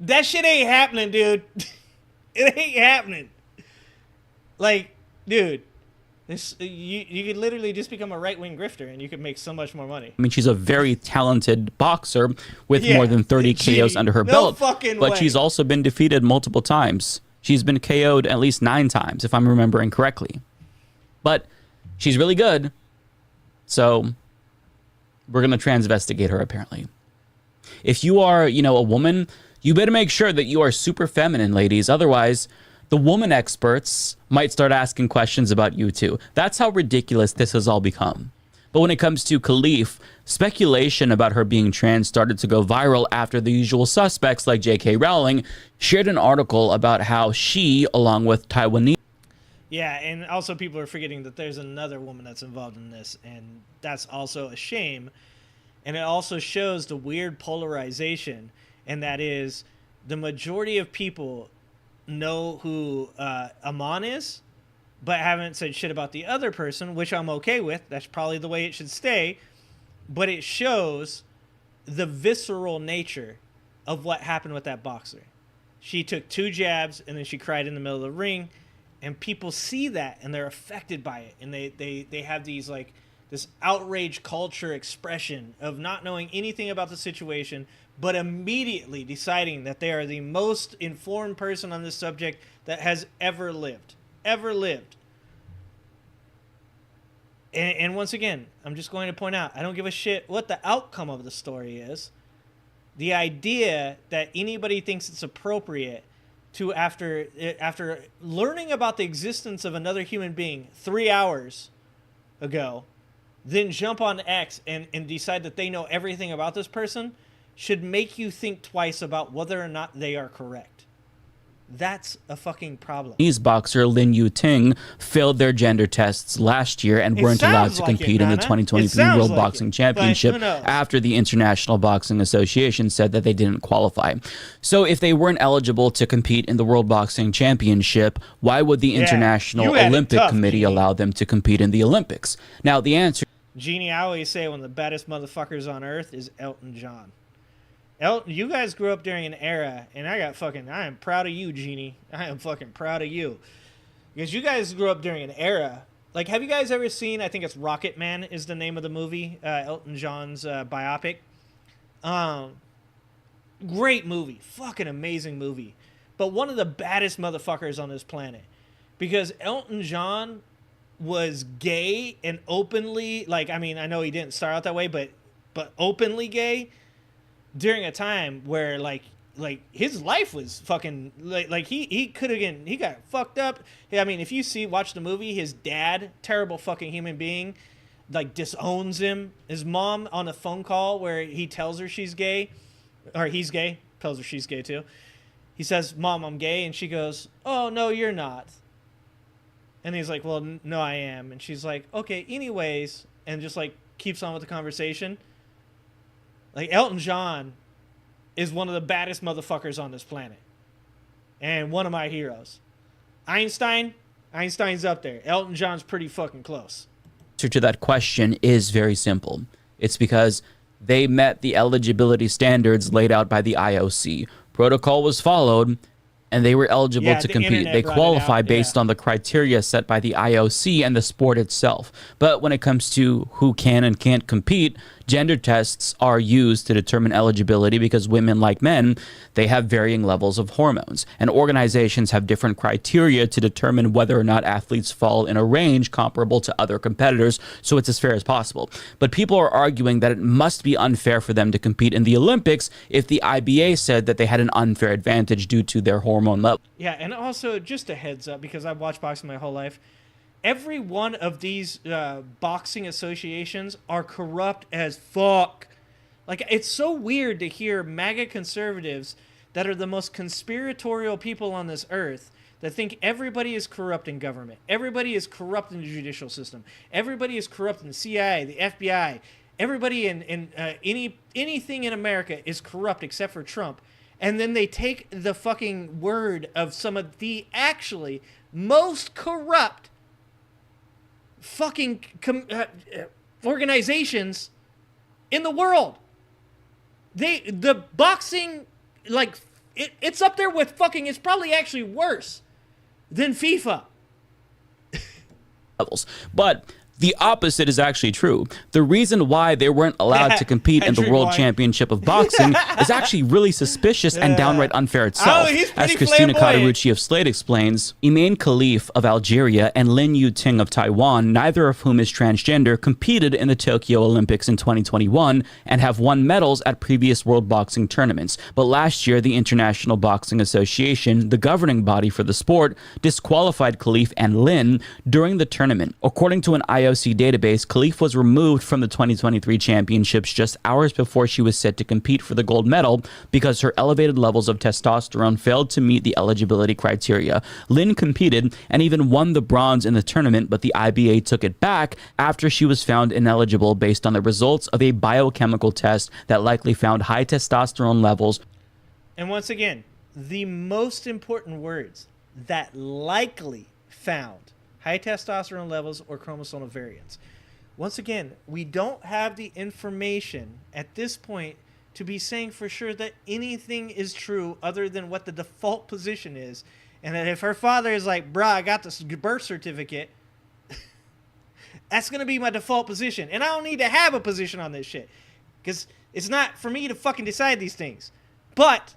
Speaker 1: That shit ain't happening, dude. It ain't happening. Like, dude, you could literally just become a right-wing grifter and you could make so much more money.
Speaker 21: I mean, she's a very talented boxer with more than 30 KOs under her belt, but she's also been defeated multiple times. She's been KO'd at least 9 times, if I'm remembering correctly. But she's really good, so we're going to transvestigate her, apparently. If you are, a woman, you better make sure that you are super feminine, ladies. Otherwise, the woman experts might start asking questions about you, too. That's how ridiculous this has all become. But when it comes to Khelif, speculation about her being trans started to go viral after the usual suspects like J.K. Rowling shared an article about how she, along with Taiwanese...
Speaker 1: Yeah, and also people are forgetting that there's another woman that's involved in this, and that's also a shame. And it also shows the weird polarization, and that is the majority of people know who Imane is, but haven't said shit about the other person, which I'm okay with. That's probably the way it should stay. But it shows the visceral nature of what happened with that boxer. She took 2 jabs and then she cried in the middle of the ring, and people see that and they're affected by it, and they have these like this outrage culture expression of not knowing anything about the situation, but immediately deciding that they are the most informed person on this subject that has ever lived. And once again, I'm just going to point out, I don't give a shit what the outcome of the story is. The idea that anybody thinks it's appropriate to, after learning about the existence of another human being 3 hours ago, then jump on X and decide that they know everything about this person, should make you think twice about whether or not they are correct. That's a fucking problem.
Speaker 21: Chinese boxer Lin Yuting failed their gender tests last year and weren't allowed to compete in the 2023 World Boxing Championship after the International Boxing Association said that they didn't qualify. So if they weren't eligible to compete in the World Boxing Championship, why would the International Olympic Committee allow them to compete in the Olympics? Now, the answer...
Speaker 1: Genie, I always say one of the baddest motherfuckers on earth is Elton John. Elton, you guys grew up during an era, and I am proud of you, Genie. I am fucking proud of you. Because you guys grew up during an era. Like, have you guys ever seen, I think it's Rocket Man is the name of the movie, Elton John's biopic. Great movie. Fucking amazing movie. But one of the baddest motherfuckers on this planet. Because Elton John was gay and openly, like, I mean, I know he didn't start out that way, but openly gay during a time where like his life was fucking like he could have he got fucked up. I mean, if you watch the movie, his dad, terrible fucking human being, like disowns him. His mom on a phone call where he tells her she's gay, or he's gay, tells her she's gay too. He says, "Mom, I'm gay," and she goes, "Oh no, you're not." And he's like, "Well, no, I am." And she's like, "Okay, anyways," and just like keeps on with the conversation. Like, Elton John is one of the baddest motherfuckers on this planet. And one of my heroes. Einstein's up there. Elton John's pretty fucking close.
Speaker 21: The answer to that question is very simple. It's because they met the eligibility standards laid out by the IOC. Protocol was followed, and they were eligible to compete. They qualify based on the criteria set by the IOC and the sport itself. But when it comes to who can and can't compete, gender tests are used to determine eligibility because women, like men, they have varying levels of hormones. And organizations have different criteria to determine whether or not athletes fall in a range comparable to other competitors, so it's as fair as possible. But people are arguing that it must be unfair for them to compete in the Olympics if the IBA said that they had an unfair advantage due to their hormone level.
Speaker 1: Yeah, and also, just a heads up, because I've watched boxing my whole life, every one of these boxing associations are corrupt as fuck. Like, it's so weird to hear MAGA conservatives that are the most conspiratorial people on this earth that think everybody is corrupt in government. Everybody is corrupt in the judicial system. Everybody is corrupt in the CIA, the FBI. Everybody in anything in America is corrupt except for Trump. And then they take the fucking word of some of the actually most corrupt fucking organizations in the world. The boxing, like, it's up there with fucking, it's probably actually worse than FIFA.
Speaker 21: Levels. But the opposite is actually true. The reason why they weren't allowed to compete in the World Championship of Boxing is actually really suspicious and downright unfair itself. As Christina Cauterucci of Slate explains, Imane Khelif of Algeria and Lin Yuting of Taiwan, neither of whom is transgender, competed in the Tokyo Olympics in 2021 and have won medals at previous World Boxing tournaments. But last year, the International Boxing Association, the governing body for the sport, disqualified Khelif and Lin during the tournament. According to an IOC database, Khelif was removed from the 2023 championships just hours before she was set to compete for the gold medal because her elevated levels of testosterone failed to meet the eligibility criteria. Lin competed and even won the bronze in the tournament, but the IBA took it back after she was found ineligible based on the results of a biochemical test that likely found high testosterone levels.
Speaker 1: And once again, the most important words that likely found high testosterone levels or chromosomal variants. Once again, we don't have the information at this point to be saying for sure that anything is true other than what the default position is. And that if her father is like, bruh, I got this birth certificate, that's going to be my default position. And I don't need to have a position on this shit. Because it's not for me to fucking decide these things. But,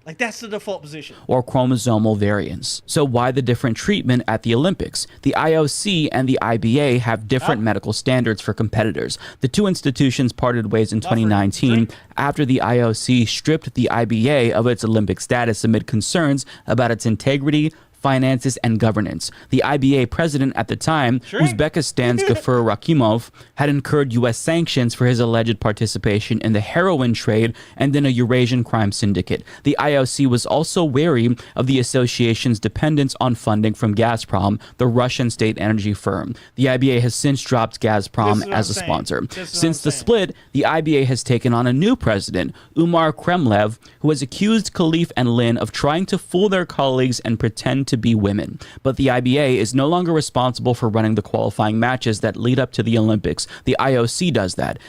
Speaker 1: like, that's the default position.
Speaker 21: Or chromosomal variants. So why the different treatment at the Olympics? The IOC and the IBA have different medical standards for competitors. The two institutions parted ways in 2019 after the IOC stripped the IBA of its Olympic status amid concerns about its integrity, finances, and governance. The IBA president at the time, Uzbekistan's Gafur Rakimov, had incurred U.S. sanctions for his alleged participation in the heroin trade and in a Eurasian crime syndicate. The IOC was also wary of the association's dependence on funding from Gazprom, the Russian state energy firm. The IBA has since dropped Gazprom as a sponsor. Since the split, the IBA has taken on a new president, Umar Kremlev, who has accused Khelif and Lin of trying to fool their colleagues and pretend to be women. But the IBA is no longer responsible for running the qualifying matches that lead up to the Olympics. The IOC does that.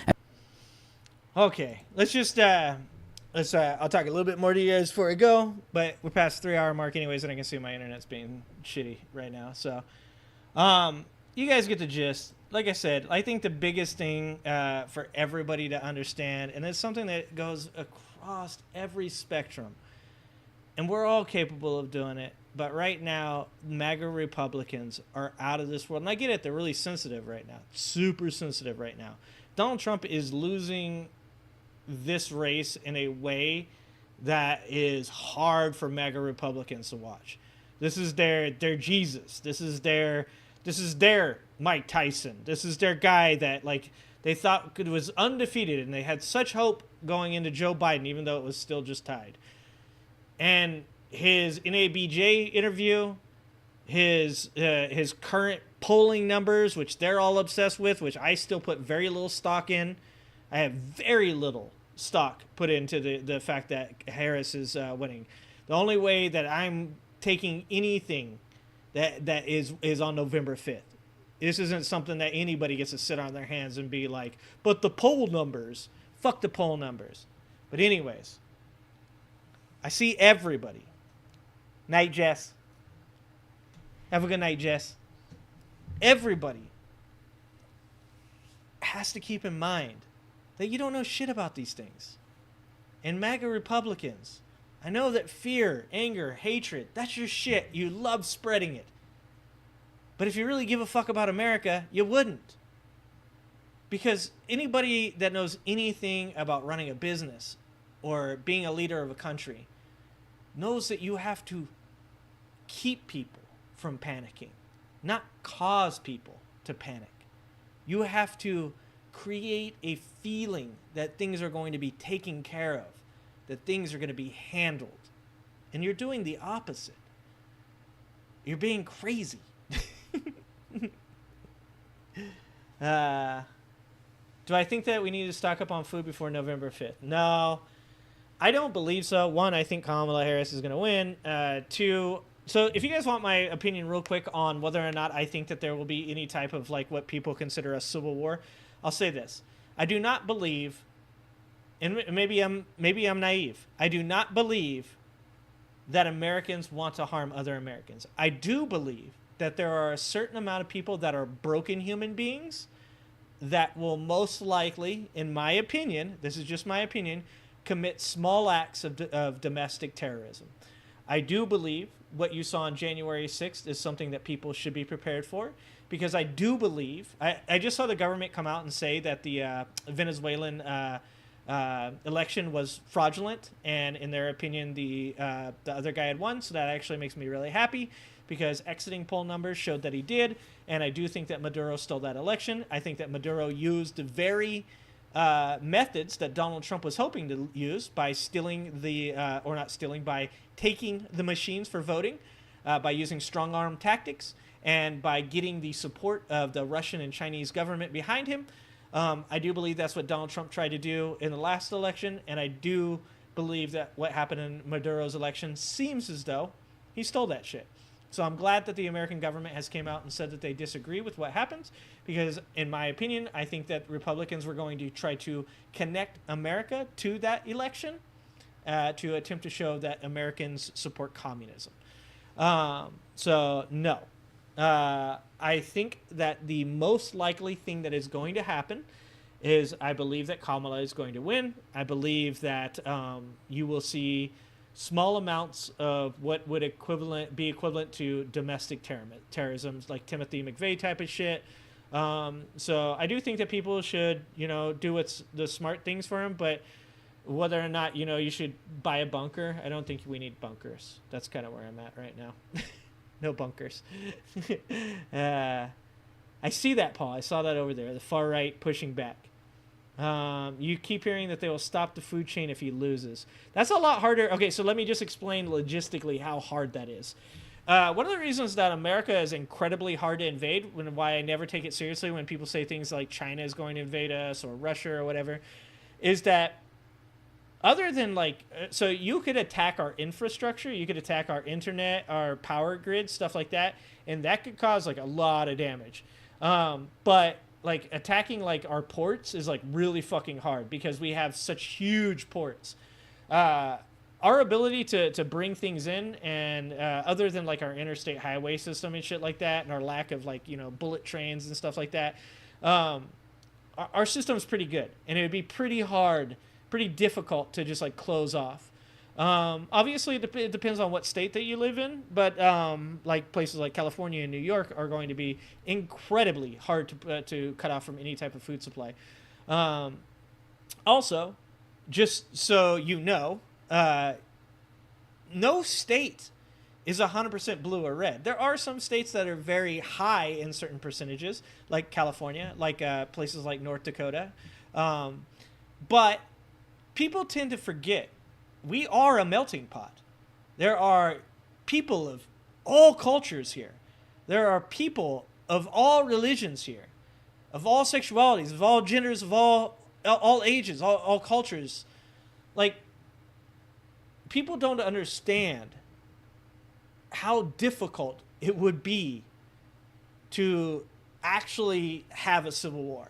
Speaker 1: Okay, let's just I'll talk a little bit more to you guys before I go, but we're past the 3-hour mark anyways, and I can see my internet's being shitty right now. So, you guys get the gist. Like I said, I think the biggest thing for everybody to understand, and it's something that goes across every spectrum, and we're all capable of doing it, but right now, MAGA Republicans are out of this world. And I get it, they're really sensitive right now. Super sensitive right now. Donald Trump is losing this race in a way that is hard for MAGA Republicans to watch. This is their Jesus. This is their Mike Tyson. This is their guy that, like, they thought was undefeated, and they had such hope going into Joe Biden, even though it was still just tied. And his NABJ interview, his current polling numbers, which they're all obsessed with, which I still put very little stock in. I have very little stock put into the fact that Harris is winning. The only way that I'm taking anything that is on November 5th. This isn't something that anybody gets to sit on their hands and be like, but the poll numbers, fuck the poll numbers. But anyways, I see everybody. Night, Jess. Have a good night, Jess. Everybody has to keep in mind that you don't know shit about these things. And MAGA Republicans, I know that fear, anger, hatred, that's your shit. You love spreading it. But if you really give a fuck about America, you wouldn't. Because anybody that knows anything about running a business or being a leader of a country knows that you have to keep people from panicking, not cause people to panic. You have to create a feeling that things are going to be taken care of, that things are going to be handled. And you're doing the opposite. You're being crazy. Do I think that we need to stock up on food before November 5th? No. I don't believe so. One, I think Kamala Harris is going to win. Two, so if you guys want my opinion real quick on whether or not I think that there will be any type of like what people consider a civil war, I'll say this. I do not believe, and maybe I'm naive. I do not believe that Americans want to harm other Americans. I do believe that there are a certain amount of people that are broken human beings that will most likely, in my opinion, this is just my opinion, commit small acts of domestic terrorism. I do believe what you saw on January 6th is something that people should be prepared for, because I do believe, I just saw the government come out and say that the Venezuelan election was fraudulent, and in their opinion, the other guy had won, so that actually makes me really happy, because exiting poll numbers showed that he did, and I do think that Maduro stole that election. I think that Maduro used the very methods that Donald Trump was hoping to use by stealing by taking the machines for voting, by using strong-arm tactics, and by getting the support of the Russian and Chinese government behind him. I do believe that's what Donald Trump tried to do in the last election, and I do believe that what happened in Maduro's election seems as though he stole that shit. So I'm glad that the American government has came out and said that they disagree with what happened, because in my opinion, I think that Republicans were going to try to connect America to that election to attempt to show that Americans support communism. So no. I think that the most likely thing that is going to happen is I believe that Kamala is going to win. I believe that you will see small amounts of what would be equivalent to domestic terrorism, like Timothy McVeigh type of shit. So I do think that people should, do what's the smart things for him, but whether or not, you should buy a bunker, I don't think we need bunkers. That's kind of where I'm at right now. No bunkers. I see that, Paul. I saw that over there, the far right pushing back. You keep hearing that they will stop the food chain if he loses. That's a lot harder. Okay, so let me just explain logistically how hard that is. One of the reasons that America is incredibly hard to invade, why I never take it seriously when people say things like China is going to invade us or Russia or whatever, is that other than so you could attack our infrastructure, you could attack our internet, our power grid, stuff like that, and that could cause a lot of damage. But attacking our ports is really fucking hard because we have such huge ports. Our ability to bring things in, and other than our interstate highway system and shit like that, and our lack of bullet trains and stuff like that, our system's pretty good, and it would be pretty difficult to just close off. Obviously it depends on what state that you live in, but places like California and New York are going to be incredibly hard to cut off from any type of food supply. Also, just so you know, no state is 100% blue or red. There are some states that are very high in certain percentages, like California, like places like North Dakota. But people tend to forget we are a melting pot. There are people of all cultures here. There are people of all religions here, of all sexualities, of all genders, of all ages, all cultures. People don't understand how difficult it would be to actually have a civil war.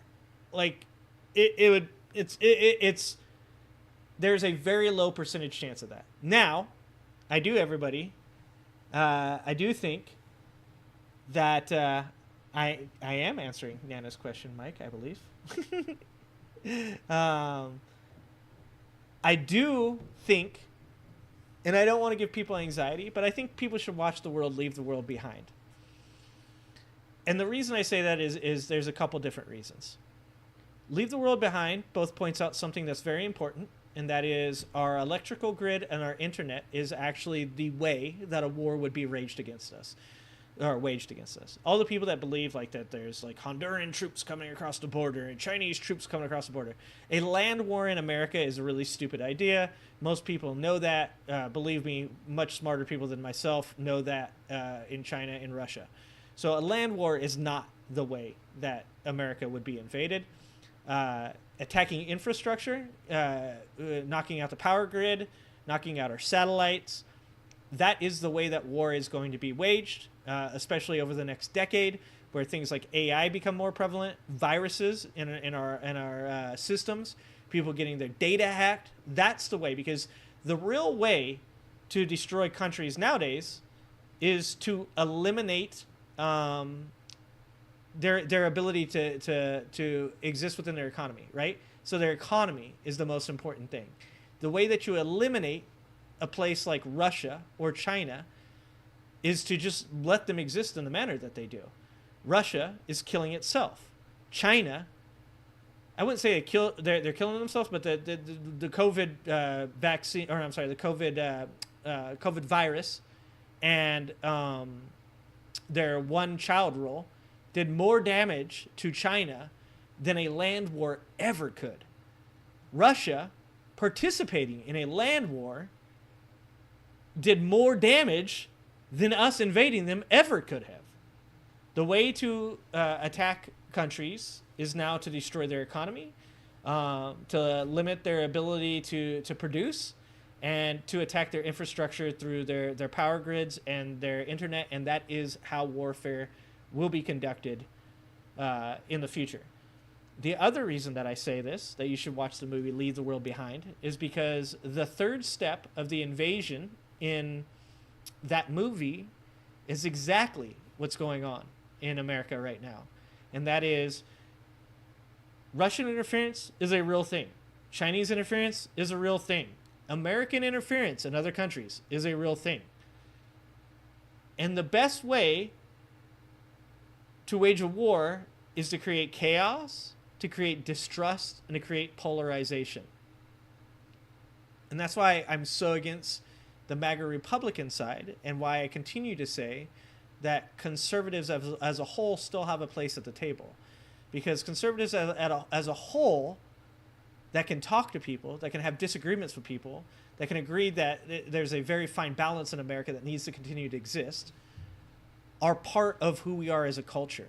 Speaker 1: There's a very low percentage chance of that. Now, I do think that I am answering Nana's question, Mike, I believe. I do think, and I don't want to give people anxiety, but I think people should watch the world leave the world behind. And the reason I say that is there's a couple different reasons. Leave the world behind both points out something that's very important, and that is our electrical grid and our internet is actually the way that a war would be waged against us. All the people that believe that there's Honduran troops coming across the border and Chinese troops coming across the border. A land war in America is a really stupid idea. Most people know that. Believe me, much smarter people than myself know that in China and Russia. So a land war is not the way that America would be invaded. Attacking infrastructure, knocking out the power grid, knocking out our satellites, that is the way that war is going to be waged, especially over the next decade, where things like AI become more prevalent, viruses in our systems, people getting their data hacked. That's the way, because the real way to destroy countries nowadays is to eliminate their ability to exist within their economy, right? So their economy is the most important thing. The way that you eliminate a place like Russia or China is to just let them exist in the manner that they do. Russia is killing itself. China, I wouldn't say they're killing themselves, but the COVID vaccine, or I'm sorry, the COVID virus and their one-child rule did more damage to China than a land war ever could. Russia, participating in a land war, did more damage than us invading them ever could have. The way to attack countries is now to destroy their economy, to limit their ability to produce, and to attack their infrastructure through their power grids and their internet, and that is how warfare will be conducted in the future. The other reason that I say this, that you should watch the movie Leave the World Behind, is because the third step of the invasion in that movie is exactly what's going on in America right now. And that is, Russian interference is a real thing. Chinese interference is a real thing. American interference in other countries is a real thing. And the best way to wage a war is to create chaos, to create distrust, and to create polarization. And that's why I'm so against the MAGA Republican side, and why I continue to say that conservatives as a whole still have a place at the table. Because conservatives as a whole that can talk to people, that can have disagreements with people, that can agree that there's a very fine balance in America that needs to continue to exist, are part of who we are as a culture.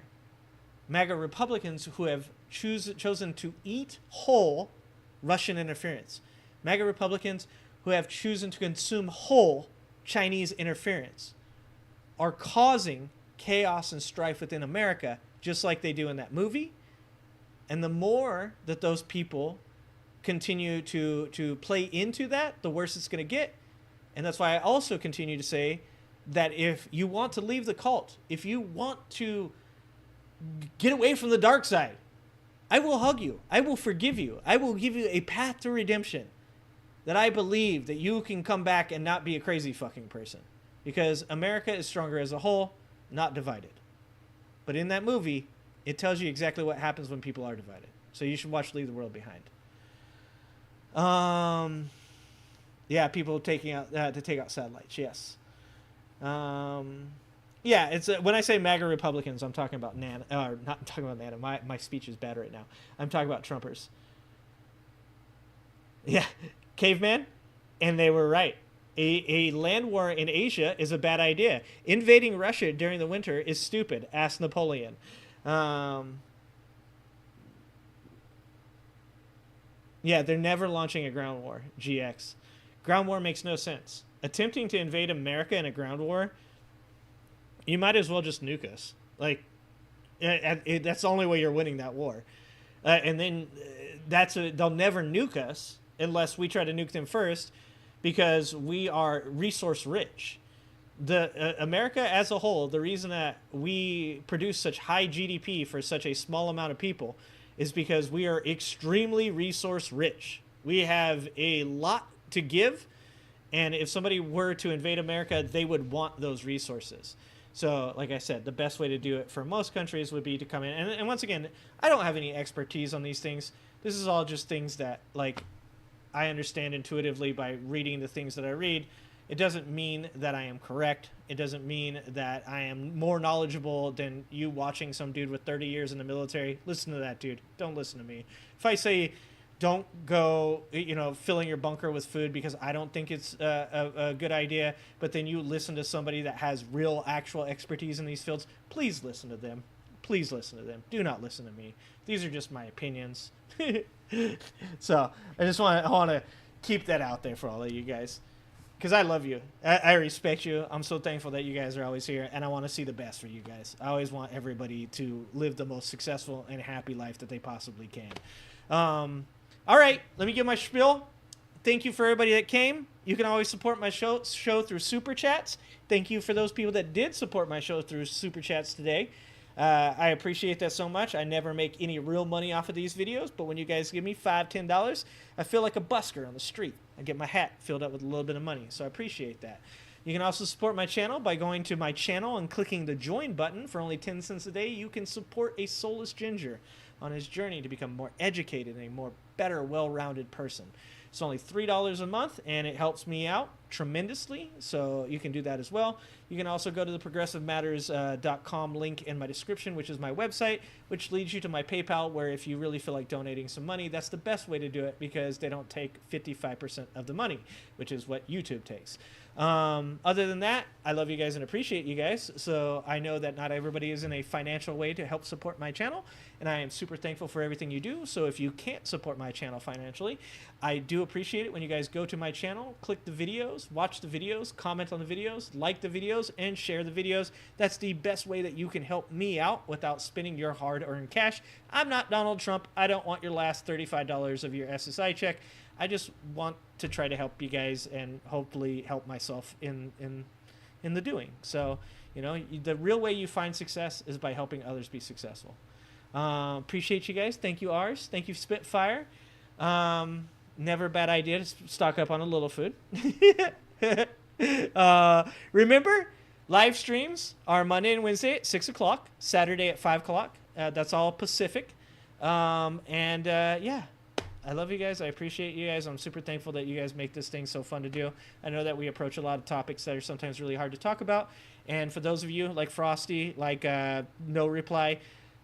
Speaker 1: MAGA Republicans who have chosen to eat whole Russian interference. MAGA Republicans who have chosen to consume whole Chinese interference are causing chaos and strife within America, just like they do in that movie. And the more that those people continue to play into that, the worse it's going to get. And that's why I also continue to say that if you want to leave the cult, if you want to get away from the dark side, I will hug you. I will forgive you. I will give you a path to redemption, that I believe that you can come back and not be a crazy fucking person. Because America is stronger as a whole, not divided. But in that movie, it tells you exactly what happens when people are divided. So you should watch Leave the World Behind. Yeah, people taking out to take out satellites. Yes. Yeah, it's when I say MAGA Republicans, I'm talking about Nana. Or not talking about Nana. My speech is bad right now. I'm talking about Trumpers. Yeah, caveman, and they were right. A land war in Asia is a bad idea. Invading Russia during the winter is stupid. Ask Napoleon. Yeah, they're never launching a ground war, GX. Ground war makes no sense. Attempting to invade America in a ground war, you might as well just nuke us. Like, that's the only way you're winning that war. And then they'll never nuke us unless we try to nuke them first, because we are resource rich. America as a whole, the reason that we produce such high GDP for such a small amount of people is because we are extremely resource rich. We have a lot to give, and if somebody were to invade America, they would want those resources. So, like I said, the best way to do it for most countries would be to come in. And once again, I don't have any expertise on these things. This is all just things that, like, I understand intuitively by reading the things that I read. It doesn't mean that I am correct. It doesn't mean that I am more knowledgeable than you watching some dude with 30 years in the military. Listen to that dude. Don't listen to me. If I say don't go, filling your bunker with food because I don't think it's a good idea, but then you listen to somebody that has real, actual expertise in these fields, please listen to them. Please listen to them. Do not listen to me. These are just my opinions. So I just want to keep that out there for all of you guys, because I love you. I respect you. I'm so thankful that you guys are always here, and I want to see the best for you guys. I always want everybody to live the most successful and happy life that they possibly can. All right, let me give my spiel. Thank you for everybody that came. You can always support my show through Super Chats. Thank you for those people that did support my show through Super Chats today. I appreciate that so much. I never make any real money off of these videos, but when you guys give me $5, $10, I feel like a busker on the street. I get my hat filled up with a little bit of money, so I appreciate that. You can also support my channel by going to my channel and clicking the join button. For only 10 cents a day, you can support a soulless ginger on his journey to become more educated and a more better, well-rounded person. It's only $3 a month, and it helps me out tremendously, so you can do that as well. You can also go to the progressivematters.com link in my description, which is my website, which leads you to my PayPal, where if you really feel like donating some money, that's the best way to do it, because they don't take 55% of the money, which is what YouTube takes. Other than that, I love you guys and appreciate you guys. So I know that not everybody is in a financial way to help support my channel, and I am super thankful for everything you do. So if you can't support my channel financially, I do appreciate it when you guys go to my channel, click the videos, watch the videos, comment on the videos, like the videos, and share the videos. That's the best way that you can help me out without spending your hard-earned cash. I'm not Donald Trump. I don't want your last $35 of your SSI check. I just want to try to help you guys and hopefully help myself in the doing. So, you know, the real way you find success is by helping others be successful. Appreciate you guys. Thank you, Ars. Thank you, Spitfire. Never a bad idea to stock up on a little food. Remember, live streams are Monday and Wednesday at 6 o'clock, Saturday at 5 o'clock. That's all Pacific. Yeah. I love you guys. I appreciate you guys. I'm super thankful that you guys make this thing so fun to do. I know that we approach a lot of topics that are sometimes really hard to talk about. And for those of you like Frosty, like No Reply,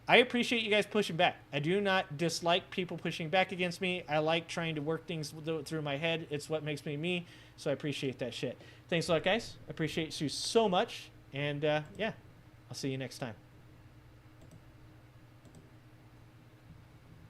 Speaker 1: I appreciate you guys pushing back. I do not dislike people pushing back against me. I like trying to work things through my head. It's what makes me me. So I appreciate that shit. Thanks a lot, guys. I appreciate you so much. And yeah, I'll see you next time.